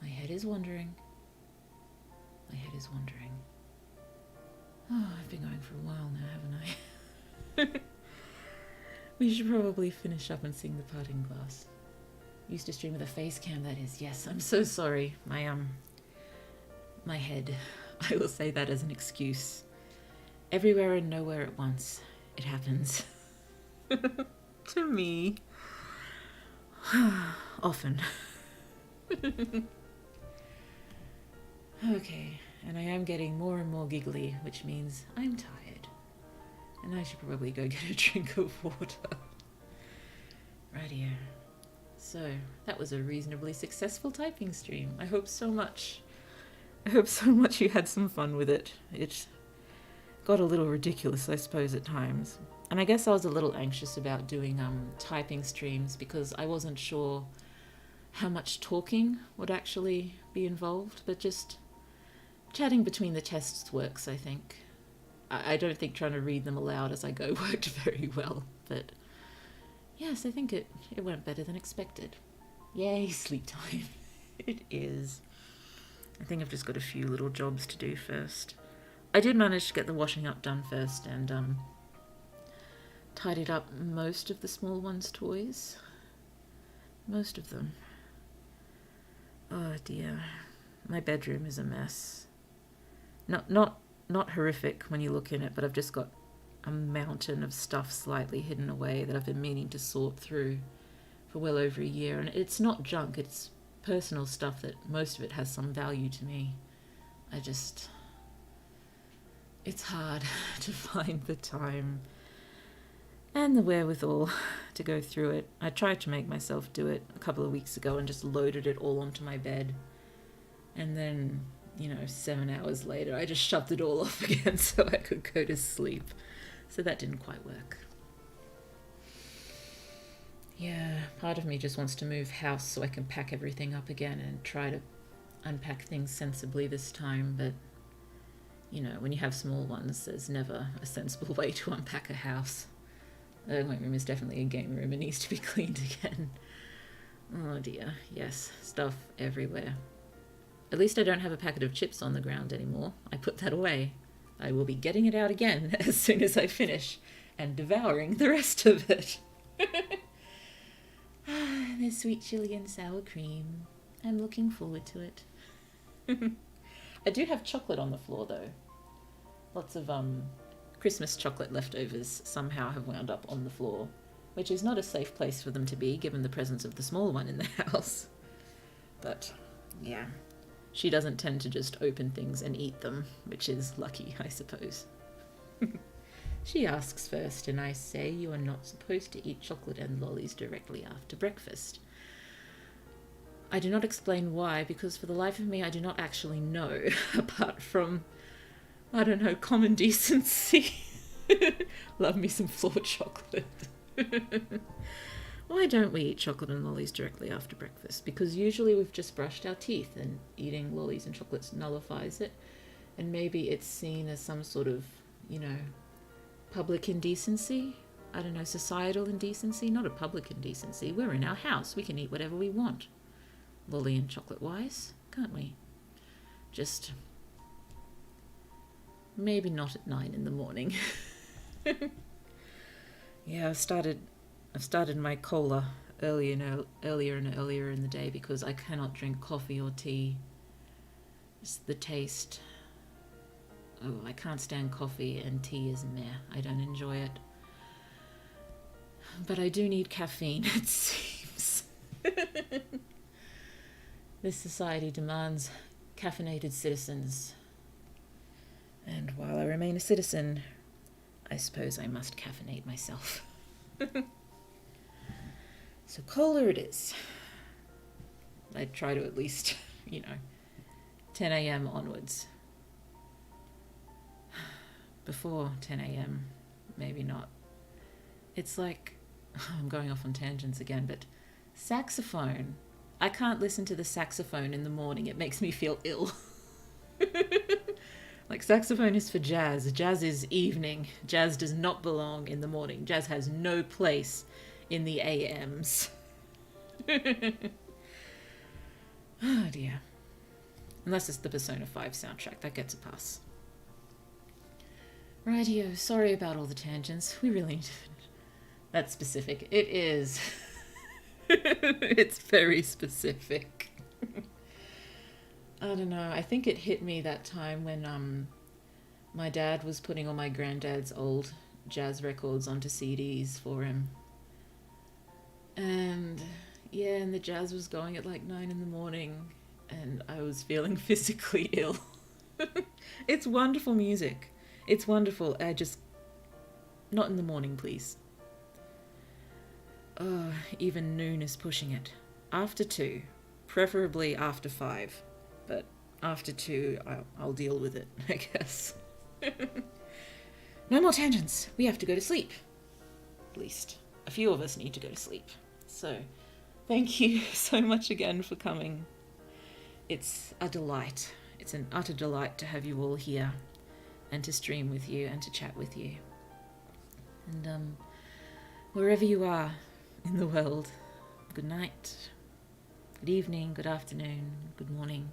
My head is wandering. My head is wandering. Oh, I've been going for a while now, haven't I? We should probably finish up and sing the parting glass. Used to stream with a face cam, that is. Yes, I'm so sorry. My head. I will say that as an excuse. Everywhere and nowhere at once. It happens. To me. Often. Okay, and I am getting more and more giggly, which means I'm tired. And I should probably go get a drink of water. Rightio. So, that was a reasonably successful typing stream. I hope so much. I hope so much you had some fun with it. It got a little ridiculous, I suppose, at times. And I guess I was a little anxious about doing typing streams because I wasn't sure how much talking would actually be involved, but just chatting between the tests works, I think. I don't think trying to read them aloud as I go worked very well, but yes, I think it went better than expected. Yay, sleep time. It is. I think I've just got a few little jobs to do first. I did manage to get the washing up done first and tidied up most of the small ones' toys. Most of them. Oh dear. My bedroom is a mess. Not horrific when you look in it, but I've just got a mountain of stuff slightly hidden away that I've been meaning to sort through for well over a year. And it's not junk, it's personal stuff that most of it has some value to me. It's hard to find the time and the wherewithal to go through it. I tried to make myself do it a couple of weeks ago and just loaded it all onto my bed. And then, 7 hours later, I just shoved it all off again so I could go to sleep. So that didn't quite work. Yeah, part of me just wants to move house so I can pack everything up again and try to unpack things sensibly this time, but when you have small ones, there's never a sensible way to unpack a house. The living room is definitely a game room. It needs to be cleaned again. Oh dear, yes, stuff everywhere. At least I don't have a packet of chips on the ground anymore. I put that away. I will be getting it out again as soon as I finish and devouring the rest of it. There's sweet chili and sour cream. I'm looking forward to it. I do have chocolate on the floor though. Lots of Christmas chocolate leftovers somehow have wound up on the floor, which is not a safe place for them to be given the presence of the small one in the house. But yeah, she doesn't tend to just open things and eat them, which is lucky, I suppose. She asks first, and I say you are not supposed to eat chocolate and lollies directly after breakfast. I do not explain why, because for the life of me I do not actually know, apart from, I don't know, common decency. Love me some floor chocolate. Why don't we eat chocolate and lollies directly after breakfast? Because usually we've just brushed our teeth and eating lollies and chocolates nullifies it. And maybe it's seen as some sort of, public indecency. I don't know, societal indecency, not a public indecency. We're in our house. We can eat whatever we want. Lolly and chocolate wise, can't we? Just maybe not at 9 in the morning. Yeah, I've started my cola earlier and earlier in the day because I cannot drink coffee or tea. Just the taste. Oh, I can't stand coffee, and tea is meh. I don't enjoy it. But I do need caffeine, it seems. This society demands caffeinated citizens. And while I remain a citizen, I suppose I must caffeinate myself. So cola it is. I try to at least, 10 a.m. onwards. Before 10 a.m., maybe not. It's like, I'm going off on tangents again, but saxophone. I can't listen to the saxophone in the morning. It makes me feel ill. Like, saxophone is for jazz. Jazz is evening. Jazz does not belong in the morning. Jazz has no place in the AMs. Oh dear. Unless it's the Persona 5 soundtrack. That gets a pass. Rightio. Sorry about all the tangents. We really need to finish. That's specific. It is. It's very specific. I don't know. I think it hit me that time when my dad was putting all my granddad's old jazz records onto CDs for him. And yeah, and the jazz was going at like 9 in the morning and I was feeling physically ill. It's wonderful music. It's wonderful. Not in the morning, please. Oh, even noon is pushing it. After 2. Preferably after 5. But after 2, I'll deal with it, I guess. No more tangents. We have to go to sleep. At least a few of us need to go to sleep. So, thank you so much again for coming. It's a delight. It's an utter delight to have you all here and to stream with you and to chat with you. And wherever you are in the world, good night, good evening, good afternoon, good morning.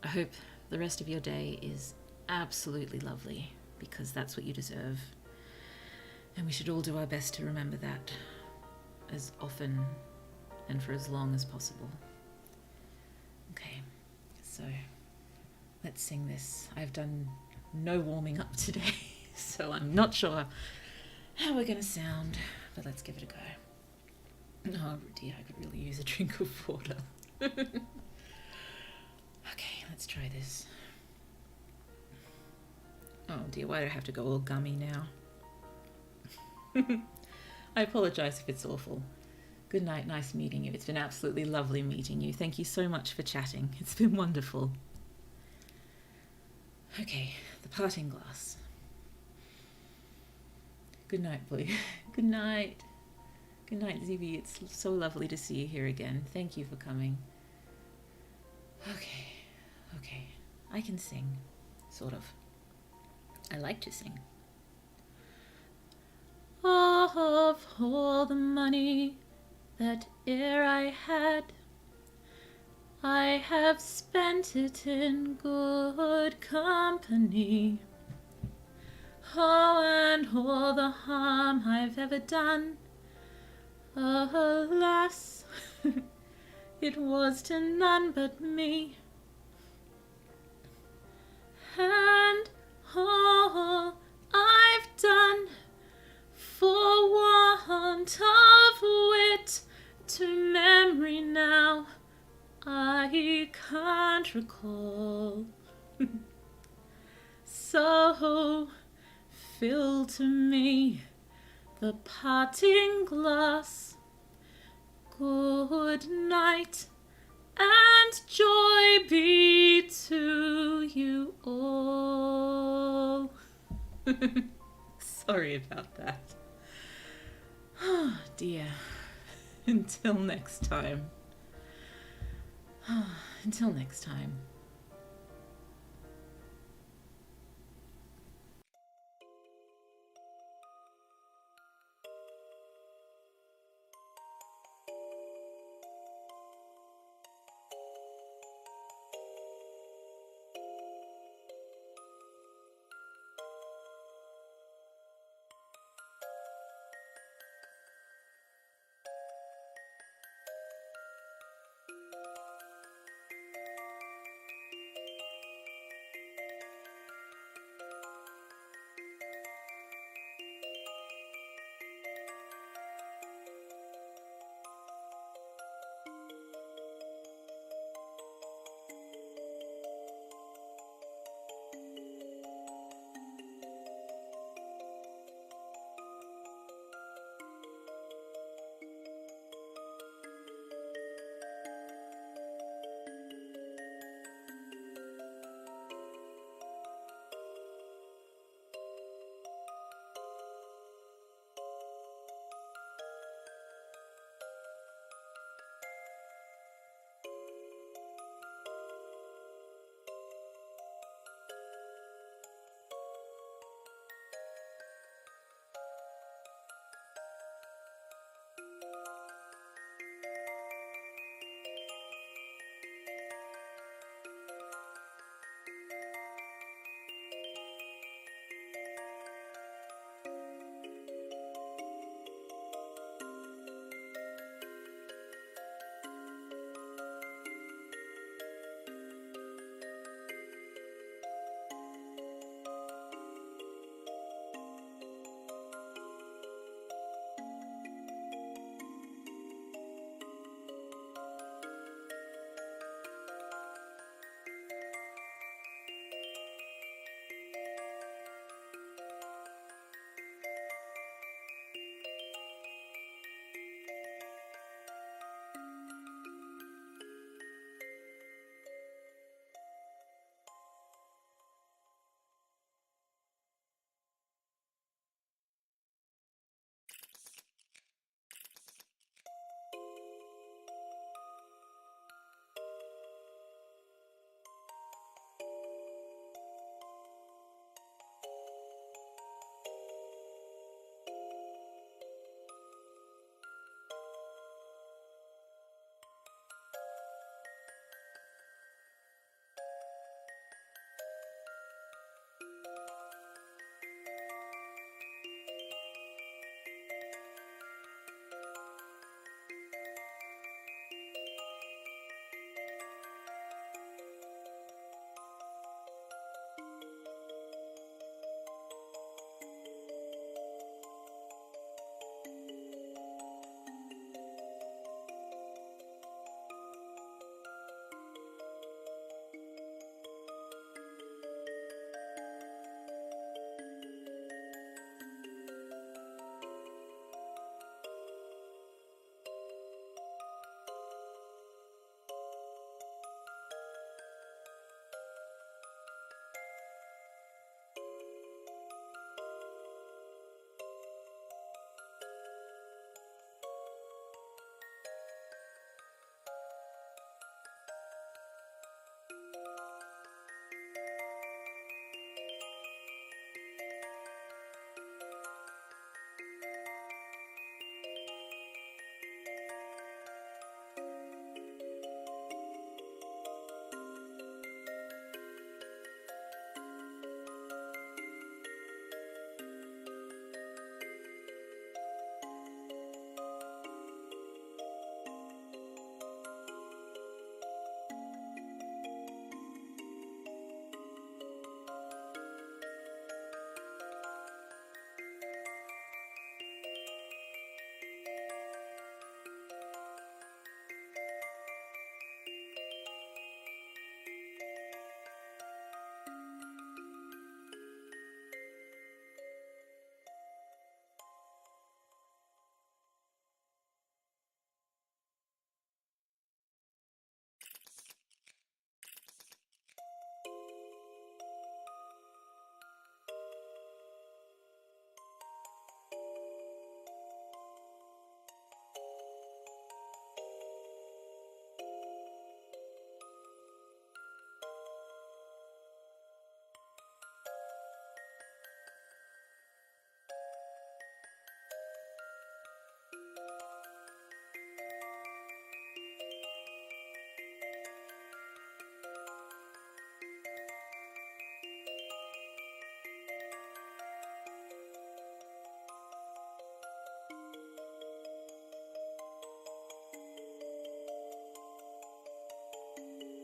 I hope the rest of your day is absolutely lovely, because that's what you deserve. And we should all do our best to remember that as often and for as long as possible. Okay, so let's sing this. I've done no warming up today, so I'm not sure how we're going to sound, but let's give it a go. Oh dear, I could really use a drink of water. Okay, let's try this. Oh dear, why do I have to go all gummy now? I apologise if it's awful. Good night, nice meeting you. It's been absolutely lovely meeting you. Thank you so much for chatting. It's been wonderful. Okay, the parting glass. Good night, boy. Good night. Good night, ZB. It's so lovely to see you here again. Thank you for coming. Okay. I can sing. Sort of. I like to sing. Of all the money that e'er I had, I have spent it in good company. Oh, and all the harm I've ever done, alas, it was to none but me. And all I've done for want of wit to memory now I can't recall. So fill to me the parting glass. Good night and joy be to you all. Sorry about that. Oh dear. Until next time. Until next time. Thank you.